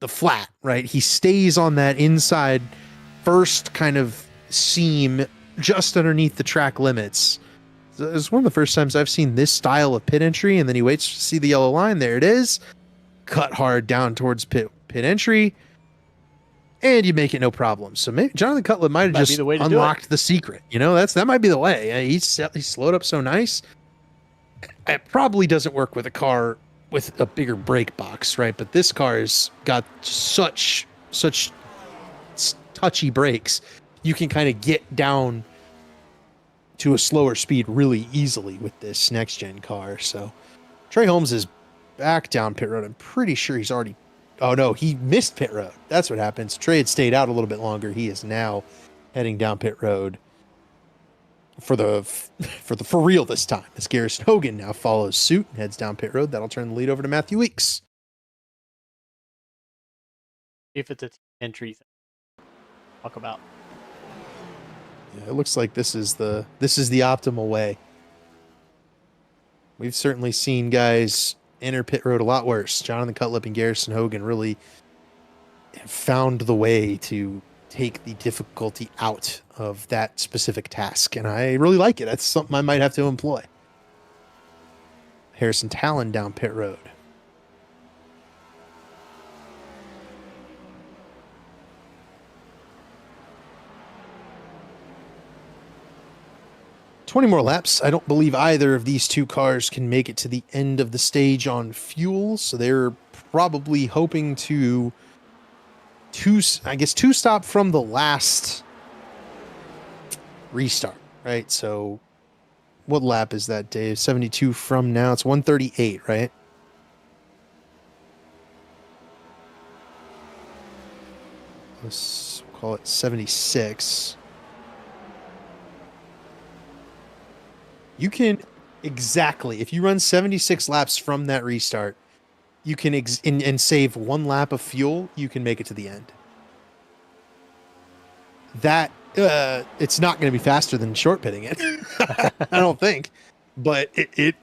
the flat, right? He stays on that inside first kind of seam just underneath the track limits. It's one of the first times I've seen this style of pit entry, and then he waits to see the yellow line. There it is. Cut hard down towards pit entry, and you make it no problem. So maybe Jonathan Cutlip might have just unlocked the secret. You know, that might be the way. He slowed up so nice. It probably doesn't work with a car with a bigger brake box, right? But this car's got such touchy brakes. You can kind of get down to a slower speed really easily with this next gen car. So Trey Holmes is back down pit road. I'm pretty sure he's already, oh no, he missed pit road. That's what happens. Trey had stayed out a little bit longer. He is now heading down pit road for real this time, as Garrison Hogan now follows suit and heads down pit road. That'll turn the lead over to Matthew Weeks. If it's a entry thing, talk about. Yeah, it looks like this is the optimal way. We've certainly seen guys enter pit road a lot worse. Jonathan Cutlip and Garrison Hogan really have found the way to take the difficulty out of that specific task, and I really like it. That's something I might have to employ. Harrison Talon down pit road. $20 more laps. I don't believe either of these two cars can make it to the end of the stage on fuel, so they're probably hoping to two stop from the last restart, right? So what lap is that, Dave? 72 from now. It's 138, right? Let's call it 76. You can exactly, if you run 76 laps from that restart, you can and save 1 lap of fuel, you can make it to the end. That it's not going to be faster than short pitting it. I don't think, but it's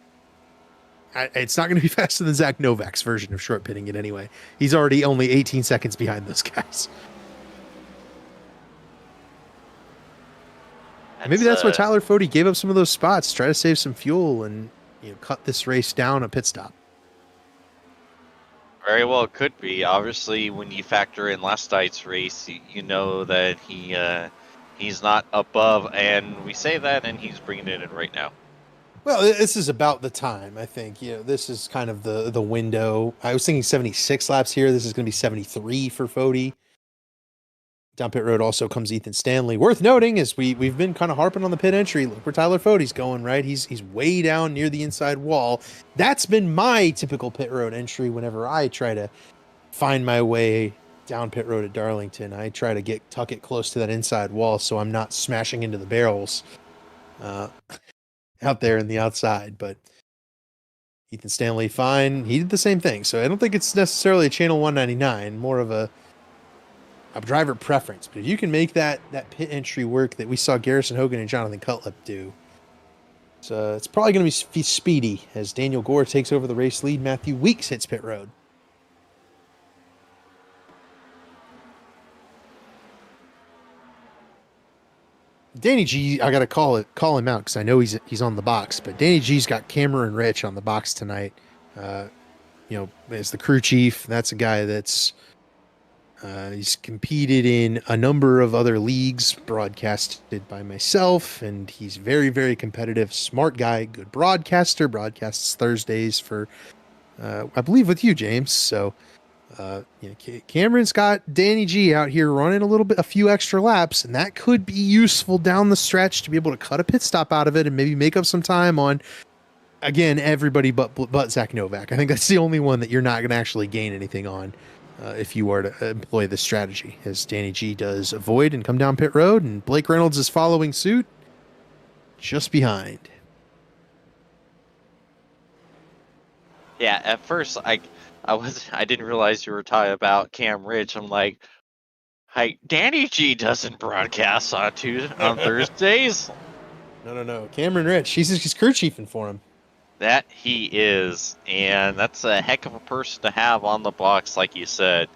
not going to be faster than Zach Novak's version of short pitting it anyway. He's already only 18 seconds behind those guys. Maybe that's why Tyler Fody gave up some of those spots, try to save some fuel and cut this race down a pit stop. Very well could be. Obviously, when you factor in last night's race, you know that he's not above, and we say that, and he's bringing it in right now. Well, this is about the time, I think. This is kind of the window. I was thinking 76 laps here. This is going to be 73 for Fody. Down pit road also comes Ethan Stanley. Worth noting is we've been kind of harping on the pit entry. Look where Tyler Fody's going, right? He's way down near the inside wall. That's been my typical pit road entry whenever I try to find my way down pit road at Darlington. I try to tuck it close to that inside wall so I'm not smashing into the barrels out there in the outside. But Ethan Stanley, fine. He did the same thing. So I don't think it's necessarily a channel 199, more of a driver preference. But if you can make that pit entry work that we saw Garrison Hogan and Jonathan Cutlip do, so it's probably going to be speedy as Daniel Gore takes over the race lead. Matthew Weeks hits pit road. Danny G, I gotta call him out because I know he's on the box. But Danny G's got Cameron Rich on the box tonight. As the crew chief. That's a guy that's he's competed in a number of other leagues broadcasted by myself, and he's very, very competitive, smart guy, good broadcaster. Broadcasts Thursdays for I believe with you, James. So. Cameron's got Danny G out here running a few extra laps, and that could be useful down the stretch to be able to cut a pit stop out of it and maybe make up some time on, again, everybody but Zach Novak. I think that's the only one that you're not going to actually gain anything on if you were to employ this strategy, as Danny G does avoid and come down pit road, and Blake Reynolds is following suit just behind. Yeah, at first I didn't realize you were talking about Cam Rich. I'm like, hey, Danny G doesn't broadcast on Thursdays. No. Cameron Rich, he's crew chiefing for him. That he is, and that's a heck of a person to have on the box, like you said.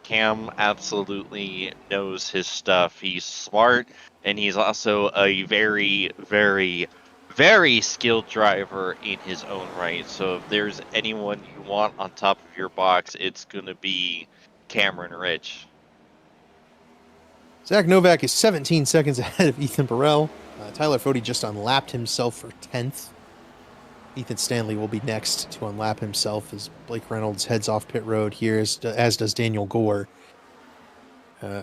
Cam absolutely knows his stuff. He's smart, and he's also a very, very, very skilled driver in his own right. So if there's anyone you want on top of your box, it's going to be Cameron Rich. Zach Novak is 17 seconds ahead of Ethan Burrell. Tyler Fode just unlapped himself for 10th. Ethan Stanley will be next to unlap himself as Blake Reynolds heads off pit road here, as does Daniel Gore.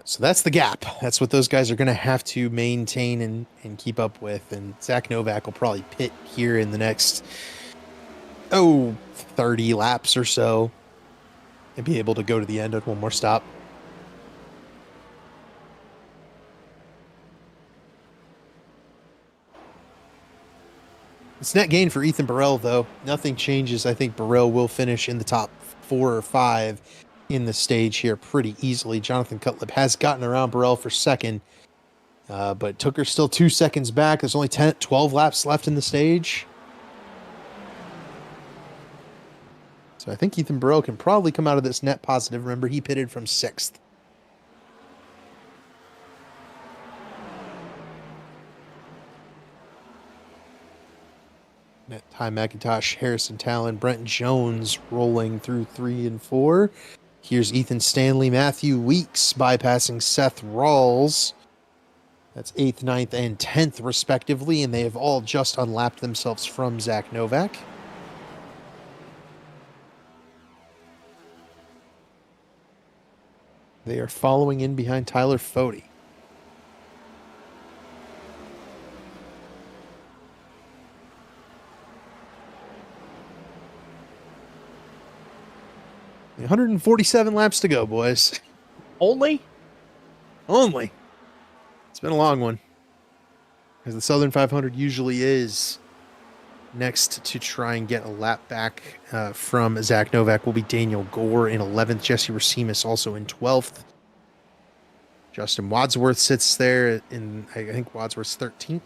So that's the gap. That's what those guys are going to have to maintain and keep up with. And Zach Novak will probably pit here in the next, 30 laps or so and be able to go to the end at one more stop. It's net gain for Ethan Burrell, though. Nothing changes. I think Burrell will finish in the top 4 or 5 in the stage here pretty easily. Jonathan Cutlip has gotten around Burrell for second, but took her still 2 seconds back. There's only 12 laps left in the stage. So I think Ethan Burrell can probably come out of this net positive. Remember, he pitted from 6th. Ty McIntosh, Harrison Talon, Brent Jones rolling through 3 and 4. Here's Ethan Stanley, Matthew Weeks bypassing Seth Rawls. That's 8th, 9th, and 10th respectively, and they have all just unlapped themselves from Zach Novak. They are following in behind Tyler Fode. $147 laps to go, boys. Only? It's been a long one. As the Southern 500 usually is. Next to try and get a lap back from Zach Novak will be Daniel Gore in 11th. Jesse Racimus also in 12th. Justin Wadsworth sits there in, I think Wadsworth's 13th.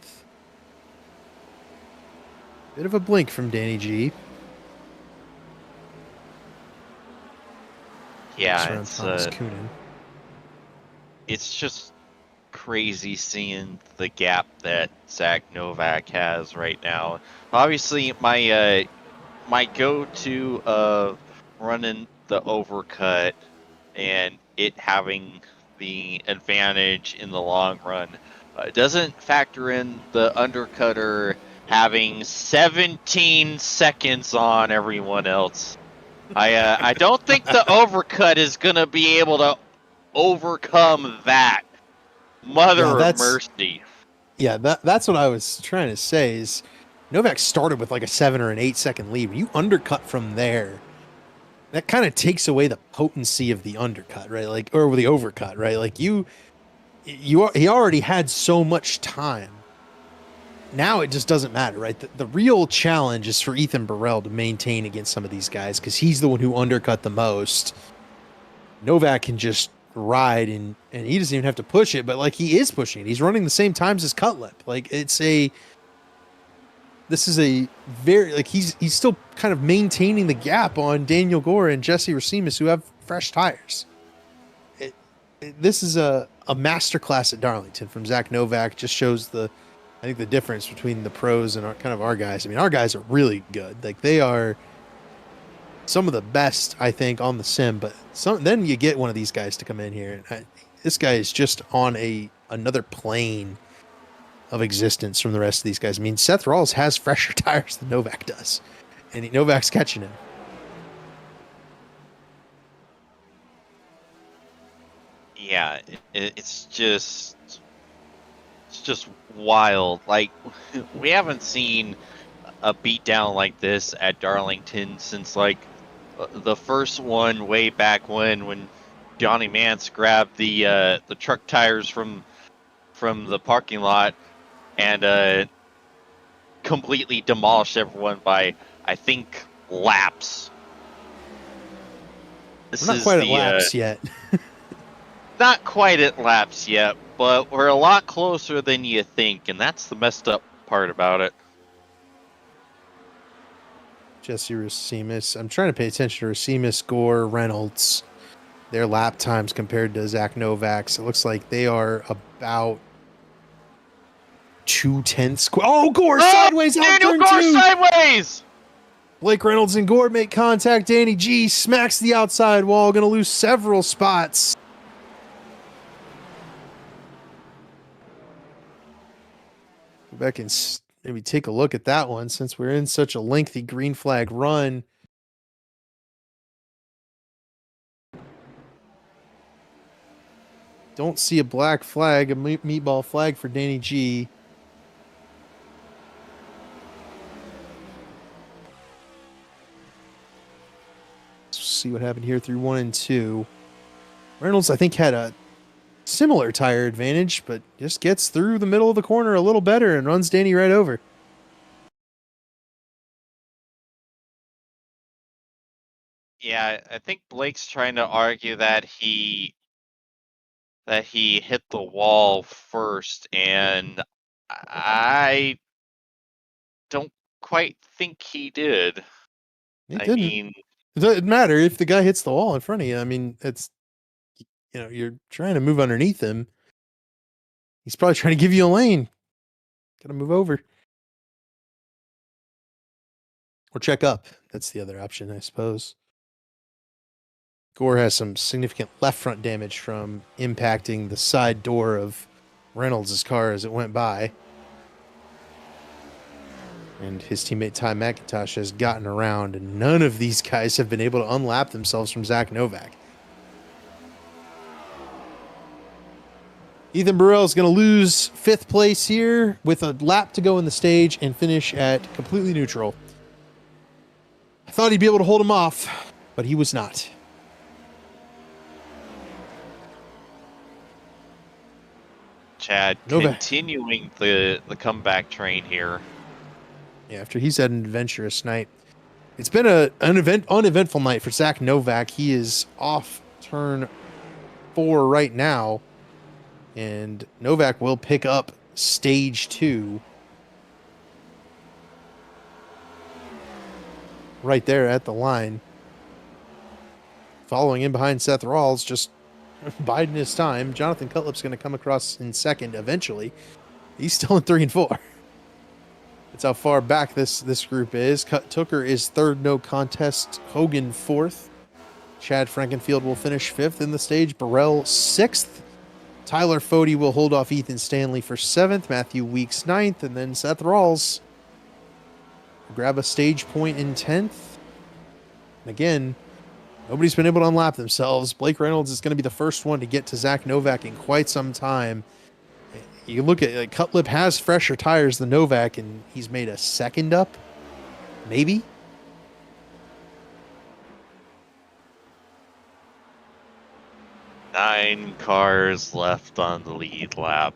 Bit of a blink from Danny G. Yeah, it's just crazy seeing the gap that Zach Novak has right now. Obviously, my go-to running the overcut and it having the advantage in the long run doesn't factor in the undercutter having 17 seconds on everyone else. I don't think the overcut is going to be able to overcome that. Mother of mercy. Yeah, that's what I was trying to say is Novak started with like a 7 or an 8 second lead. When you undercut from there, that kind of takes away the potency of the undercut, right? Like, or the overcut, right? Like he already had so much time. Now it just doesn't matter, right? The real challenge is for Ethan Burrell to maintain against some of these guys because he's the one who undercut the most. Novak can just ride and he doesn't even have to push it, but like he is pushing it. He's running the same times as Cutlip. Like this is a very, like he's still kind of maintaining the gap on Daniel Gore and Jesse Racimus who have fresh tires. this is a masterclass at Darlington from Zach Novak. Just shows I think the difference between the pros and our guys. I mean, our guys are really good. Like they are some of the best, I think, on the sim. But then you get one of these guys to come in here, and this guy is just on another plane of existence from the rest of these guys. I mean, Seth Rawls has fresher tires than Novak does, and Novak's catching him. Yeah, it's just wild. Like we haven't seen a beatdown like this at Darlington since like the first one way back when Johnny Mance grabbed the truck tires from the parking lot and completely demolished everyone by, I think, laps. This We're not is quite at laps yet. Not quite at laps yet, but we're a lot closer than you think, and that's the messed up part about it. Jesse Racimus. I'm trying to pay attention to Racimus, Gore, Reynolds. Their lap times compared to Zach Novak's. It looks like they are about 2/10. Oh, Gore sideways out Daniel turn Gore 2. sideways! Blake Reynolds and Gore make contact. Danny G smacks the outside wall. Going to lose several spots. Go back and maybe take a look at that one since we're in such a lengthy green flag run. Don't see a black flag, a meatball flag for Danny G. Let's see what happened here through 1 and 2. Reynolds, I think, had a similar tire advantage, but just gets through the middle of the corner a little better and runs Danny right over. Yeah, I think Blake's trying to argue that he hit the wall first, and I don't quite think he did. He I didn't. mean, It doesn't matter if the guy hits the wall in front of you. I mean, you're trying to move underneath him. He's probably trying to give you a lane. Gotta move over. Or check up. That's the other option, I suppose. Gore has some significant left front damage from impacting the side door of Reynolds' car as it went by. And his teammate Ty McIntosh has gotten around, and none of these guys have been able to unlap themselves from Zach Novak. Ethan Burrell is going to lose 5th place here with a lap to go in the stage and finish at completely neutral. I thought he'd be able to hold him off, but he was not. Chad Novak. continuing the comeback train here. Yeah, after he's had an adventurous night. It's been an uneventful night for Zach Novak. He is off turn 4 right now. And Novak will pick up stage 2. Right there at the line. Following in behind Seth Rawls, just biding his time. Jonathan Cutlip's going to come across in second eventually. He's still in 3 and 4. That's how far back this group is. Tooker is 3rd, no contest. Hogan 4th. Chad Frankenfield will finish 5th in the stage. Burrell 6th. Tyler Fody will hold off Ethan Stanley for 7th. Matthew Weeks 9th. And then Seth Rawls will grab a stage point in 10th. And again, nobody's been able to unlap themselves. Blake Reynolds is going to be the first one to get to Zach Novak in quite some time. You look at Cutlip has fresher tires than Novak, and he's made a 2nd up, maybe. Nine cars left on the lead lap.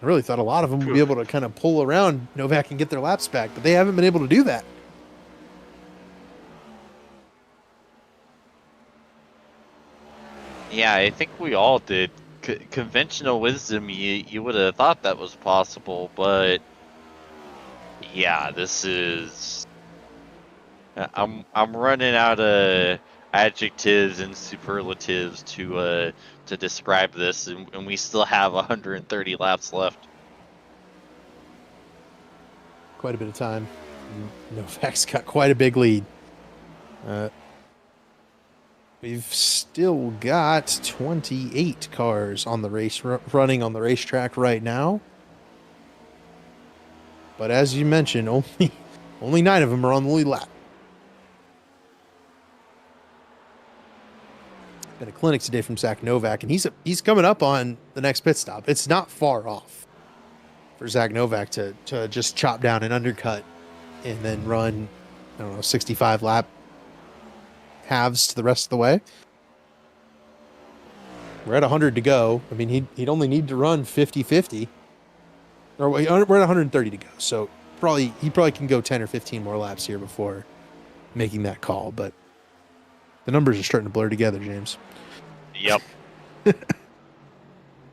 I really thought a lot of them would be able to kind of pull around Novak and get their laps back, but they haven't been able to do that. Yeah, I think we all did. Conventional wisdom, you would have thought that was possible, but yeah, this is. I'm running out adjectives and superlatives to describe this, and we still have 130 laps left. Quite a bit of time. Novak's got quite a big lead. We've still got 28 cars on the race running on the racetrack right now. But as you mentioned, only 9 of them are on the lead lap. Been a clinic today from Zach Novak, and he's coming up on the next pit stop. It's not far off for Zach Novak to just chop down and undercut and then run, 65 lap halves to the rest of the way. We're at 100 to go. I mean, he'd only need to run 50-50. Or we're at 130 to go. So he probably can go 10 or 15 more laps here before making that call. But the numbers are starting to blur together, James. Yep.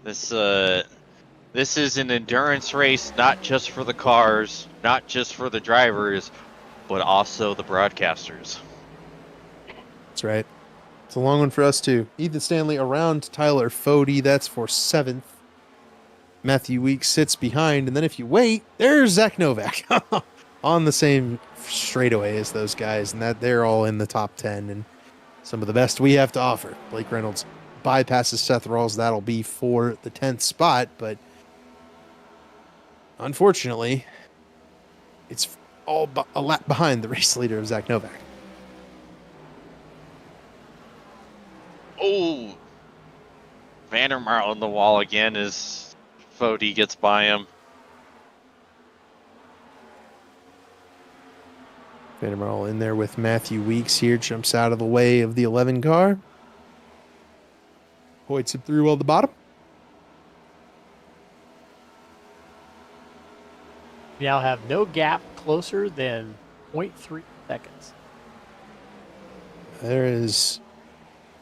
This is an endurance race, not just for the cars, not just for the drivers, but also the broadcasters. That's right. It's a long one for us, too. Ethan Stanley around Tyler Fode. That's for 7th. Matthew Weeks sits behind. And then if you wait, there's Zach Novak on the same straightaway as those guys. And that they're all in the top 10 and some of the best we have to offer. Blake Reynolds bypasses Seth Rawls. That'll be for the 10th spot. But unfortunately, it's all a lap behind the race leader of Zach Novak. Oh, Vandermeer on the wall again as Fode gets by him. Vandermeer in there with Matthew Weeks here. Jumps out of the way of the 11 car. Hoyts him through on the bottom. We now have no gap closer than 0.3 seconds.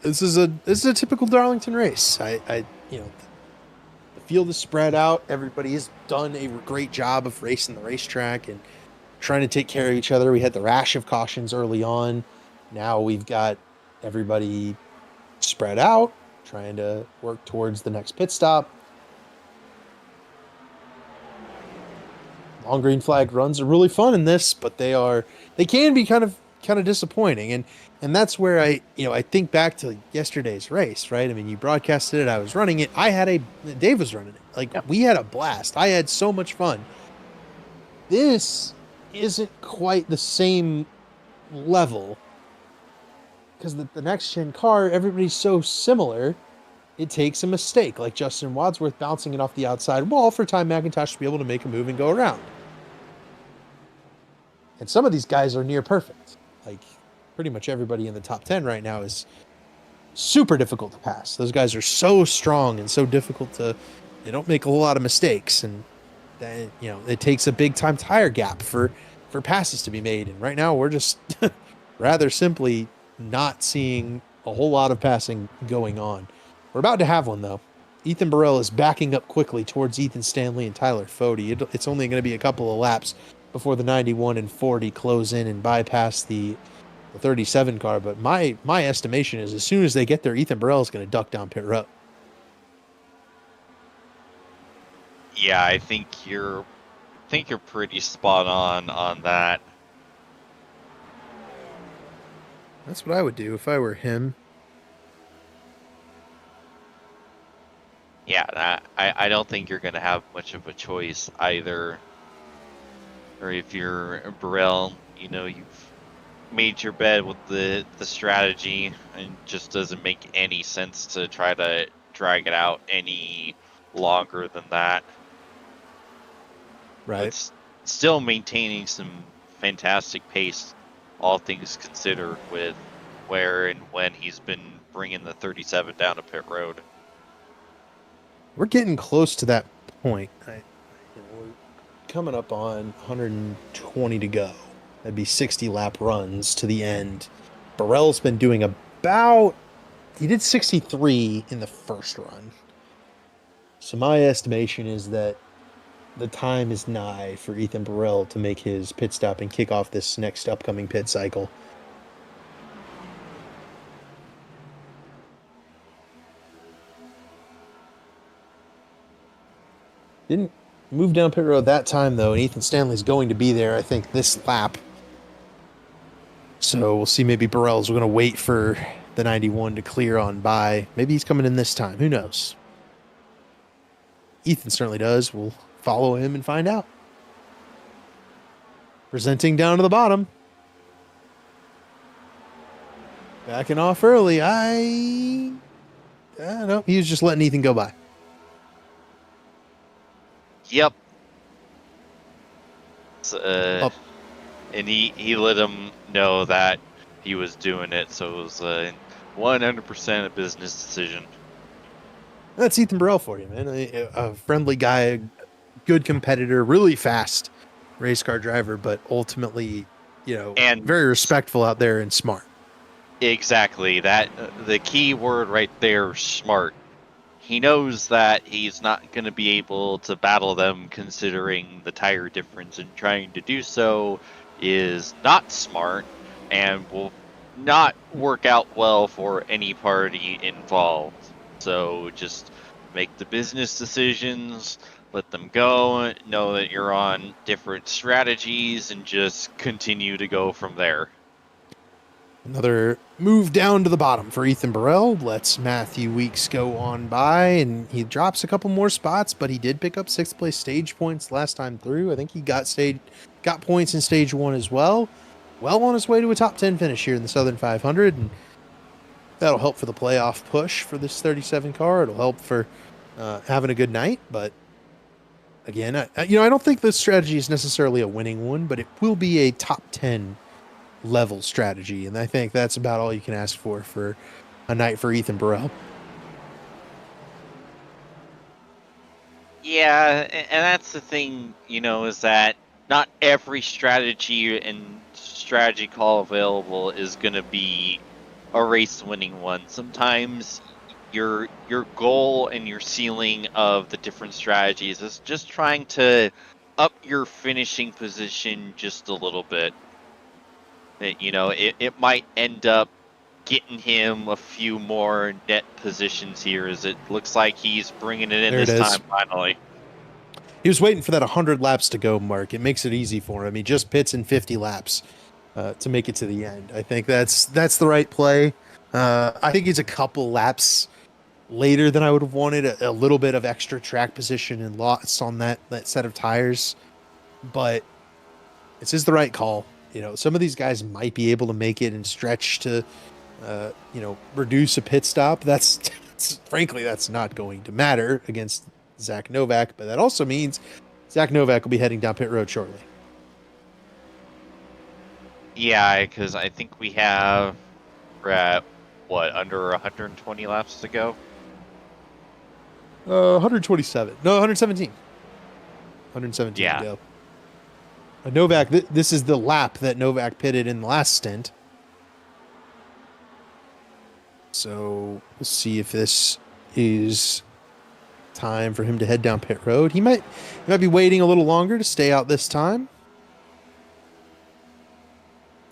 This is a typical Darlington race. The field is spread out. Everybody has done a great job of racing the racetrack and trying to take care of each other. We had the rash of cautions early on. Now we've got everybody spread out, trying to work towards the next pit stop. Long green flag runs are really fun in this, but they can be kind of disappointing. And that's where I think back to yesterday's race, right? I mean, you broadcasted it, I was running it. Dave was running it. Yep. We had a blast. I had so much fun. This isn't quite the same level because the next gen car, everybody's so similar. It takes a mistake, like Justin Wadsworth bouncing it off the outside wall for Ty McIntosh to be able to make a move and go around. And some of these guys are near perfect. Like pretty much everybody in the top 10 right now is super difficult to pass. Those guys are so strong and so difficult they don't make a whole lot of mistakes. And then, it takes a big time tire gap for passes to be made. And right now we're just rather simply not seeing a whole lot of passing going on. We're about to have one though. Ethan Burrell is backing up quickly towards Ethan Stanley and Tyler Fode. It's only going to be a couple of laps before the 91 and 40 close in and bypass the 37 car. But my estimation is as soon as they get there, Ethan Burrell is going to duck down pit road. Yeah, I think you're pretty spot on that. That's what I would do if I were him. Yeah, I don't think you're going to have much of a choice either. Or if you're Burrell, you've made your bed with the strategy and just doesn't make any sense to try to drag it out any longer than that. Right. It's still maintaining some fantastic pace, all things considered, with where and when he's been bringing the 37 down to pit road. We're getting close to that point. We're coming up on 120 to go. That'd be 60 lap runs to the end. Burrell's been doing he did 63 in the first run. So my estimation is that the time is nigh for Ethan Burrell to make his pit stop and kick off this next upcoming pit cycle. Didn't move down pit road that time, though, and Ethan Stanley's going to be there, I think, this lap. So we'll see. Maybe Burrell's going to wait for the 91 to clear on by. Maybe he's coming in this time. Who knows? Ethan certainly does. We'll follow him and find out. Presenting down to the bottom. Backing off early. I don't know. He was just letting Ethan go by. Yep. Up. And he let him know that he was doing it, so it was 100% a business decision. That's Ethan Burrell for you, man. A friendly guy, a good competitor, really fast race car driver, but ultimately, And very respectful out there and smart. Exactly. That the key word right there, smart. He knows that he's not going to be able to battle them considering the tire difference, and trying to do so is not smart and will not work out well for any party involved. So just make the business decisions, let them go, know that you're on different strategies, and just continue to go from there. Another move down to the bottom for Ethan Burrell. Lets Matthew Weeks go on by, and he drops a couple more spots, but he did pick up 6th place stage points last time through. I think he got points in stage 1 as well. Well on his way to a top 10 finish here in the Southern 500, and that'll help for the playoff push for this 37 car. It'll help for having a good night, but again, I don't think this strategy is necessarily a winning one, but it will be a top 10 level strategy, and I think that's about all you can ask for a night for Ethan Burrell. Yeah, and that's the thing, is that not every strategy and strategy call available is going to be a race-winning one. Sometimes your goal and your ceiling of the different strategies is just trying to up your finishing position just a little bit. It might end up getting him a few more net positions here, as it looks like he's bringing it in There it this is. time finally. He was waiting for that 100 laps to go mark. It makes it easy for him. He just pits in 50 laps to make it to the end. I think that's the right play. I think he's a couple laps later than I would have wanted. A little bit of extra track position and loss on that set of tires, but this is the right call. Some of these guys might be able to make it and stretch to, reduce a pit stop. Frankly, that's not going to matter against Zach Novak, but that also means Zach Novak will be heading down pit road shortly. Yeah, because I think we're at, under 120 laps to go? 127. No, 117. 117 Yeah. to go. Novak, this is the lap that Novak pitted in the last stint. So we'll see if this is time for him to head down pit road. He might be waiting a little longer to stay out this time.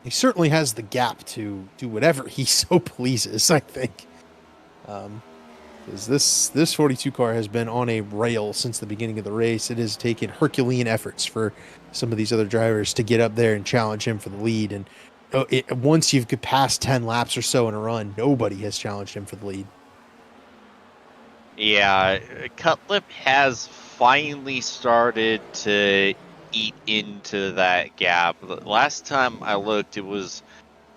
He certainly has the gap to do whatever he so pleases, I think. Because this 42 car has been on a rail since the beginning of the race. It has taken Herculean efforts for some of these other drivers to get up there and challenge him for the lead. And once you've passed 10 laps or so in a run, nobody has challenged him for the lead. Yeah, Cutlip has finally started to eat into that gap. The last time I looked, it was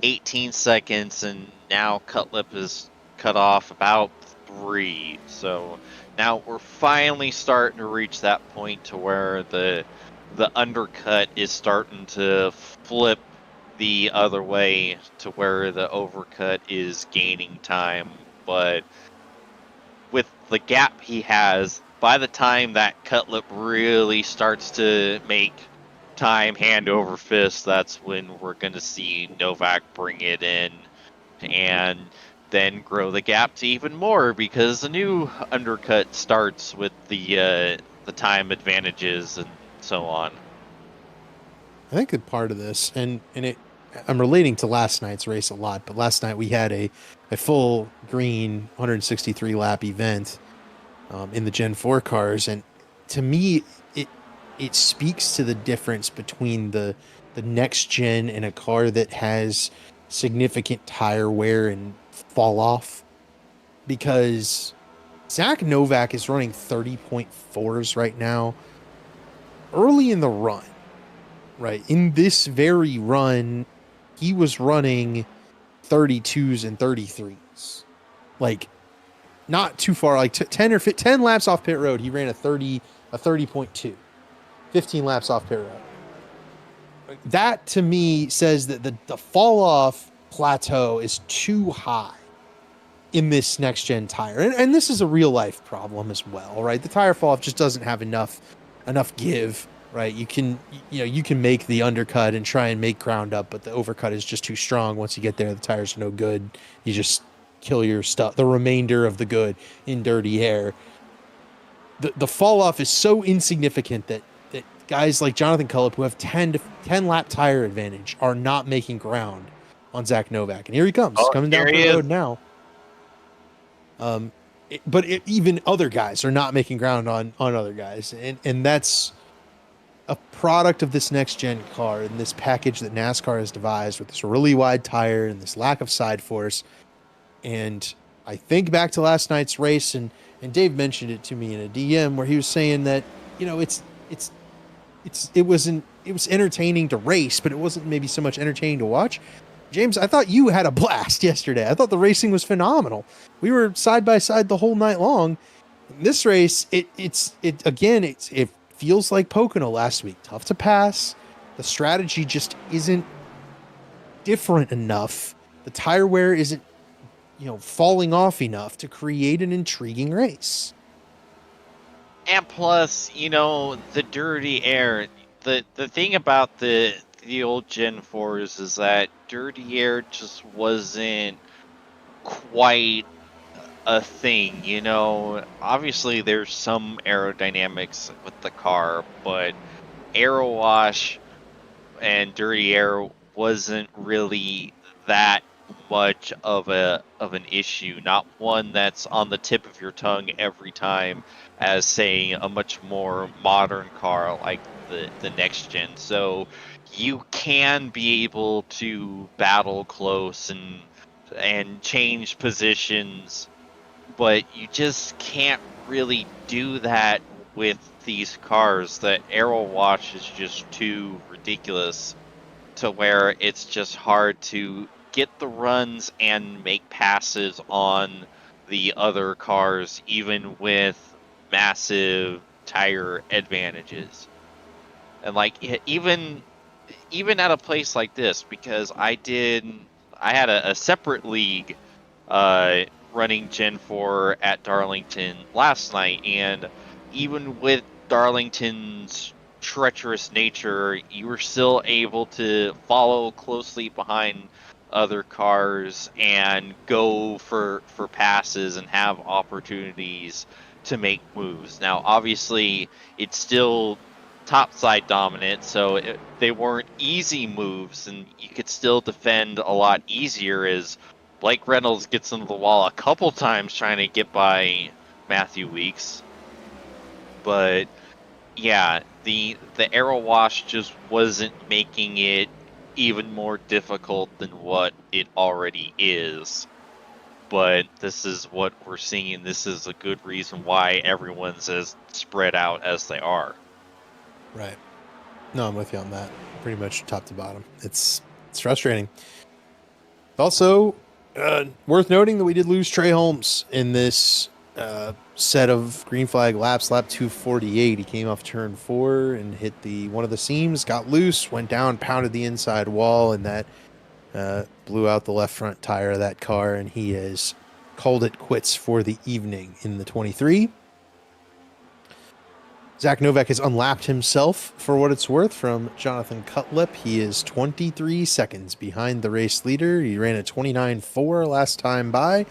18 seconds, and now Cutlip is cut off about 3. So now we're finally starting to reach that point to where the undercut is starting to flip the other way to where the overcut is gaining time. But with the gap he has, by the time that Cutlip really starts to make time hand over fist, that's when we're going to see Novak bring it in and then grow the gap to even more, because the new undercut starts with the time advantages and so on. I think a part of this, and I'm relating to last night's race a lot, but last night we had a full green 163 lap event in the Gen 4 cars, and to me, it speaks to the difference between the next gen and a car that has significant tire wear and fall off, because Zach Novak is running 30.4s right now. Early in the run, right? In this very run, he was running 32s and 33s. Like, not too far, like 10 laps off pit road, he ran a 30.2. 15 laps off pit road. That to me says that the fall off plateau is too high in this next gen tire. And this is a real life problem as well, right? The tire fall off just doesn't have enough give, right? You can make the undercut and try and make ground up, but the overcut is just too strong. Once you get there, the tires are no good. You just kill your stuff, the remainder of the good, in dirty air. The fall off is so insignificant that guys like Jonathan Cullip, who have 10 lap tire advantage, are not making ground on Zach Novak. And here he comes, coming down the road now. Even other guys are not making ground on other guys. And that's a product of this next gen car and this package that NASCAR has devised with this really wide tire and this lack of side force. And I think back to last night's race, and Dave mentioned it to me in a DM where he was saying that, it was entertaining to race, but it wasn't maybe so much entertaining to watch. James, I thought you had a blast yesterday. I thought the racing was phenomenal. We were side by side the whole night long. This race, it feels like Pocono last week. Tough to pass. The strategy just isn't different enough. The tire wear isn't, falling off enough to create an intriguing race. And plus, the dirty air. The thing about the old Gen 4s is that dirty air just wasn't quite a thing, Obviously, there's some aerodynamics with the car, but aero wash and dirty air wasn't really that much of an issue. Not one that's on the tip of your tongue every time, as saying a much more modern car like the next gen. So you can be able to battle close and change positions, but you just can't really do that with these cars. The aero wash is just too ridiculous to where it's just hard to get the runs and make passes on the other cars, even with massive tire advantages. And even at a place like this, because I had a separate league running Gen 4 at Darlington last night, and even with Darlington's treacherous nature, you were still able to follow closely behind other cars and go for passes and have opportunities to make moves. Now, obviously, it's still topside dominant, so they weren't easy moves, and you could still defend a lot easier, as Blake Reynolds gets into the wall a couple times trying to get by Matthew Weeks. But yeah, the aero wash just wasn't making it even more difficult than what it already is. But this is what we're seeing. This is a good reason why everyone's as spread out as they are. Right. No, I'm with you on that. Pretty much top to bottom. It's frustrating. Also, worth noting that we did lose Trey Holmes in this set of green flag laps. Lap 248, he came off turn 4 and hit one of the seams, got loose, went down, pounded the inside wall, and that blew out the left front tire of that car, and he has called it quits for the evening in the 23. Zach Novak has unlapped himself, for what it's worth, from Jonathan Cullip. He is 23 seconds behind the race leader. He ran a 29.4 last time by.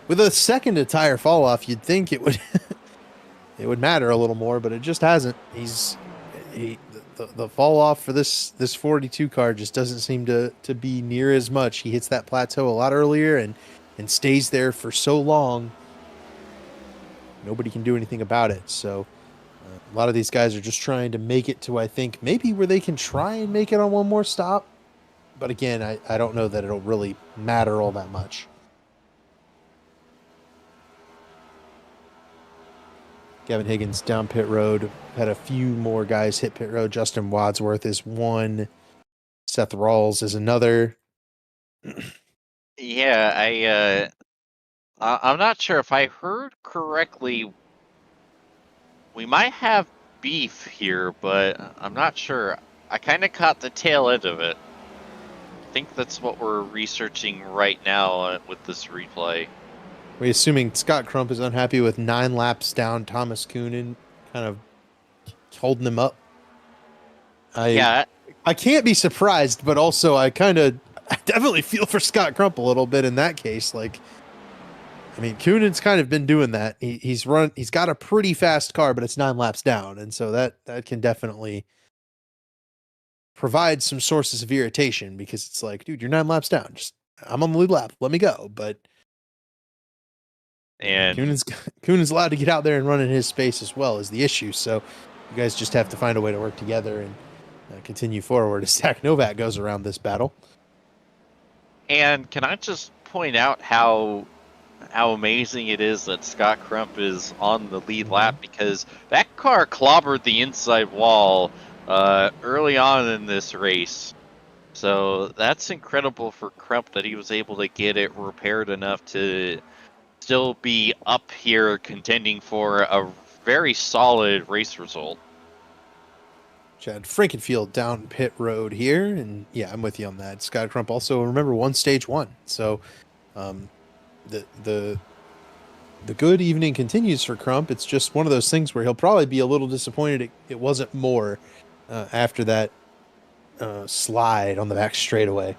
With a second of tire fall off, you'd think it would it would matter a little more, but it just hasn't. The fall off for this 42 car just doesn't seem to be near as much. He hits that plateau a lot earlier and stays there for so long. Nobody can do anything about it. So A lot of these guys are just trying to make it to, I think, maybe where they can try and make it on one more stop. But again, I don't know that it'll really matter all that much. Gavin Higgins down pit road. Had a few more guys hit pit road. Justin Wadsworth is one. Seth Rawls is another. Yeah, I'm not sure if I heard correctly. We might have beef here, but I'm not sure. I kind of caught the tail end of it. I think that's what we're researching right now with this replay. We're assuming Scott Crump is unhappy with 9 laps down. Thomas Coonan kind of holding him up. Yeah. I can't be surprised, but also I definitely feel for Scott Crump a little bit in that case. Like, I mean, Coonan's kind of been doing that. He's got a pretty fast car, but it's 9 laps down, and so that can definitely provide some sources of irritation because it's like, dude, you're 9 laps down. I'm on the lead lap. Let me go. But and Coonan's allowed to get out there and run in his space as well is the issue. So you guys just have to find a way to work together and continue forward as Zach Novak goes around this battle. And can I just point out how amazing it is that Scott Crump is on the lead lap, because that car clobbered the inside wall early on in this race. So that's incredible for Crump that he was able to get it repaired enough to still be up here contending for a very solid race result. Chad Frankenfield down pit road here, and yeah, I'm with you on that. Scott Crump also, remember, won stage 1, so the good evening continues for Crump. It's just one of those things where he'll probably be a little disappointed it wasn't more after that slide on the back straightaway.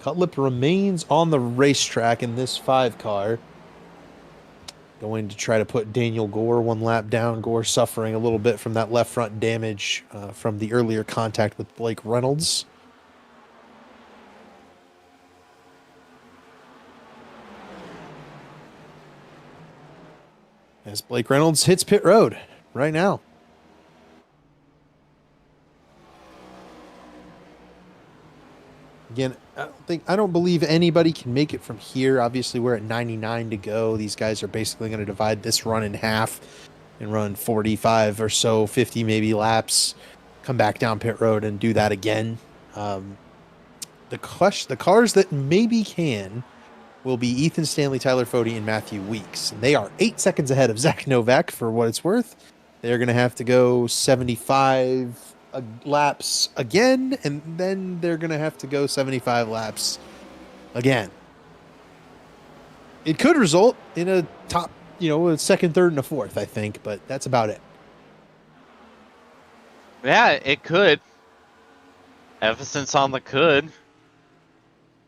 Cutlip remains on the racetrack in this 5 car. Going to try to put Daniel Gore 1 lap down. Gore suffering a little bit from that left front damage from the earlier contact with Blake Reynolds. As Blake Reynolds hits pit road right now. Again, I don't believe anybody can make it from here. Obviously, we're at 99 to go. These guys are basically going to divide this run in half and run 45 or so, 50 maybe laps, come back down pit road and do that again. The cars that maybe can will be Ethan Stanley, Tyler Fode, and Matthew Weeks. And they are 8 seconds ahead of Zach Novak for what it's worth. They're going to have to go 75 laps again, and then they're going to have to go 75 laps again. It could result in a top, a second, third, and a fourth, I think, but that's about it. Yeah, it could. Emphasis on the could.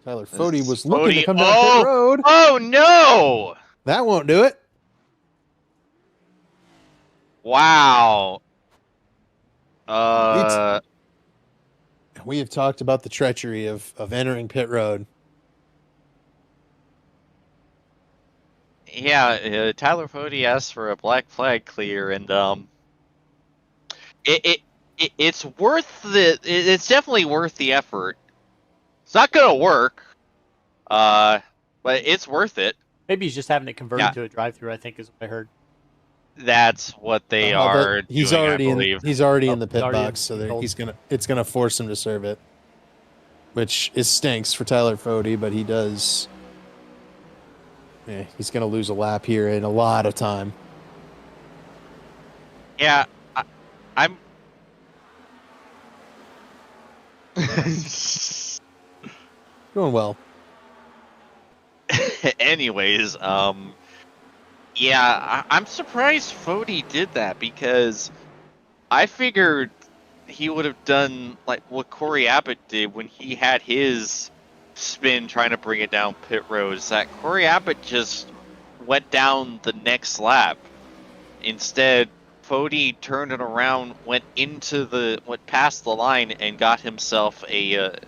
Tyler Fode was looking to come down pit road. Oh, no! That won't do it. Wow. We have talked about the treachery of entering pit road. Yeah, Tyler Fode asked for a black flag clear, and it's worth it's definitely worth the effort. It's not gonna work, but it's worth it. Maybe he's just having it converted to a drive-through, I think is what I heard. That's what they are. He's doing, already I believe. he's already in the pit already box, so it's gonna force him to serve it, which stinks for Tyler Fode, but he does. Yeah, he's gonna lose a lap here in a lot of time. Yeah, I'm. Going well. Anyways, yeah, I'm surprised Fode did that, because I figured he would have done like what Corey Abbott did when he had his spin trying to bring it down pit road. Is that Corey Abbott just went down the next lap. Instead, Fode turned it around, went past the line, and got himself a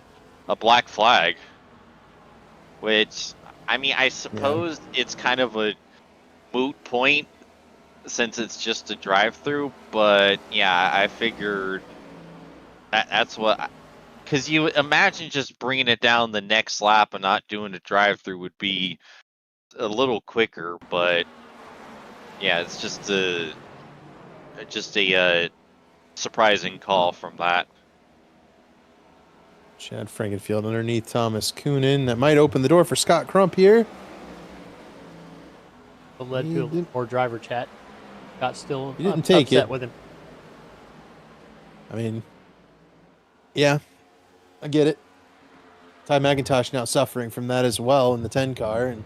black flag. Which, I mean, I suppose it's kind of a moot point since it's just a drive-through. But yeah, I figured that's what. Because you imagine just bringing it down the next lap and not doing a drive-through would be a little quicker, but yeah, it's just a surprising call from that. Chad Frankenfield underneath Thomas Coonan. That might open the door for Scott Crump here. It led to a little more driver chat. Got still He didn't take upset it. with him. I mean, yeah, I get it. Ty McIntosh now suffering from that as well in the 10 car. And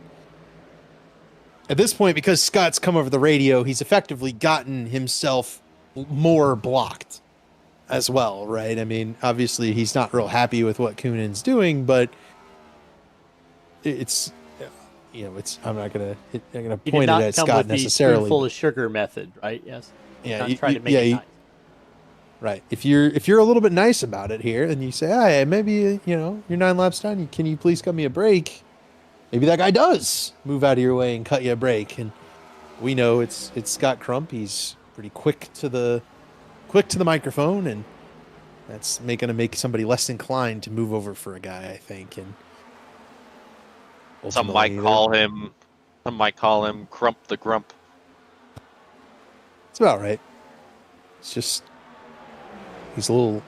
at this point, because Scott's come over the radio, he's effectively gotten himself more blocked as well, right? I mean, obviously he's not real happy with what Coonan's doing, but it's, you know, it's, I'm not gonna point it at Scott necessarily. Full of sugar method, right? Yes. Yeah, Not trying to make it nice. Right. If you're a little bit nice about it here, and you say, "Hey, maybe you're 9 laps down. Can you please cut me a break?" Maybe that guy does move out of your way and cut you a break. And we know it's Scott Crump. He's pretty quick to the microphone, and that's going to make somebody less inclined to move over for a guy, I think. And some might call him Crump the Grump. It's about right. It's just he's a little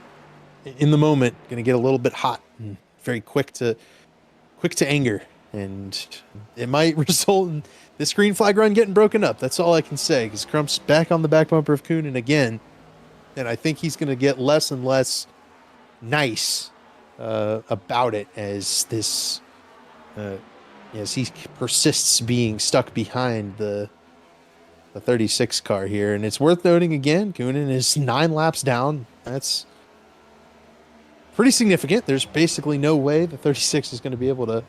in the moment, going to get a little bit hot and very quick to anger, and it might result in this green flag run getting broken up. That's all I can say, because Crump's back on the back bumper of Coonan again, and I think he's going to get less and less nice about it as this as he persists being stuck behind the 36 car here. And it's worth noting again, Coonan is 9 laps down. That's pretty significant. There's basically no way the 36 is going to be able to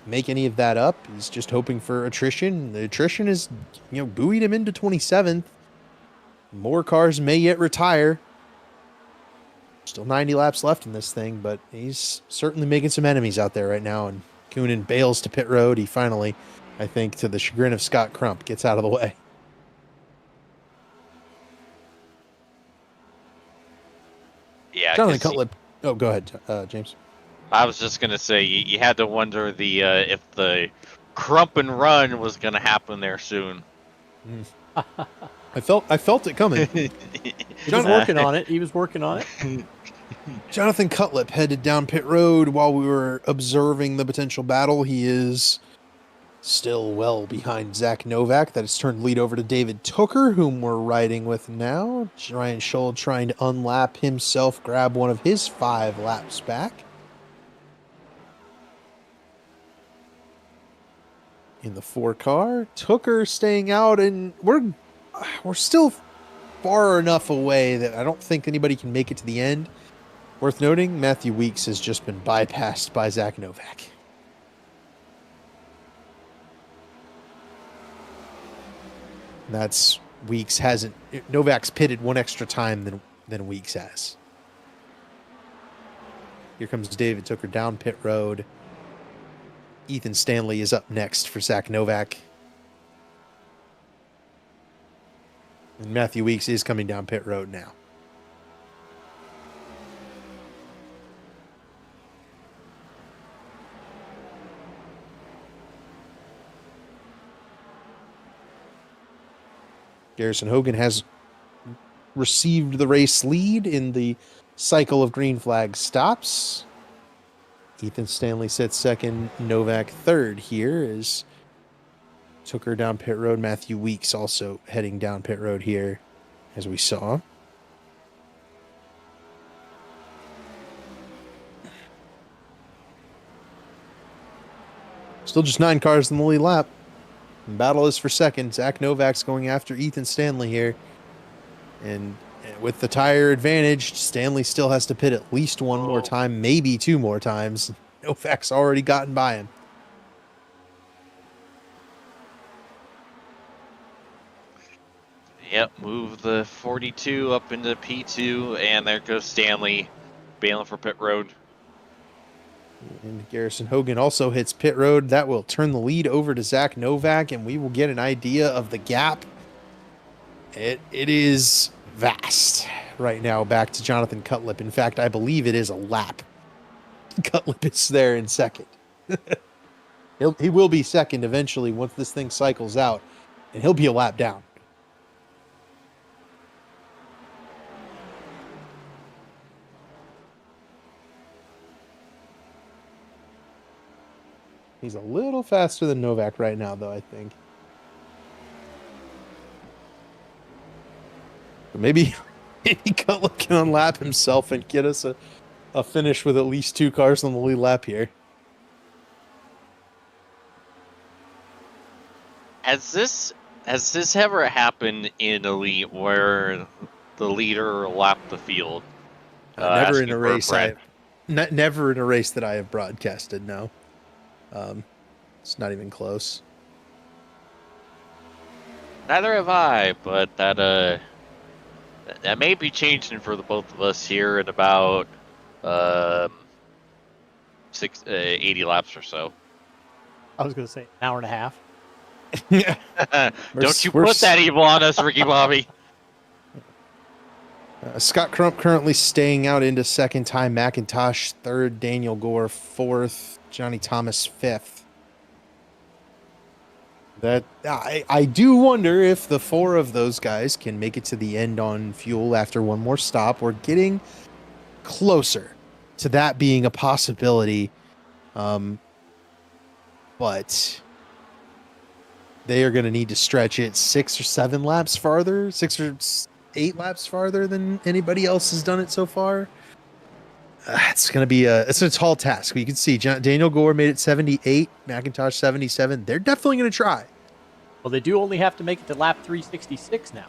make any of that up. He's just hoping for attrition. The attrition is, buoyed him into 27th. More cars may yet retire. Still 90 laps left in this thing, but he's certainly making some enemies out there right now. And Coonan bails to pit road. He finally, I think, to the chagrin of Scott Crump, gets out of the way. Yeah, Jonathan Cutlip. Oh, go ahead, James. I was just gonna say you had to wonder if the crump and run was gonna happen there soon. I felt it coming. He was working on it. Jonathan Cutlip headed down pit road while we were observing the potential battle. He is still well behind Zach Novak. That has turned lead over to David Tooker, whom we're riding with now. Ryan Scholl trying to unlap himself, grab one of his 5 laps back. In the 4 car, Tooker staying out, and we're still far enough away that I don't think anybody can make it to the end. Worth noting, Matthew Weeks has just been bypassed by Zach Novak. That's Weeks hasn't. Novak's pitted 1 extra time than Weeks has. Here comes David Tooker down pit road. Ethan Stanley is up next for Zach Novak. And Matthew Weeks is coming down pit road now. Garrison Hogan has received the race lead in the cycle of green flag stops. Ethan Stanley sits second, Novak third here as Tooker down pit road. Matthew Weeks also heading down pit road here, as we saw. Still just 9 cars in the lead lap. And battle is for second. Zach Novak's going after Ethan Stanley here. And with the tire advantage, Stanley still has to pit at least 1 more time, maybe 2 more times. Novak's already gotten by him. Yep, move the 42 up into P2, and there goes Stanley bailing for pit road. And Garrison Hogan also hits pit road. That will turn the lead over to Zach Novak, and we will get an idea of the gap It is vast right now back to Jonathan Cutlip. In fact, I believe it is a lap. Cutlip is there in second. He will be second eventually once this thing cycles out, and he'll be a lap down. He's a little faster than Novak right now, though, I think. But maybe Cutlip can unlap himself and get us a finish with at least 2 cars on the lead lap here. Has this ever happened in Elite where the leader lapped the field? Never in asking a for race. bread? Never in a race that I have broadcasted. No, it's not even close. Neither have I, but that may be changing for the both of us here in about 80 laps or so. I was going to say an hour and a half. Don't you put that evil on us, Ricky Bobby. Scott Crump currently staying out into second, Ty McIntosh third, Daniel Gore fourth, Johnny Thomas fifth. That I do wonder if the 4 of those guys can make it to the end on fuel after one more stop. We're getting closer to that being a possibility, but they are going to need to stretch it 6 or 7 laps farther, 6 or 8 laps farther than anybody else has done it so far. It's going to be it's a tall task. You can see Daniel Gore made it 78, McIntosh 77. They're definitely going to try. Well, they do only have to make it to lap 366 now.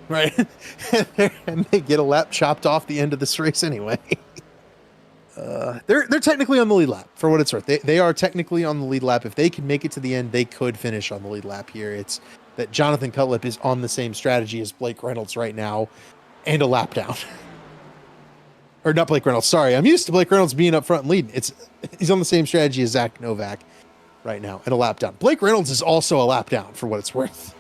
Right. And they get a lap chopped off the end of this race anyway. They're technically on the lead lap for what it's worth. They are technically on the lead lap. If they can make it to the end, they could finish on the lead lap here. It's that Jonathan Cutlip is on the same strategy as Blake Reynolds right now and a lap down. Or not Blake Reynolds, sorry. I'm used to Blake Reynolds being up front and leading. He's on the same strategy as Zach Novak right now and a lap down. Blake Reynolds is also a lap down for what it's worth.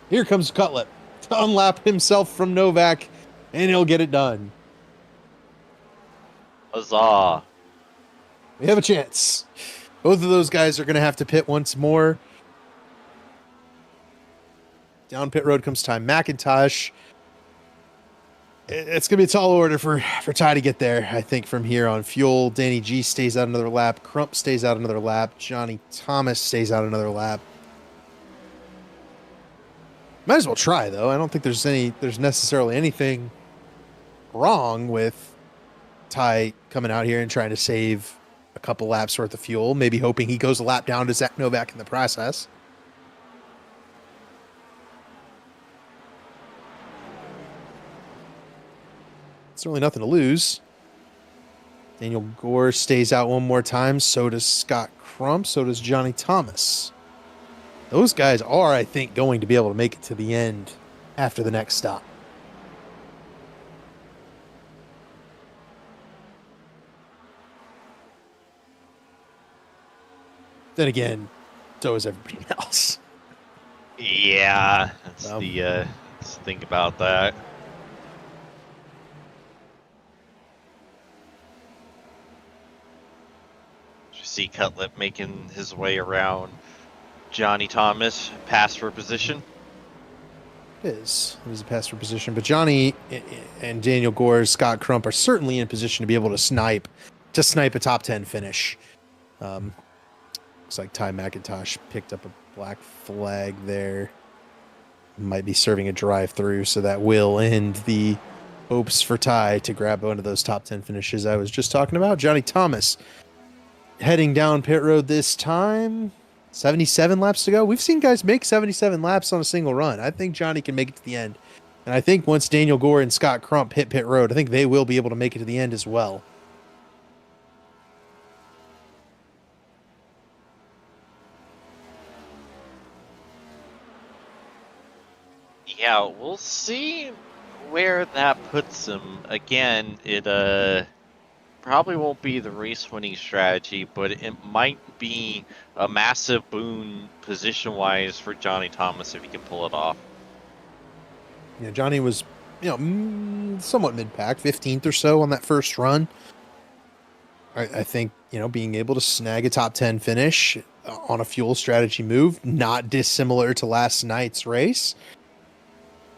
Here comes Cutlip to unlap himself from Novak, and he'll get it done. Huzzah. We have a chance. Both of those guys are going to have to pit once more. Down pit road comes Ty McIntosh. It's going to be a tall order for Ty to get there, I think, from here on fuel. Danny G stays out another lap. Crump stays out another lap. Johnny Thomas stays out another lap. Might as well try, though. I don't think there's necessarily anything wrong with Ty coming out here and trying to save a couple laps worth of fuel, maybe hoping he goes a lap down to Zach Novak in the process. Certainly nothing to lose. Daniel Gore stays out one more time. So does Scott Crump. So does Johnny Thomas. Those guys are, I think, going to be able to make it to the end after the next stop. Then again, so is everybody else. Yeah, that's let's think about that. You see Cutlip making his way around Johnny Thomas, pass for position. It is a pass for position, but Johnny and Daniel Gore, Scott Crump are certainly in position to be able to snipe a top 10 finish. Looks like Ty McIntosh picked up a black flag there. Might be serving a drive-through, so that will end the hopes for Ty to grab one of those top 10 finishes I was just talking about. Johnny Thomas heading down pit road this time. 77 laps to go. We've seen guys make 77 laps on a single run. I think Johnny can make it to the end. And I think once Daniel Gore and Scott Crump hit pit road, I think they will be able to make it to the end as well. Yeah, we'll see where that puts him. Again, probably won't be the race-winning strategy, but it might be a massive boon position-wise for Johnny Thomas if he can pull it off. Yeah, Johnny was, somewhat mid-pack, 15th or so on that first run. I think, being able to snag a top 10 finish on a fuel strategy move, not dissimilar to last night's race,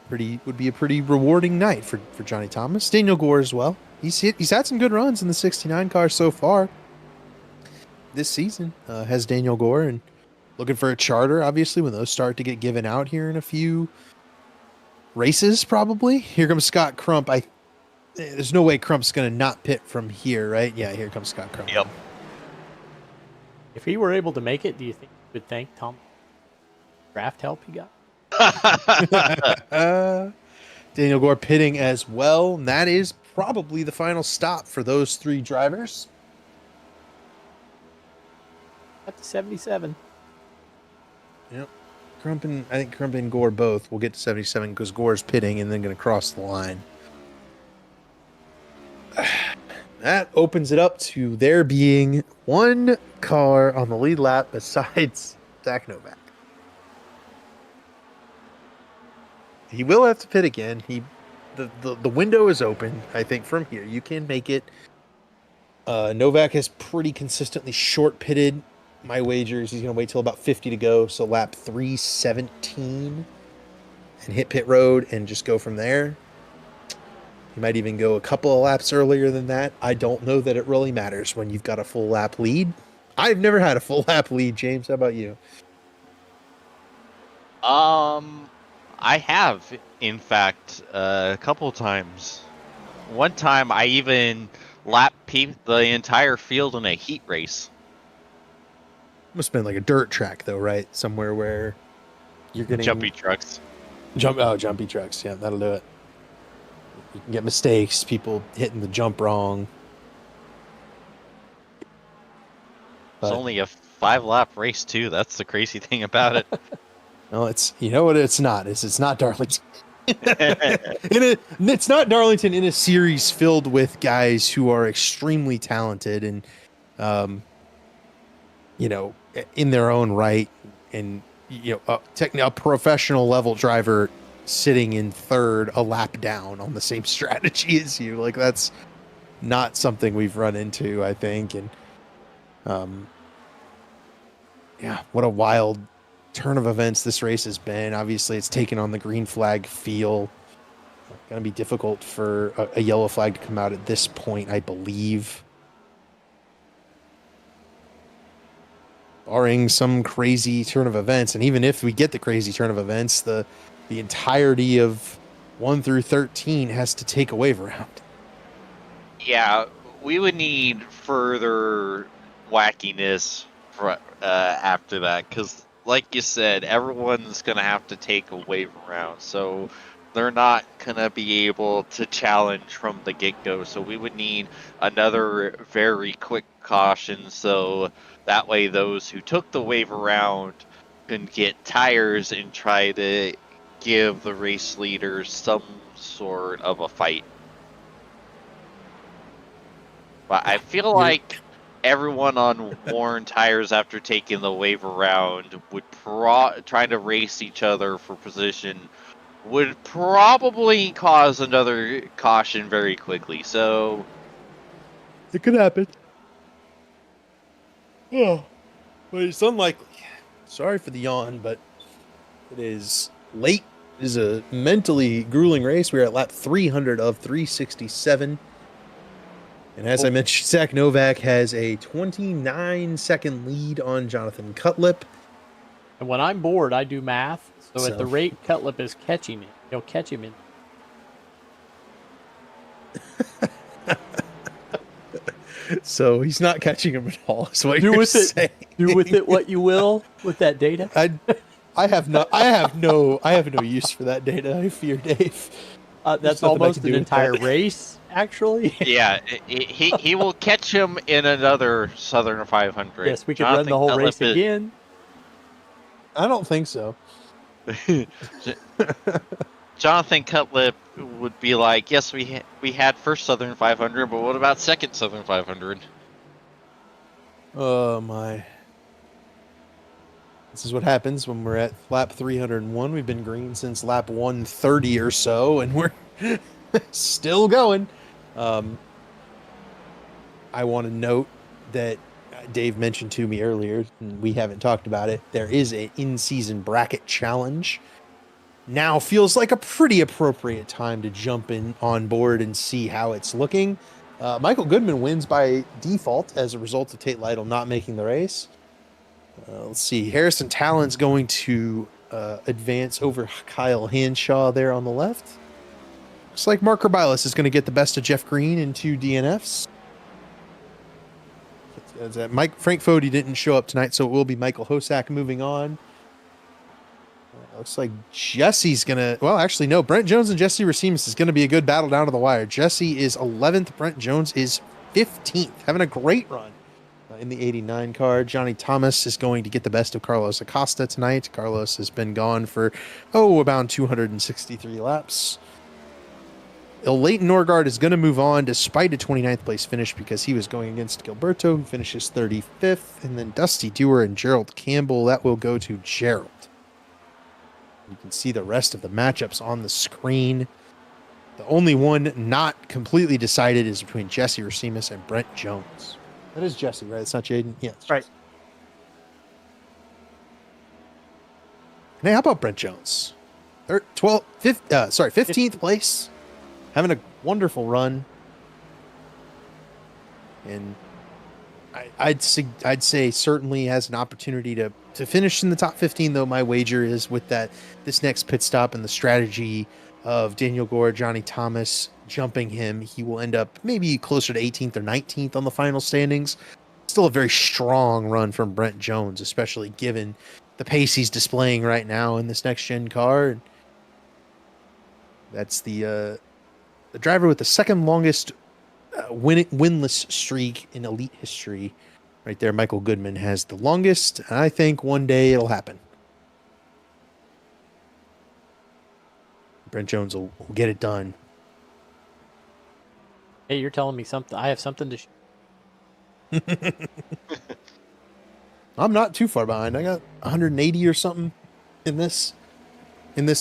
would be a pretty rewarding night for Johnny Thomas. Daniel Gore as well. He's had some good runs in the 69 car so far this season. Has Daniel Gore, and looking for a charter, obviously, when those start to get given out here in a few races, probably. Here comes Scott Crump. There's no way Crump's going to not pit from here, right? Yeah, here comes Scott Crump. Yep. If he were able to make it, do you think he would thank Tom draft help he got? Daniel Gore pitting as well. And that is probably the final stop for those three drivers. Up to 77. Yep. I think Crump and Gore both will get to 77 because Gore's pitting and then going to cross the line. That opens it up to there being one car on the lead lap besides Zach Novak. He will have to pit again. The window is open, I think, from here. You can make it. Novak has pretty consistently short pitted. My wager is he's going to wait till about 50 to go, so lap 317 and hit pit road and just go from there. He might even go a couple of laps earlier than that. I don't know that it really matters when you've got a full lap lead. I've never had a full lap lead, James. How about you? I have, in fact, a couple times. One time I even lapped the entire field in a heat race. Must have been like a dirt track, though, right? Somewhere where you're getting Jumpy trucks. Jumpy trucks. Yeah, that'll do it. You can get mistakes, people hitting the jump wrong. It's only a 5-lap race, too. That's the crazy thing about it. No, it's what it's not. It's not Darlington. It's not Darlington in a series filled with guys who are extremely talented and, in their own right, and a professional level driver sitting in third a lap down on the same strategy as you. Like, that's not something we've run into, I think. And what a wild turn of events this race has been. Obviously, it's taken on the green flag feel. Going to be difficult for a yellow flag to come out at this point, I believe. Barring some crazy turn of events. And even if we get the crazy turn of events, the entirety of 1 through 13 has to take a wave around. Yeah, we would need further wackiness for, after that, because like you said, everyone's going to have to take a wave around, so they're not going to be able to challenge from the get-go, so we would need another very quick caution, so that way those who took the wave around can get tires and try to give the race leaders some sort of a fight. But I feel like everyone on worn tires after taking the wave around would trying to race each other for position would probably cause another caution very quickly. So it could happen. Yeah, but it's unlikely. Sorry for the yawn, but it is late. It is a mentally grueling race. We are at lap 300 of 367. And as I mentioned, Zach Novak has a 29-second lead on Jonathan Cutlip. And when I'm bored, I do math. So at the rate Cutlip is catching it, he'll catch him in. So he's not catching him at all. So what you're saying. Do with it what you will with that data. I have no use for that data. I fear Dave. That's almost an entire race, actually. Yeah, he will catch him in another Southern 500. Yes, we could run the whole race again. I don't think so. Jonathan Cutlip would be like, yes, we had first Southern 500, but what about second Southern 500? Oh my. This is what happens when we're at lap 301. We've been green since lap 130 or so, and we're still going. I want to note that Dave mentioned to me earlier, and we haven't talked about it. There is an in-season bracket challenge. Now feels like a pretty appropriate time to jump in on board and see how it's looking. Michael Goodman wins by default as a result of Tate Lytle not making the race. Let's see. Harrison Talon's going to advance over Kyle Hanshaw there on the left. Looks like Mark Kerbilis is going to get the best of Jeff Green in 2 DNFs. Frank Fody didn't show up tonight, so it will be Michael Hosack moving on. Looks like Jesse's going to... Well, actually, no. Brent Jones and Jesse Racimus is going to be a good battle down to the wire. Jesse is 11th. Brent Jones is 15th. Having a great run in the 89 car. Johnny Thomas is going to get the best of Carlos Acosta tonight. Carlos has been gone for, about 263 laps. Leighton Norgard is going to move on despite a 29th place finish because he was going against Gilberto, who finishes 35th. And then Dusty Dewar and Gerald Campbell, that will go to Gerald. You can see the rest of the matchups on the screen. The only one not completely decided is between Jesse Racimus and Brent Jones. That is Jesse, right? It's not Jaden? Yeah, it's Right. Jesse. Hey, how about Brent Jones? 15th place. Having a wonderful run. And I'd say certainly has an opportunity to finish in the top 15, though my wager is with this next pit stop and the strategy of Daniel Gore, Johnny Thomas jumping him, he will end up maybe closer to 18th or 19th on the final standings. Still a very strong run from Brent Jones, especially given the pace he's displaying right now in this next gen car. That's the driver with the second longest winless streak in elite history. Right there, Michael Goodman has the longest. And I think one day it'll happen. Brent Jones will get it done. Hey, you're telling me something. I have something to I'm not too far behind. I got 180 or something in this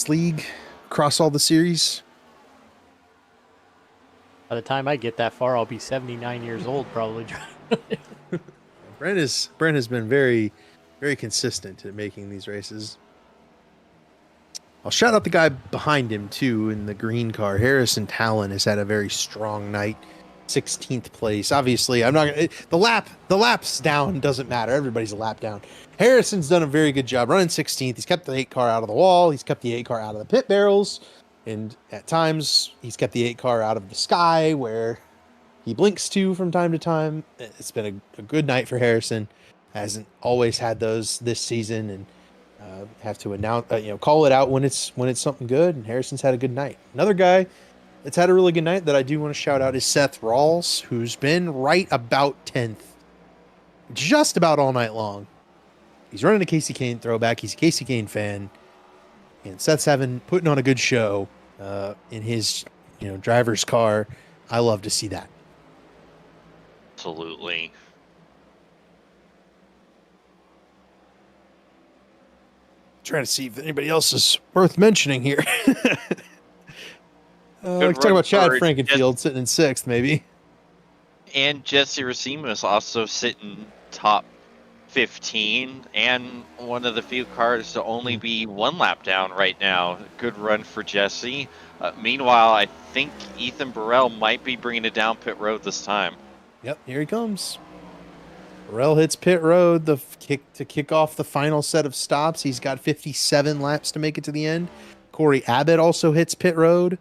league across all the series. By the time I get that far, I'll be 79 years old, probably. Brent has been very, very consistent at making these races. I'll shout out the guy behind him too in the green car. Harrison Talon has had a very strong night. 16th place. Obviously, I'm not gonna, the laps down doesn't matter. Everybody's a lap down. Harrison's done a very good job running 16th. He's kept the 8 car out of the wall. He's kept the 8 car out of the pit barrels. And at times, he's kept the 8 car out of the sky where he blinks to from time to time. It's been a good night for Harrison. Hasn't always had those this season, and have to announce, call it out when it's something good. And Harrison's had a good night. Another guy that's had a really good night that I do want to shout out is Seth Rawls, who's been right about 10th, just about all night long. He's running a Casey Kane throwback. He's a Casey Kane fan, and Seth's putting on a good show in his driver's car. I love to see that. Absolutely. Trying to see if anybody else is worth mentioning here. Let's talk about Chad Frankenfield sitting in 6th, maybe. And Jesse Racimus also sitting top 15, and one of the few cars to only be 1 lap down right now. Good run for Jesse. Meanwhile, I think Ethan Burrell might be bringing it down pit road this time. Yep, here he comes. Burrell hits pit road to kick off the final set of stops. He's got 57 laps to make it to the end. Corey Abbott also hits pit road.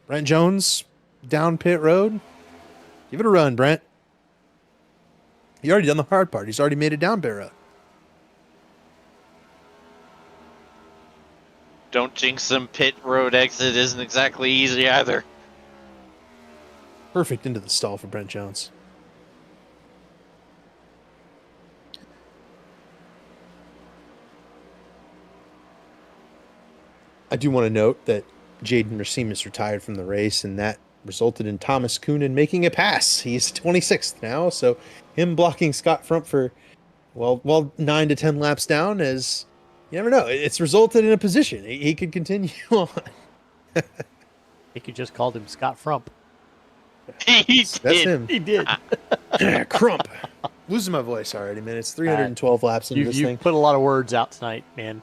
Brent Jones down pit road. Give it a run, Brent. He already done the hard part. He's already made it down pit road. Don't jinx him. Pit road exit isn't exactly easy either. Perfect into the stall for Brent Jones. I do want to note that Jaden Racimus retired from the race, and that resulted in Thomas Coonan making a pass. He's 26th now, so him blocking Scott Frump for, well, 9 to 10 laps down is, you never know. It's resulted in a position. He could continue on. I think you just called him Scott Frump. He That's did. him. He did. Crump. Losing my voice already, man. It's 312 laps into this You thing. put a lot of words out tonight, man.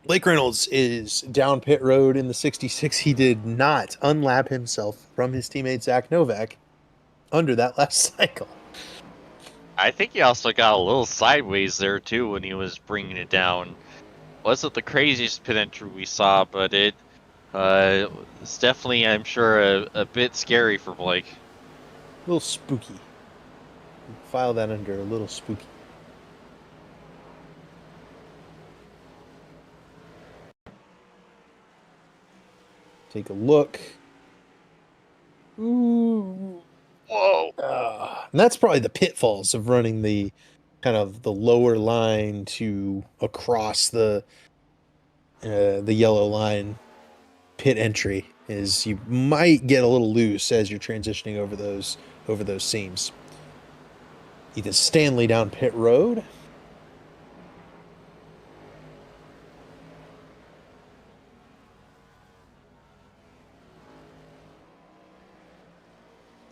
Blake Reynolds is down pit road in the 66. He did not unlap himself from his teammate Zach Novak under that last cycle. I think he also got a little sideways there too when he was bringing it down. Wasn't the craziest pit entry we saw, but it's definitely, I'm sure, a bit scary for Blake. A little spooky. File that under a little spooky. Take a look. Ooh. Whoa! And that's probably the pitfalls of running the kind of the lower line to across the yellow line pit entry is you might get a little loose as you're transitioning over those seams. Ethan Stanley down pit road.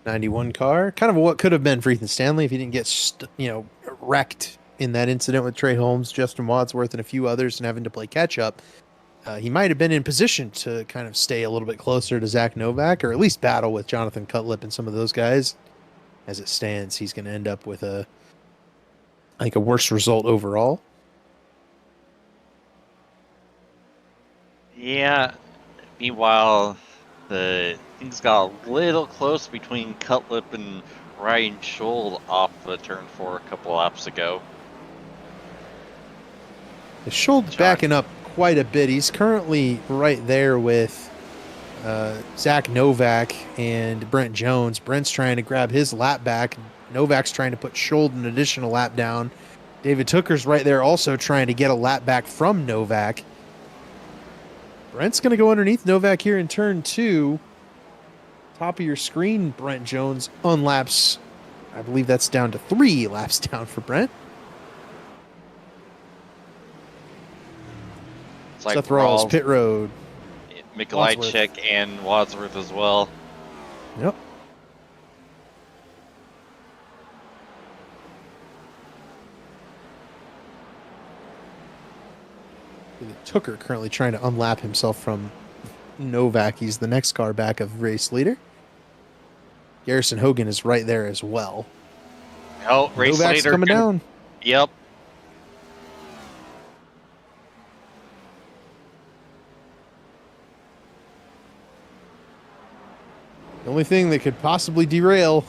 '91 car, kind of what could have been for Ethan Stanley if he didn't get wrecked in that incident with Trey Holmes, Justin Wadsworth, and a few others, and having to play catch up. He might have been in position to kind of stay a little bit closer to Zach Novak, or at least battle with Jonathan Cutlip and some of those guys. As it stands, he's going to end up with a worse result overall. Yeah. Meanwhile, things got a little close between Cutlip and Ryan Scholl off the turn 4 a couple laps ago. Scholl's backing up quite a bit. He's currently right there with Zach Novak and Brent Jones. Brent's trying to grab his lap back. Novak's trying to put Scholl an additional lap down. David Tooker's right there also trying to get a lap back from Novak. Brent's going to go underneath Novak here in turn 2. Top of your screen, Brent Jones unlaps. I believe that's down to 3 laps down for Brent. It's like Seth Rawls, pit road. Mikolajczyk and Wadsworth as well. Yep. Tooker currently trying to unlap himself from Novak. He's the next car back of race leader. Garrison Hogan is right there as well. Oh, race Novak's leader coming down. Yep. The only thing that could possibly derail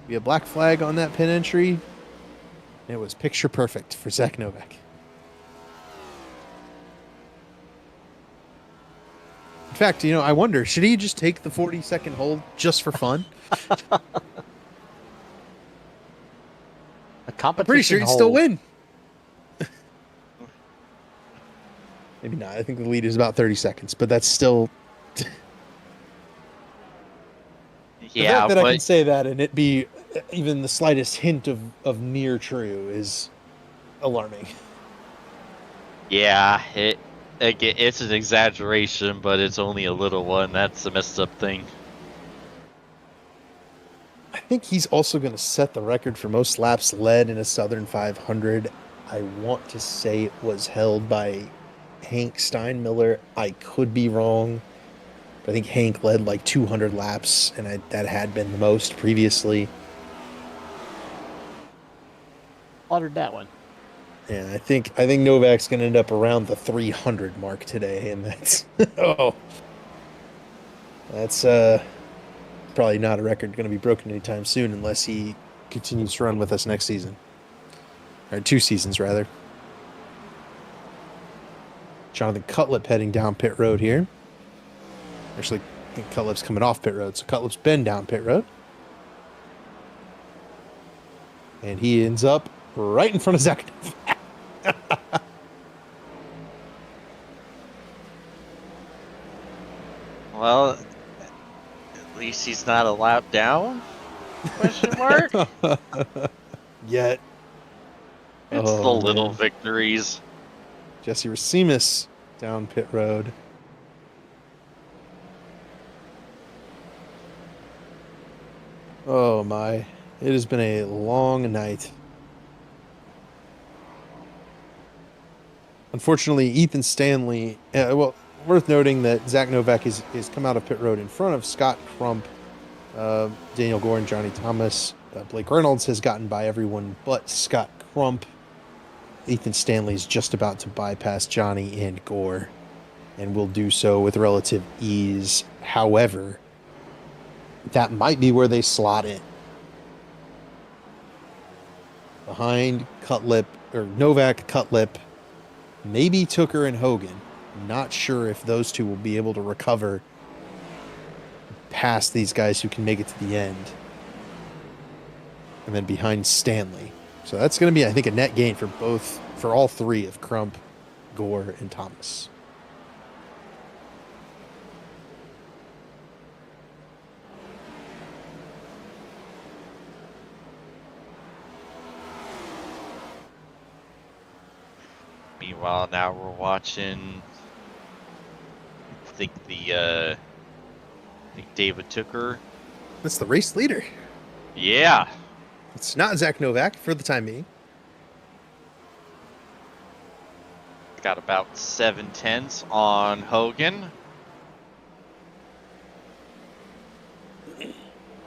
be a black flag on that pin entry. It was picture perfect for Zach Novak. In fact, I wonder, should he just take the 40-second hold just for fun? A competition Pretty sure he'd hold. still win. Maybe not. I think the lead is about 30 seconds, but that's still... The Yeah, fact that I but can say that and it be even the slightest hint of near true is alarming. yeah, it's an exaggeration, but it's only a little one. That's a messed up thing. I think he's also going to set the record for most laps led in a Southern 500. I want to say it was held by Hank Steinmiller. I could be wrong. I think Hank led like 200 laps, and that had been the most previously. Honored that one. And I think Novak's going to end up around the 300 mark today, and that's that's probably not a record going to be broken anytime soon unless he continues to run with us next season, or 2 seasons rather. Jonathan Cutlip heading down pit road here. Actually, I think Cutlip's coming off pit road, so Cutlip's been down pit road. And he ends up right in front of Zach. Well, at least he's not a lap down? Question mark? Yet. It's the Oh, little man. victories. Jesse Racimus down pit road. Oh my. It has been a long night. Unfortunately, Ethan Stanley, well, worth noting that Zach Novak is come out of pit road in front of Scott Crump, Daniel Gore, and Johnny Thomas. Blake Reynolds has gotten by everyone but Scott Crump. Ethan Stanley is just about to bypass Johnny and Gore and will do so with relative ease. However, that might be where they slot in. Behind Cutlip, or Novak, Cutlip, maybe Tooker and Hogan. Not sure if those two will be able to recover past these guys who can make it to the end. And then behind Stanley. So that's going to be, I think, a net gain for all three of Crump, Gore, and Thomas. Meanwhile, now we're watching. I think David Tooker. That's the race leader. Yeah. It's not Zach Novak for the time being. Got about 7/10 on Hogan.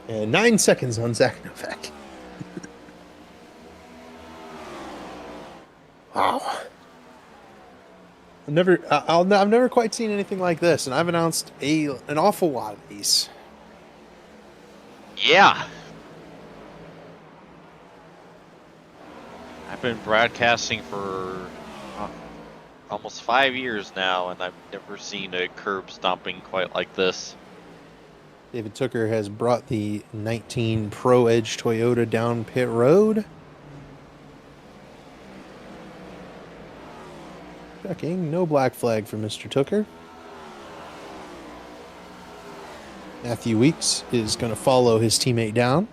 And 9 seconds on Zach Novak. Wow. I've never quite seen anything like this, and I've announced an awful lot of these. Yeah. I've been broadcasting for almost 5 years now, and I've never seen a curb stomping quite like this. David Tooker has brought the 19 Pro Edge Toyota down pit road. Checking, no black flag for Mr. Tooker. Matthew Weeks is going to follow his teammate down.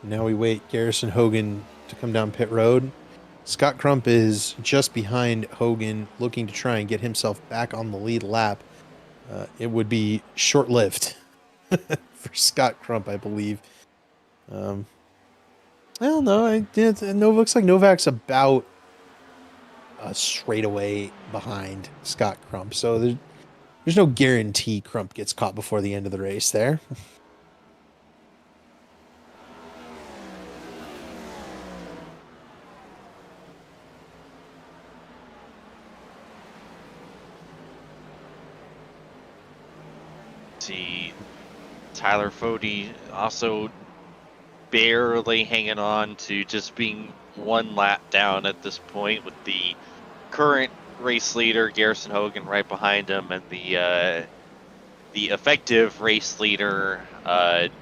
Now we wait Garrison Hogan to come down pit road. Scott Crump is just behind Hogan, looking to try and get himself back on the lead lap. It would be short-lived for Scott Crump, I believe. Well, no, it looks like Novak's about straight away behind Scott Crump. So there's no guarantee Crump gets caught before the end of the race there. See, Tyler Fode also barely hanging on to just being one lap down at this point, with the current race leader Garrison Hogan right behind him, and the effective race leader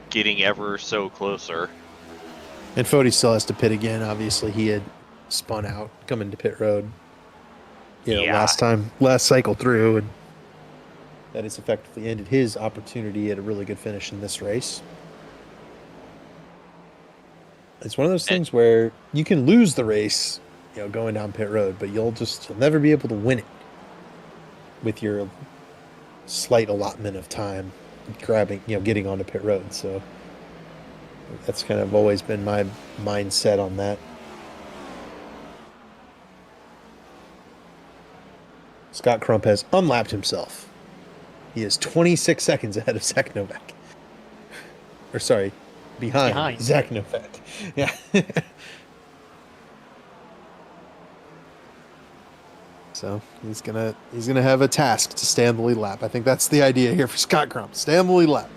getting ever so closer. And Fode still has to pit again. Obviously, he had spun out coming to pit road. Last cycle through, and that has effectively ended his opportunity at a really good finish in this race. It's one of those things where you can lose the race, going down pit road, but you'll never be able to win it with your slight allotment of time getting onto pit road. So that's kind of always been my mindset on that. Scott Crump has unlapped himself. He is 26 seconds ahead of Zach Novak. Or sorry, behind. Zach Novak. Yeah. So he's gonna have a task to stay on the lead lap. I think that's the idea here for Scott Crump. Stay on the lead lap.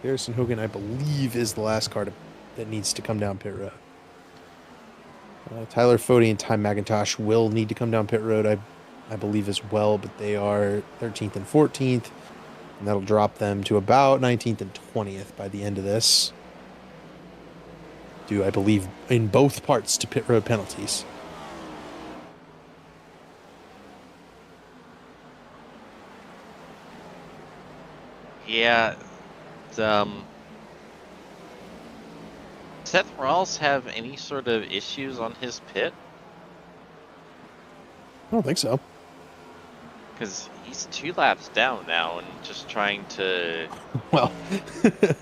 Garrison Hogan, I believe, is the last car that needs to come down pit road. Tyler Fode and Ty McIntosh will need to come down pit road, I believe, as well, but they are 13th and 14th, and that'll drop them to about 19th and 20th by the end of this. Due, I believe, in both parts to pit road penalties. Yeah. Seth Rawls have any sort of issues on his pit? I don't think so. Because he's 2 laps down now and just trying to... Well, I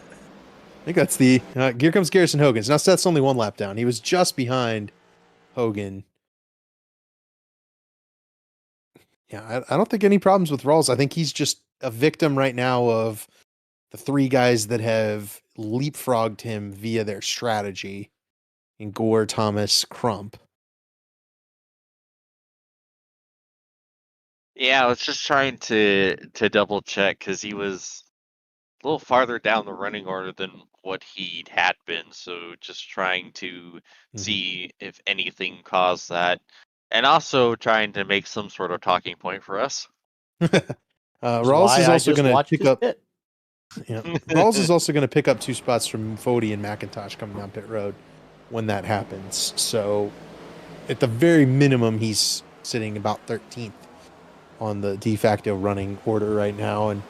think that's the... here comes Garrison Hogan. Now Seth's only 1 lap down. He was just behind Hogan. Yeah, I don't think any problems with Rawls. I think he's just a victim right now of the 3 guys that have leapfrogged him via their strategy in Gore, Thomas, Crump. Yeah, I was just trying to double check because he was a little farther down the running order than what he had been. So just trying to see if anything caused that. And also trying to make some sort of talking point for us. Rawls is also going to pick up... Pit. Yeah. Rawls is also going to pick up 2 spots from Fode and McIntosh coming down pit road when that happens. So at the very minimum, he's sitting about 13th on the de facto running order right now, and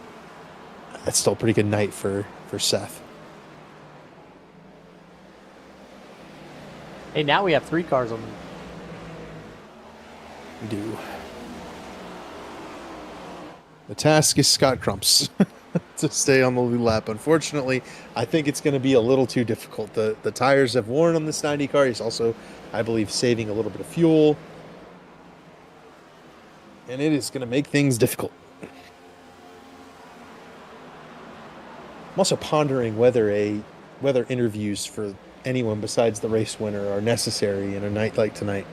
that's still a pretty good night for Seth. Hey, now we have 3 cars on. We do. The task is Scott Crump's to stay on the lead lap. Unfortunately, I think it's going to be a little too difficult. The tires have worn on this 90 car. He's also, I believe, saving a little bit of fuel. And it is going to make things difficult. I'm also pondering whether interviews for anyone besides the race winner are necessary in a night like tonight.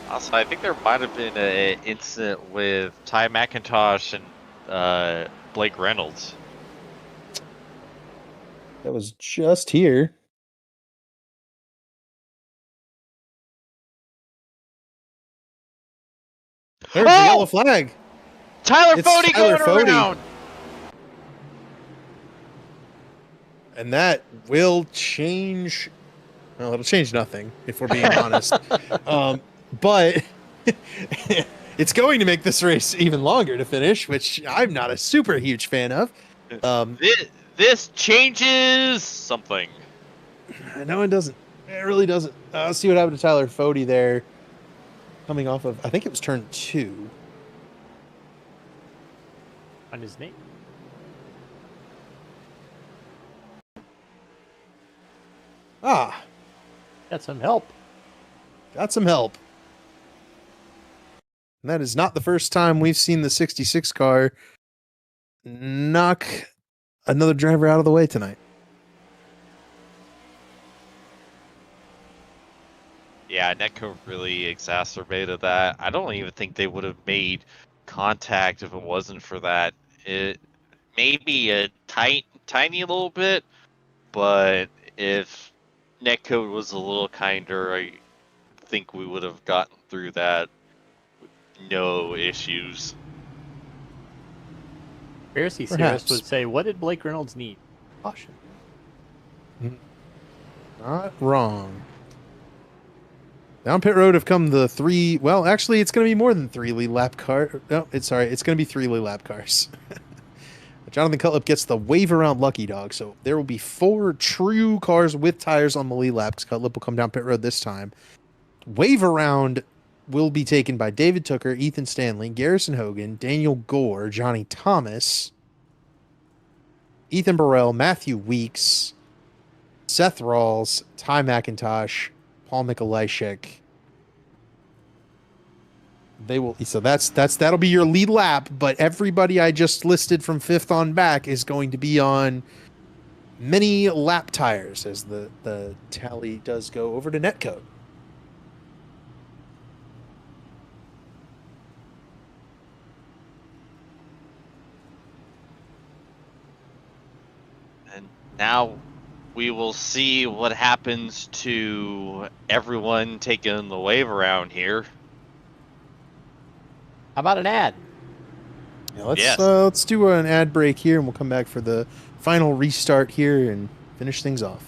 Also, I think there might have been an incident with Ty McIntosh and Blake Reynolds. That was just here. There's the yellow flag. Tyler It's Fode Tyler going Fode. around! And that will change... Well, it'll change nothing, if we're being honest. But it's going to make this race even longer to finish, which I'm not a super huge fan of. This changes something. No, it doesn't. It really doesn't. Let's see what happened to Tyler Fode there. Coming off of, I think it was turn 2. On his name. Ah, Got some help. got some help. And that is not the first time we've seen the 66 car knock another driver out of the way tonight. Yeah, Netco really exacerbated that. I don't even think they would have made contact if it wasn't for that. It maybe a tiny little bit, but if Netcode was a little kinder, I think we would have gotten through that with no issues. Conspiracy Perhaps. theorists would say, what did Blake Reynolds need? Caution. Not wrong. Down pit road have come the 3. Well, actually, it's going to be more than 3 lead lap car. No, it's sorry. It's going to be 3 lead lap cars. Jonathan Cutlip gets the wave around lucky dog. So there will be 4 true cars with tires on the lead lap because Cutlip will come down pit road this time. Wave around will be taken by David Tooker, Ethan Stanley, Garrison Hogan, Daniel Gore, Johnny Thomas, Ethan Burrell, Matthew Weeks, Seth Rawls, Ty McIntosh, Paul Mikolajczyk. They will. So that'll be your lead lap. But everybody I just listed from 5th on back is going to be on many lap tires as the tally does go over to Netcode. Now we will see what happens to everyone taking the wave around here. How about an ad? Yeah, let's Yes. let's do an ad break here, and we'll come back for the final restart here and finish things off.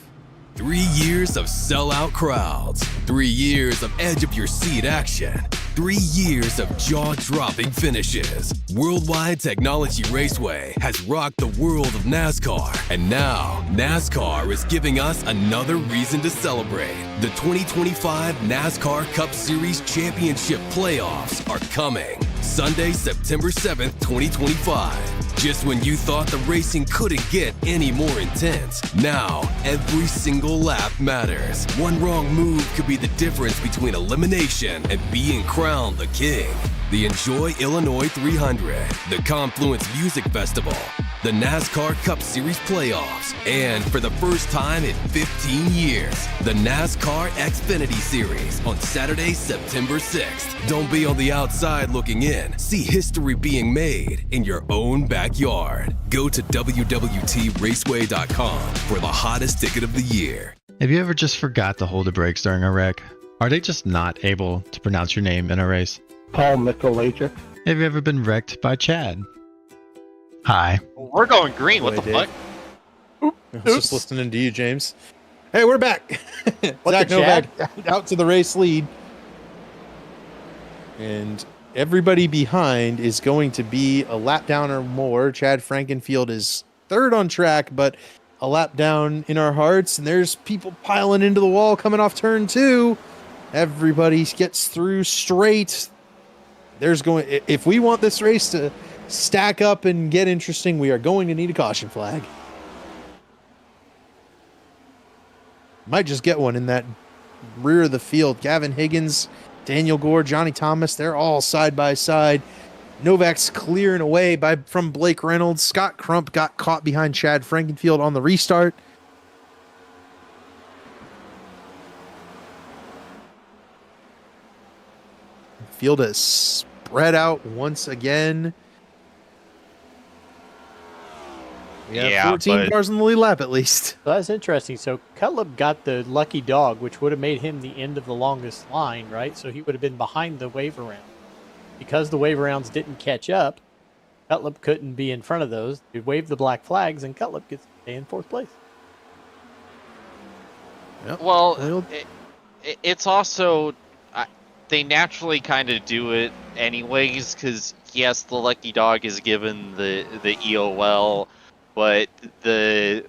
3 years of sellout crowds, 3 years of edge of your seat action, 3 years of jaw-dropping finishes. Worldwide Technology Raceway has rocked the world of NASCAR, and now NASCAR is giving us another reason to celebrate. The 2025 NASCAR Cup Series Championship playoffs are coming Sunday, September 7th, 2025. Just when you thought the racing couldn't get any more intense, now every single lap matters. One wrong move could be the difference between elimination and being crowned the king. The Enjoy Illinois 300, the Confluence Music Festival, the NASCAR Cup Series playoffs, and for the first time in 15 years, the NASCAR Xfinity Series on Saturday, September 6th. Don't be on the outside looking in. See history being made in your own backyard. Go to www.raceway.com for the hottest ticket of the year. Have you ever just forgot to hold the brakes during a wreck? Are they just not able to pronounce your name in a race? Paul Mikolajczyk. Have you ever been wrecked by Chad? Hi. We're going green. What Boy, the fuck? I was just listening to you, James. Hey, we're back. What Zach the Novak out to the race lead. And everybody behind is going to be a lap down or more. Chad Frankenfield is third on track, but a lap down in our hearts. And there's people piling into the wall coming off turn 2. Everybody gets through straight. If we want this race to stack up and get interesting, we are going to need a caution flag. Might just get one in that rear of the field. Gavin Higgins, Daniel Gore, Johnny Thomas, they're all side by side. Novak's clearing away from Blake Reynolds. Scott Crump got caught behind Chad Frankenfield on the restart. Field has spread out once again. We have 14 cars on the lead lap at least. So that's interesting. So Cutlip got the lucky dog, which would have made him the end of the longest line, right? So he would have been behind the wave around. Because the wave rounds didn't catch up, Cutlip couldn't be in front of those. They waved the black flags, and Cutlip gets to stay in 4th place. Yep. Well, it's also they naturally kind of do it anyways because yes, the lucky dog is given the EOL, but the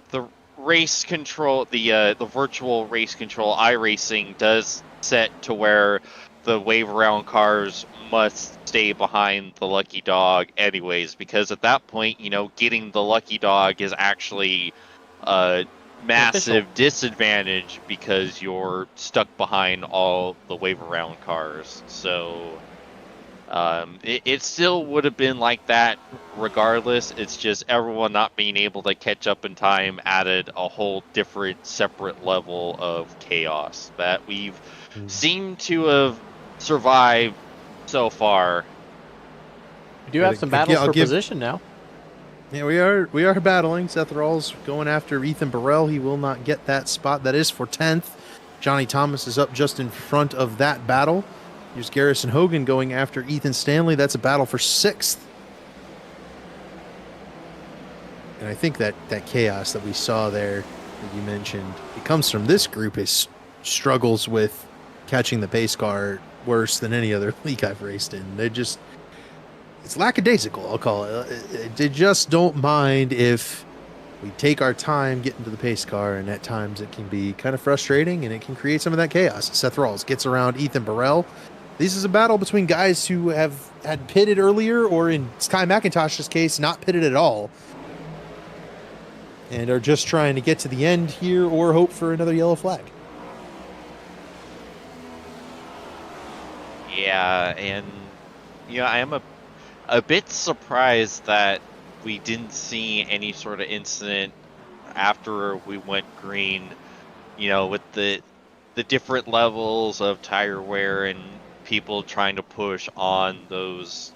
race control, the virtual race control iRacing does set to where the wave around cars must stay behind the lucky dog anyways, because at that point, getting the lucky dog is actually massive disadvantage because you're stuck behind all the wave around cars. So it still would have been like that regardless. It's just everyone not being able to catch up in time added a whole different separate level of chaos that we've seemed to have survived so far. We do have some battles for position now. Yeah, we are battling. Seth Rawls going after Ethan Burrell. He will not get that spot. That is for 10th. Johnny Thomas is up just in front of that battle. Here's Garrison Hogan going after Ethan Stanley. That's a battle for 6th. And I think that chaos that we saw there that you mentioned, it comes from this group is struggles with catching the pace car worse than any other league I've raced in. It's lackadaisical, I'll call it. They just don't mind if we take our time getting to the pace car, and at times it can be kind of frustrating, and it can create some of that chaos. Seth Rawls gets around Ethan Burrell. This is a battle between guys who had pitted earlier, or in Sky McIntosh's case, not pitted at all, and are just trying to get to the end here or hope for another yellow flag. Yeah, and I am a bit surprised that we didn't see any sort of incident after we went green, with the different levels of tire wear and people trying to push on those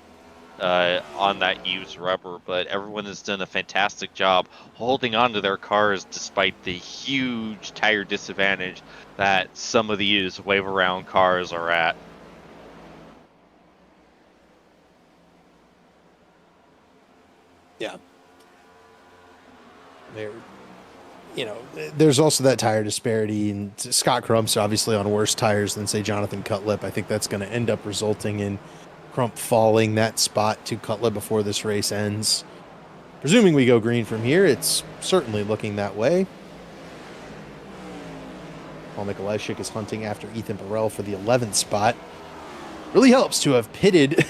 on that used rubber, but everyone has done a fantastic job holding on to their cars despite the huge tire disadvantage that some of these wave around cars are at. Yeah. There's also that tire disparity, and Scott Crump's obviously on worse tires than, say, Jonathan Cutlip. I think that's going to end up resulting in Crump falling that spot to Cutlip before this race ends. Presuming we go green from here, it's certainly looking that way. Paul Mikolajczyk is hunting after Ethan Burrell for the 11th spot. Really helps to have pitted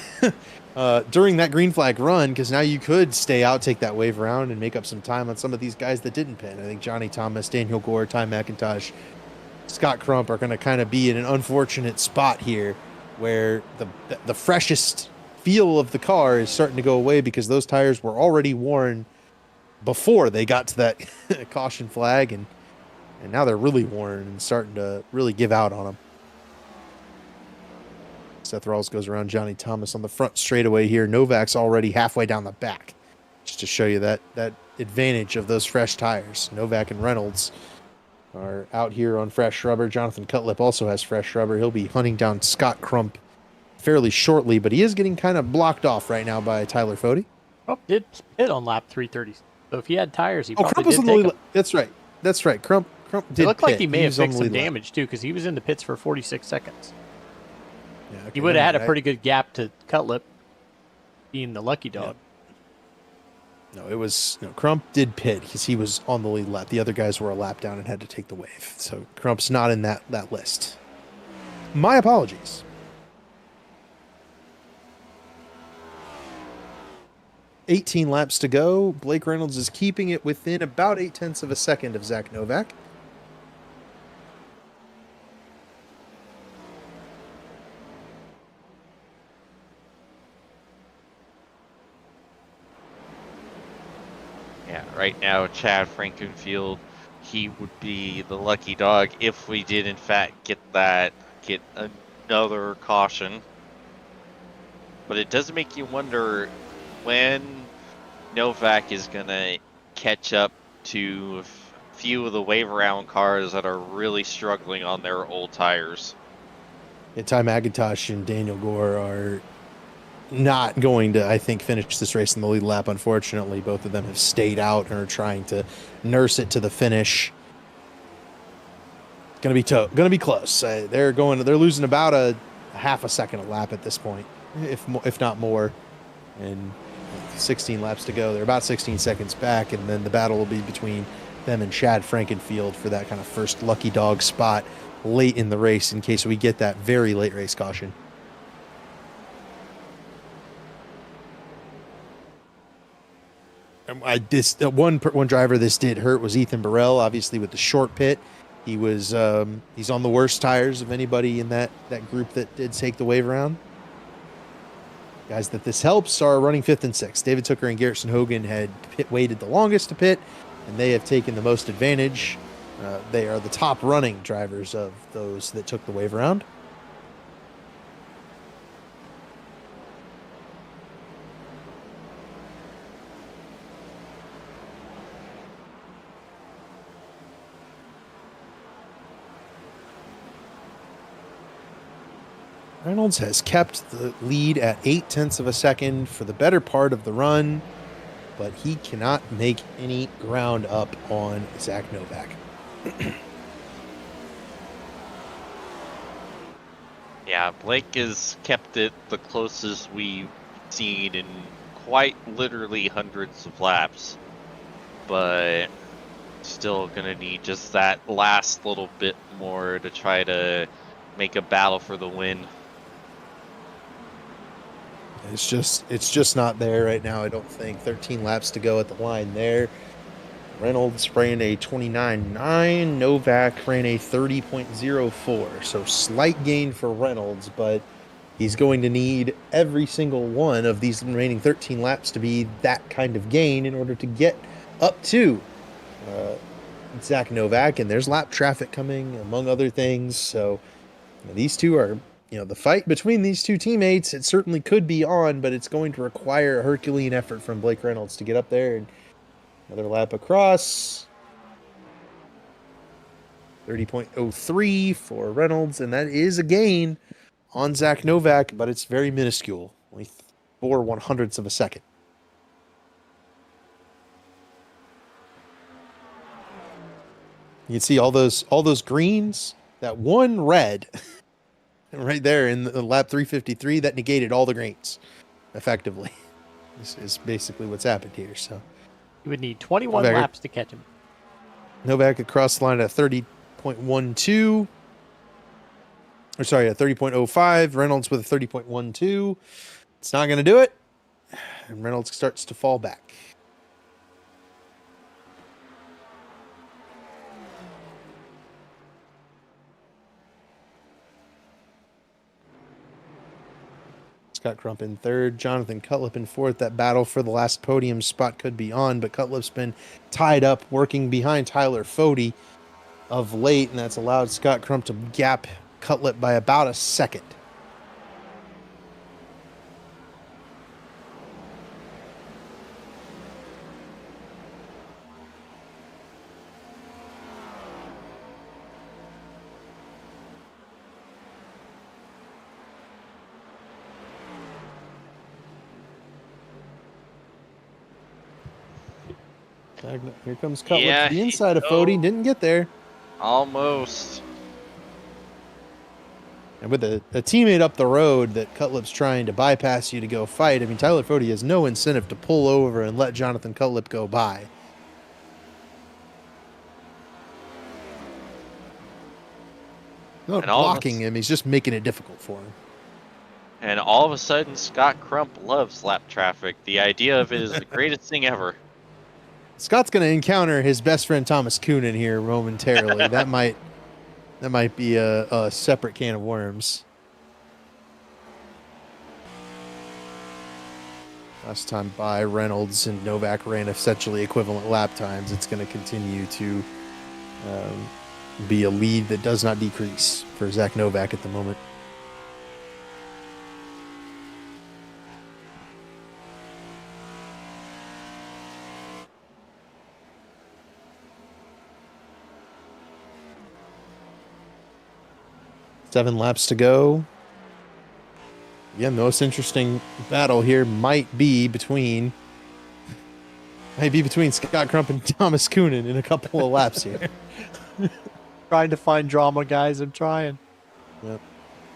during that green flag run, because now you could stay out, take that wave around, and make up some time on some of these guys that didn't pit. I think Johnny Thomas, Daniel Gore, Ty McIntosh, Scott Crump are going to kind of be in an unfortunate spot here where the freshest feel of the car is starting to go away because those tires were already worn before they got to that caution flag, and now they're really worn and starting to really give out on them. Seth Rawls goes around Johnny Thomas on the front straightaway here. Novak's already halfway down the back, just to show you that advantage of those fresh tires. Novak and Reynolds are out here on fresh rubber. Jonathan Cutlip also has fresh rubber. He'll be hunting down Scott Crump fairly shortly, but he is getting kind of blocked off right now by Tyler Fode. Crump did hit on lap 330. So if he had tires, he Crump probably was did on the take lead. them. That's right. Crump did. It looked like pit. he may have was on fixed the some lead lap. damage, too, because he was in the pits for 46 seconds. Yeah, okay, He would have had a right. pretty good gap to Cutlip, being the lucky dog. No, it was Crump did pit because he was on the lead lap. The other guys were a lap down and had to take the wave. So Crump's not in that list. My apologies. $18 laps to go. Blake Reynolds is keeping it within about 0.8 of a second of Zach Novak. Yeah, right now, Chad Frankenfield, he would be the lucky dog if we did, in fact, get another caution. But it does make you wonder when Novak is going to catch up to a few of the wave around cars that are really struggling on their old tires. Yeah, Ty McIntosh and Daniel Gore are not going to, I think, finish this race in the lead lap. Unfortunately, both of them have stayed out and are trying to nurse it to the finish. It's going to be close. They're losing about a half a second a lap at this point, if not more. And 16 laps to go. They're about 16 seconds back, and then the battle will be between them and Chad Frankenfield for that kind of first lucky dog spot late in the race in case we get that very late race caution. One driver this did hurt was Ethan Burrell, obviously with the short pit. He was he's on the worst tires of anybody in that group that did take the wave around. Guys that this helps are running 5th and 6th. David Tooker and Garrison Hogan had waited the longest to pit, and they have taken the most advantage. They are the top running drivers of those that took the wave around. Reynolds has kept the lead at 0.8 of a second for the better part of the run, but he cannot make any ground up on Zach Novak. Yeah, Blake has kept it the closest we've seen in quite literally hundreds of laps, but still gonna need just that last little bit more to try to make a battle for the win. It's just not there right now, I don't think. 13 laps to go at the line there. Reynolds ran a 29.9. Novak ran a 30.04. So slight gain for Reynolds, but he's going to need every single one of these remaining 13 laps to be that kind of gain in order to get up to Zach Novak. And there's lap traffic coming, among other things. So these two are the fight between these two teammates, it certainly could be on, but it's going to require a Herculean effort from Blake Reynolds to get up there. And another lap across. 30.03 for Reynolds, and that is a gain on Zach Novak, but it's very minuscule. Only 4/100ths of a second. You can see all those greens, that one red right there in the lap 353, that negated all the greens effectively. This is basically what's happened here. So You would need 21 Novak, laps to catch him. Novak across the line at 30.12. Or sorry, at 30.05. Reynolds with a 30.12. It's not going to do it. And Reynolds starts to fall back. Scott Crump in third, Jonathan Cutlip in fourth. That battle for the last podium spot could be on, but Cutlip's been tied up working behind Tyler Fode of late, and that's allowed Scott Crump to gap Cutlip by about a second. Here comes Cutlip Yeah, to the inside of Fode. Didn't get there. Almost. And with a teammate up the road that Cutlip's trying to bypass you to go fight, I mean, Tyler Fode has no incentive to pull over and let Jonathan Cutlip go by. Not blocking him, he's just making it difficult for him. And all of a sudden, Scott Crump loves lap traffic. The idea of it is the greatest thing ever. Scott's going to encounter his best friend Thomas Coonan here momentarily. that might be a separate can of worms. Last time by, Reynolds and Novak ran essentially equivalent lap times. It's going to continue to be a lead that does not decrease for Zach Novak at the moment. Seven laps to go. Again, the most interesting battle here might be between Scott Crump and Thomas Coonan in a couple of laps here. Trying to find drama, guys. I'm trying. Yep.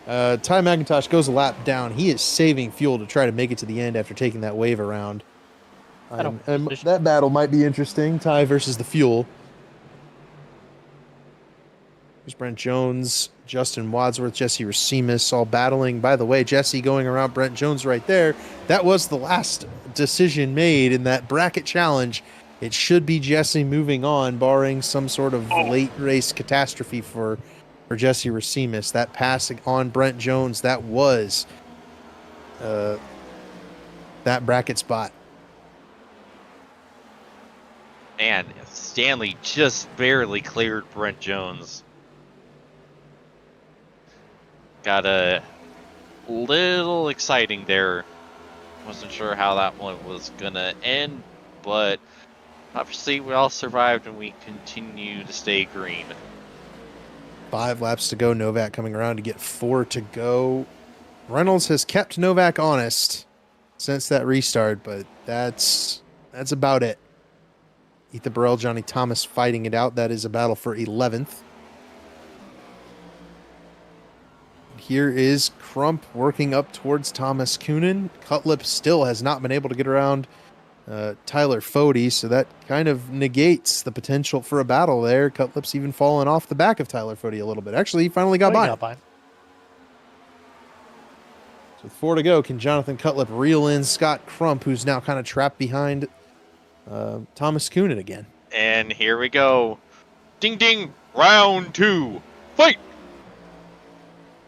Ty McIntosh goes a lap down. He is saving fuel to try to make it to the end after taking that wave around. And that battle might be interesting. Ty versus the fuel. There's Brent Jones, Justin Wadsworth, Jesse Racimus all battling. By the way, Jesse going around Brent Jones right there. That was the last decision made in that bracket challenge. It should be Jesse moving on, barring some sort of late race catastrophe for Jesse Racimus. That passing on Brent Jones, that was that bracket spot. And Stanley just barely cleared Brent Jones. Got a little exciting there. Wasn't sure how that one was gonna end, but obviously we all survived and we continue to stay green. 5 laps to go. Novak coming around to get 4 to go. Reynolds has kept Novak honest since that restart, but that's about it. Ethan Burrell, Johnny Thomas fighting it out. That is a battle for 11th. Here is Crump working up towards Thomas Coonan. Cutlip still has not been able to get around Tyler Fode, so that kind of negates the potential for a battle there. Cutlip's even fallen off the back of Tyler Fode a little bit. Actually, he finally got by. So with 4 to go, can Jonathan Cutlip reel in Scott Crump, who's now kind of trapped behind Thomas Coonan again? And here we go. Ding ding, round 2, fight!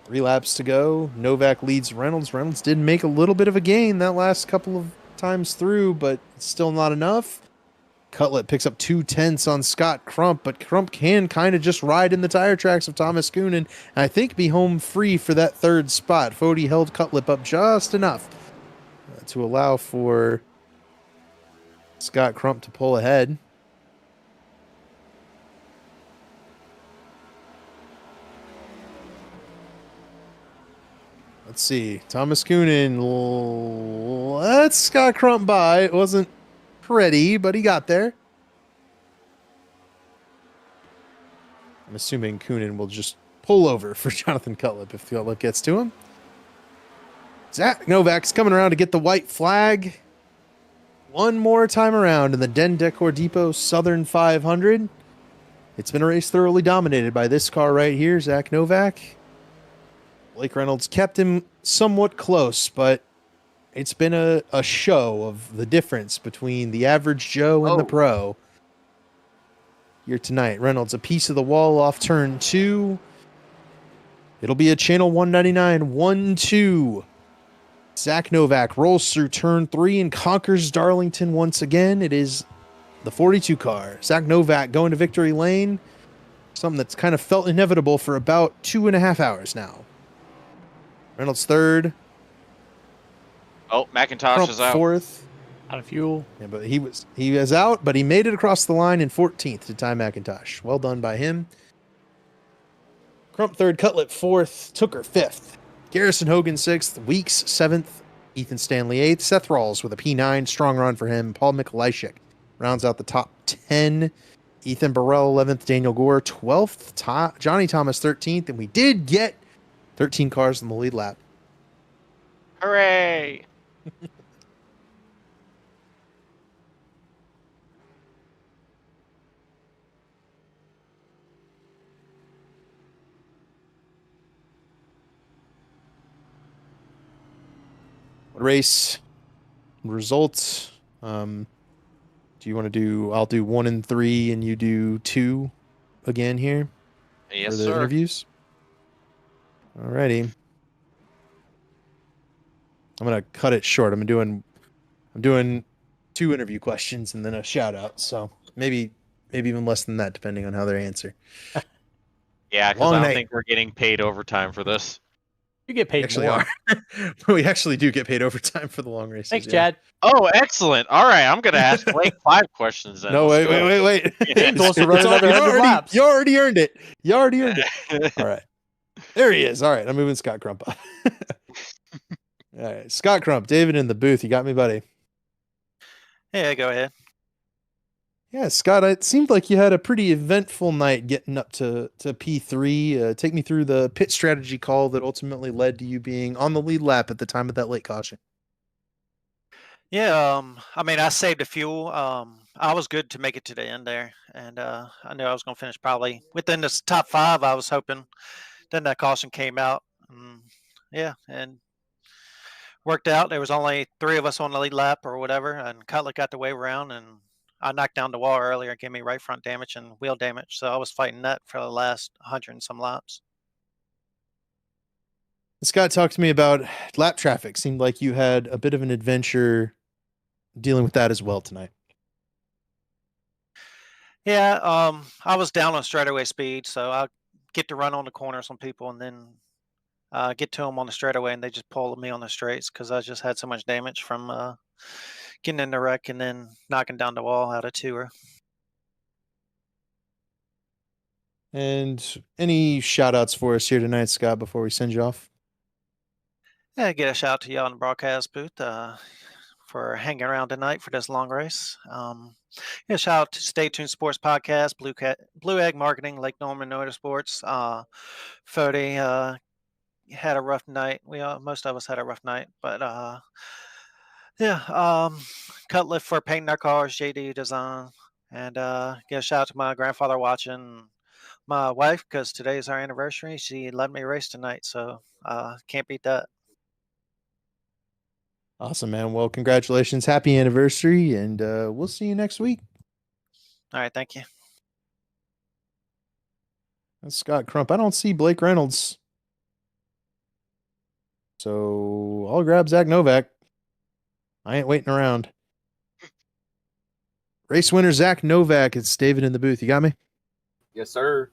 3 laps to go. Novak leads Reynolds. Reynolds did make a little bit of a gain that last couple of times through, but it's still not enough. Cutlet picks up 2/10 on Scott Crump, but Crump can kind of just ride in the tire tracks of Thomas Kuhn and I think be home free for that third spot. Fody held Cutlip up just enough to allow for Scott Crump to pull ahead. Let's see. Thomas Kuhn let Scott Crump by. It wasn't pretty, but he got there. I'm assuming Kunin will just pull over for Jonathan Cutlip if Cutlip gets to him. Zach Novak's coming around to get the white flag. One more time around in the Decor Depot Southern 500. It's been a race thoroughly dominated by this car right here, Zach Novak. Blake Reynolds kept him somewhat close, but it's been a show of the difference between the average Joe and the pro here tonight. Reynolds a piece of the wall off turn 2. It'll be a channel 199 1-2. Zach Novak rolls through turn 3 and conquers Darlington once again. It is the 42 car. Zach Novak going to victory lane. Something that's kind of felt inevitable for about 2.5 hours now. Reynolds third. Oh, McIntosh Crump is out. Fourth. Out of fuel. Yeah, but he was out, but he made it across the line in 14th to Ty McIntosh. Well done by him. Crump third, Cutlip fourth, Tooker fifth, Garrison Hogan sixth, Weeks seventh, Ethan Stanley eighth, Seth Rawls with a P9, strong run for him. Paul Mikolajczyk rounds out the top 10. Ethan Burrell 11th, Daniel Gore 12th, Johnny Thomas 13th, and we did get 13 cars in the lead lap. Hooray! Race results. Do you want to do? I'll do 1 and 3, and you do 2 again here Yes, for the sir. interviews. Alrighty. I'm gonna cut it short. I'm doing 2 interview questions and then a shout out. So maybe even less than that, depending on how they answer. Yeah, because Long I don't night. think we're getting paid overtime for this. You get paid Actually more. are. We actually do get paid overtime for the long races. Thanks, yeah. Chad. Oh, excellent. All right, I'm going to ask Blake 5 questions then. No, Let's wait. go. He wants to run It's another 100 laps. You already earned it. You already earned it. All right. There he is. All right. I'm moving Scott Crump up. All right. Scott Crump, David in the booth. You got me, buddy. Yeah, go ahead. Yeah, Scott, it seemed like you had a pretty eventful night getting up to P3. Take me through the pit strategy call that ultimately led to you being on the lead lap at the time of that late caution. Yeah, I mean, I saved the fuel. I was good to make it to the end there, and I knew I was going to finish probably within the top 5. I was hoping. Then that caution came out. Yeah, and worked out. There was only 3 of us on the lead lap or whatever, and Cutler got the wave around, and I knocked down the wall earlier, gave me right front damage and wheel damage. So I was fighting that for the last 100 and some laps. Scott, talked to me about lap traffic. Seemed like you had a bit of an adventure dealing with that as well tonight. Yeah, I was down on straightaway speed, so I get to run on the corners on people and then get to them on the straightaway, and they just pulled me on the straights because I just had so much damage from getting in the wreck and then knocking down the wall out of tour. And any shout outs for us here tonight, Scott, before we send you off? Yeah, get a shout out to y'all in the broadcast booth for hanging around tonight for this long race. Yeah, shout out to Stay Tuned Sports Podcast, Blue Egg Marketing, Lake Norman Motorsports. Fody had a rough night. Most of us had a rough night, but yeah, Cutliff for painting our cars, JD Design, and get a shout out to my grandfather watching, my wife, because today is our anniversary. She let me race tonight, so can't beat that. Awesome, man. Well, congratulations. Happy anniversary, and we'll see you next week. All right, thank you. That's Scott Crump. I don't see Blake Reynolds. So I'll grab Zach Novak. I ain't waiting around. Race winner Zach Novak. It's David in the booth. You got me? Yes, sir.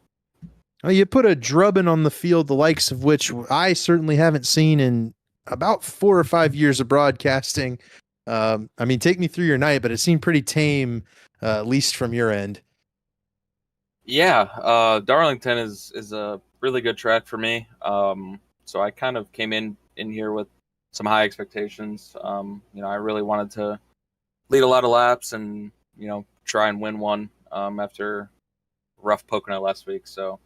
Oh, you put a drubbing on the field, the likes of which I certainly haven't seen in about 4 or 5 years of broadcasting. I mean, take me through your night, but it seemed pretty tame, at least from your end. Yeah, Darlington is a really good track for me. So I kind of came in here with some high expectations. I really wanted to lead a lot of laps and try and win one after rough Pocono last week. So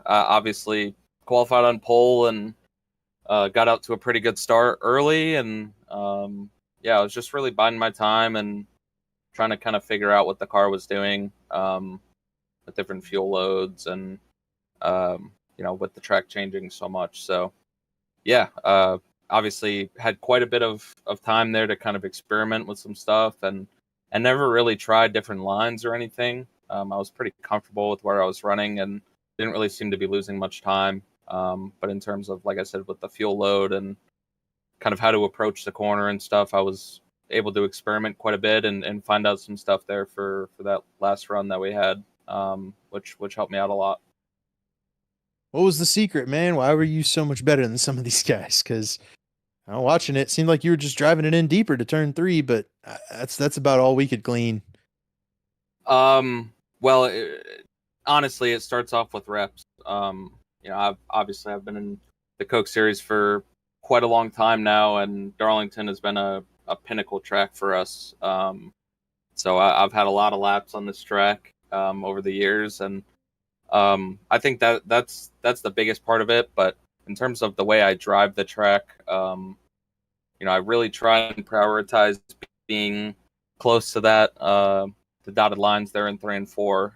obviously qualified on pole and got out to a pretty good start early, and I was just really biding my time and trying to kind of figure out what the car was doing with different fuel loads and with the track changing so much. So obviously had quite a bit of time there to kind of experiment with some stuff, and never really tried different lines or anything. I was pretty comfortable with where I was running and didn't really seem to be losing much time. But in terms of, like I said, with the fuel load and kind of how to approach the corner and stuff, I was able to experiment quite a bit and find out some stuff there for that last run that we had, which helped me out a lot. What was the secret, man? Why were you so much better than some of these guys? Because watching it seemed like you were just driving it in deeper to turn 3, but that's about all we could glean. Well, honestly, it starts off with reps. I've been in the Coke Series for quite a long time now, and Darlington has been a pinnacle track for us. So I've had a lot of laps on this track over the years, and I think that's the biggest part of it. But in terms of the way I drive the track, I really try and prioritize being close to that the dotted lines there in 3 and 4.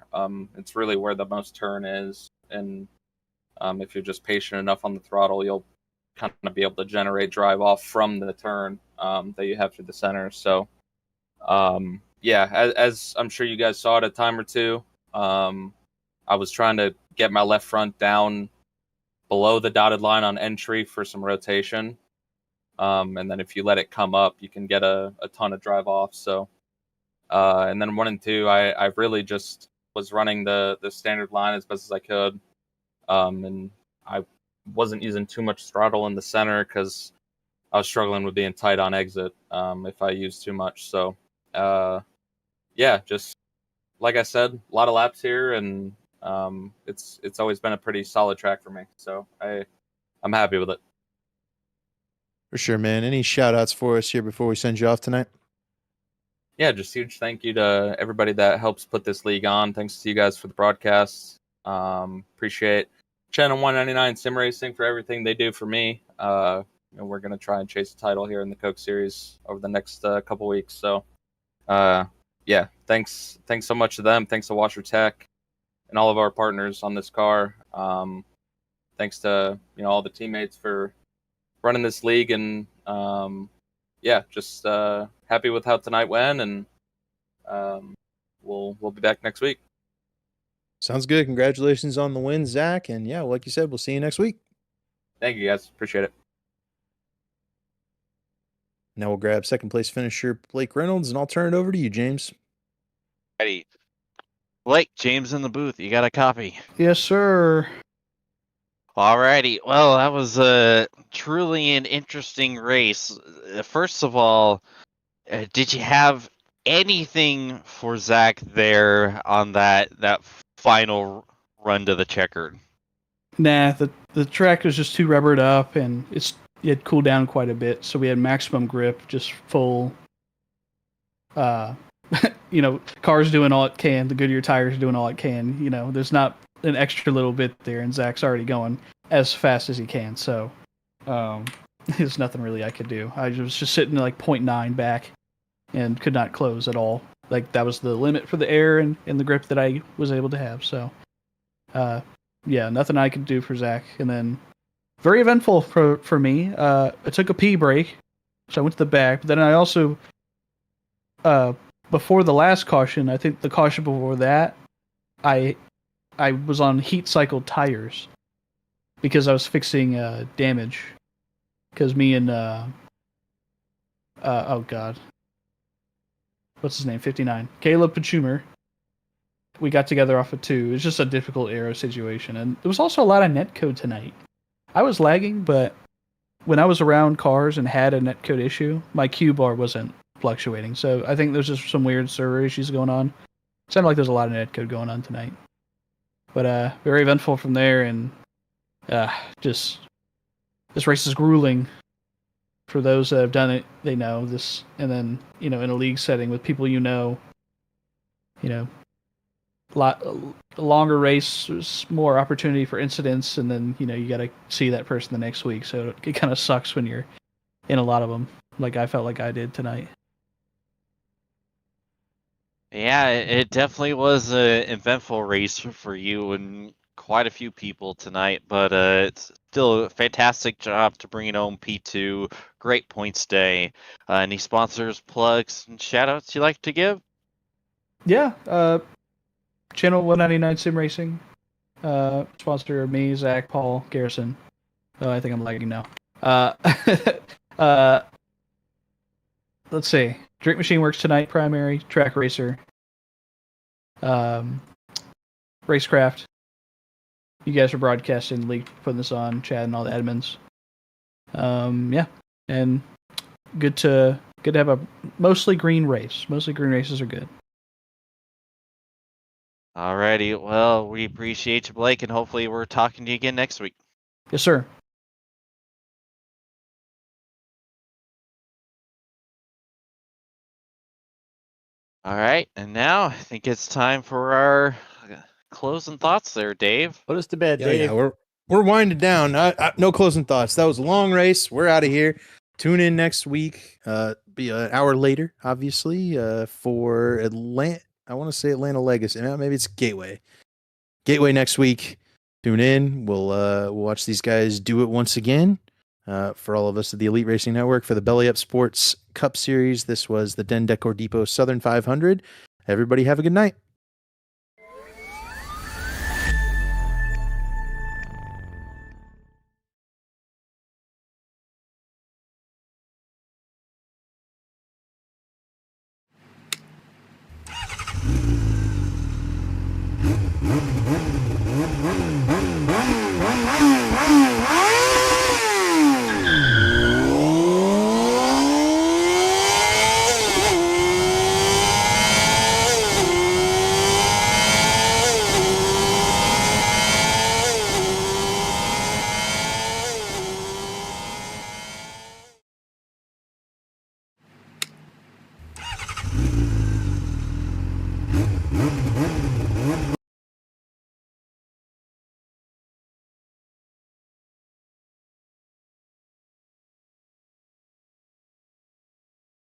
It's really where the most turn is, and if you're just patient enough on the throttle, you'll kind of be able to generate drive off from the turn that you have through the center. So as I'm sure you guys saw it a time or two, I was trying to get my left front down below the dotted line on entry for some rotation, and then if you let it come up, you can get a ton of drive off. So and then 1 and 2, I really just was running the standard line as best as I could, and I wasn't using too much throttle in the center because I was struggling with being tight on exit if I used too much. So just like I said, a lot of laps here, and it's always been a pretty solid track for me. So I'm happy with it. For sure, man. Any shout outs for us here before we send you off tonight? Yeah, just huge thank you to everybody that helps put this league on. Thanks to you guys for the broadcasts. Appreciate Channel 199 Sim Racing for everything they do for me. We're going to try and chase the title here in the Coke Series over the next couple weeks. So, thanks so much to them. Thanks to Washer Tech and all of our partners on this car. Thanks to all the teammates for running this league, and just happy with how tonight went, and we'll be back next week. Sounds good. Congratulations on the win, Zach. And like you said, we'll see you next week. Thank you, guys. Appreciate it. Now we'll grab second place finisher Blake Reynolds, and I'll turn it over to you, James. Ready. Blake, James in the booth. You got a copy? Yes, sir. Alrighty. Well, that was truly an interesting race. First of all, did you have anything for Zach there on that final run to the Checkered? Nah, the track was just too rubbered up, and it had cooled down quite a bit, so we had maximum grip, just full. Car's doing all it can. The Goodyear tires doing all it can. There's not an extra little bit there, and Zach's already going as fast as he can. So there's nothing really I could do. I was just sitting like 0.9 back and could not close at all. Like, that was the limit for the air and the grip that I was able to have. So, nothing I could do for Zach. And then very eventful for me. I took a pee break, so I went to the back. But then I also, before the last caution, I think the caution before that, I was on heat cycled tires because I was fixing damage. Because me and oh god, what's his name? 59. Caleb Pachumer. We got together off of 2. It's just a difficult aero situation. And there was also a lot of netcode tonight. I was lagging, but when I was around cars and had a netcode issue, my Q bar wasn't fluctuating. So I think there's just some weird server issues going on. It sounded like there's a lot of netcode going on tonight. But very eventful from there, and just this race is grueling. For those that have done it, they know this. And then, in a league setting with people lot longer race, there's more opportunity for incidents, and then you got to see that person the next week. So it kind of sucks when you're in a lot of them, like I felt like I did tonight. Yeah, it definitely was an eventful race for you and quite a few people tonight, but it's still a fantastic job to bring it home P2. Great points day. Any sponsors, plugs, and shout outs you like to give? Yeah, Channel 199 Sim Racing, sponsor of me, Zach, Paul, Garrison. Oh, I think I'm lagging now. Let's see. Drink Machine Works tonight, primary, Track Racer, Racecraft. You guys are broadcasting, league, putting this on, Chad and all the admins. Yeah, and good to have a mostly green race. Mostly green races are good. Alrighty, well, we appreciate you, Blake, and hopefully we're talking to you again next week. Yes, sir. All right, and now I think it's time for our closing thoughts there, Dave. Put us to bed, Yeah, Dave. we're winding down. No closing thoughts. That was a long race. We're out of here. Tune in next week. Be an hour later, obviously, for Atlanta. I want to say Atlanta Legacy. Maybe it's Gateway. Gateway next week. Tune in. We'll watch these guys do it once again. For all of us at the Elite Racing Network for the Belly Up Sports Cup Series. This was the Decor Depot Southern 500. Everybody have a good night.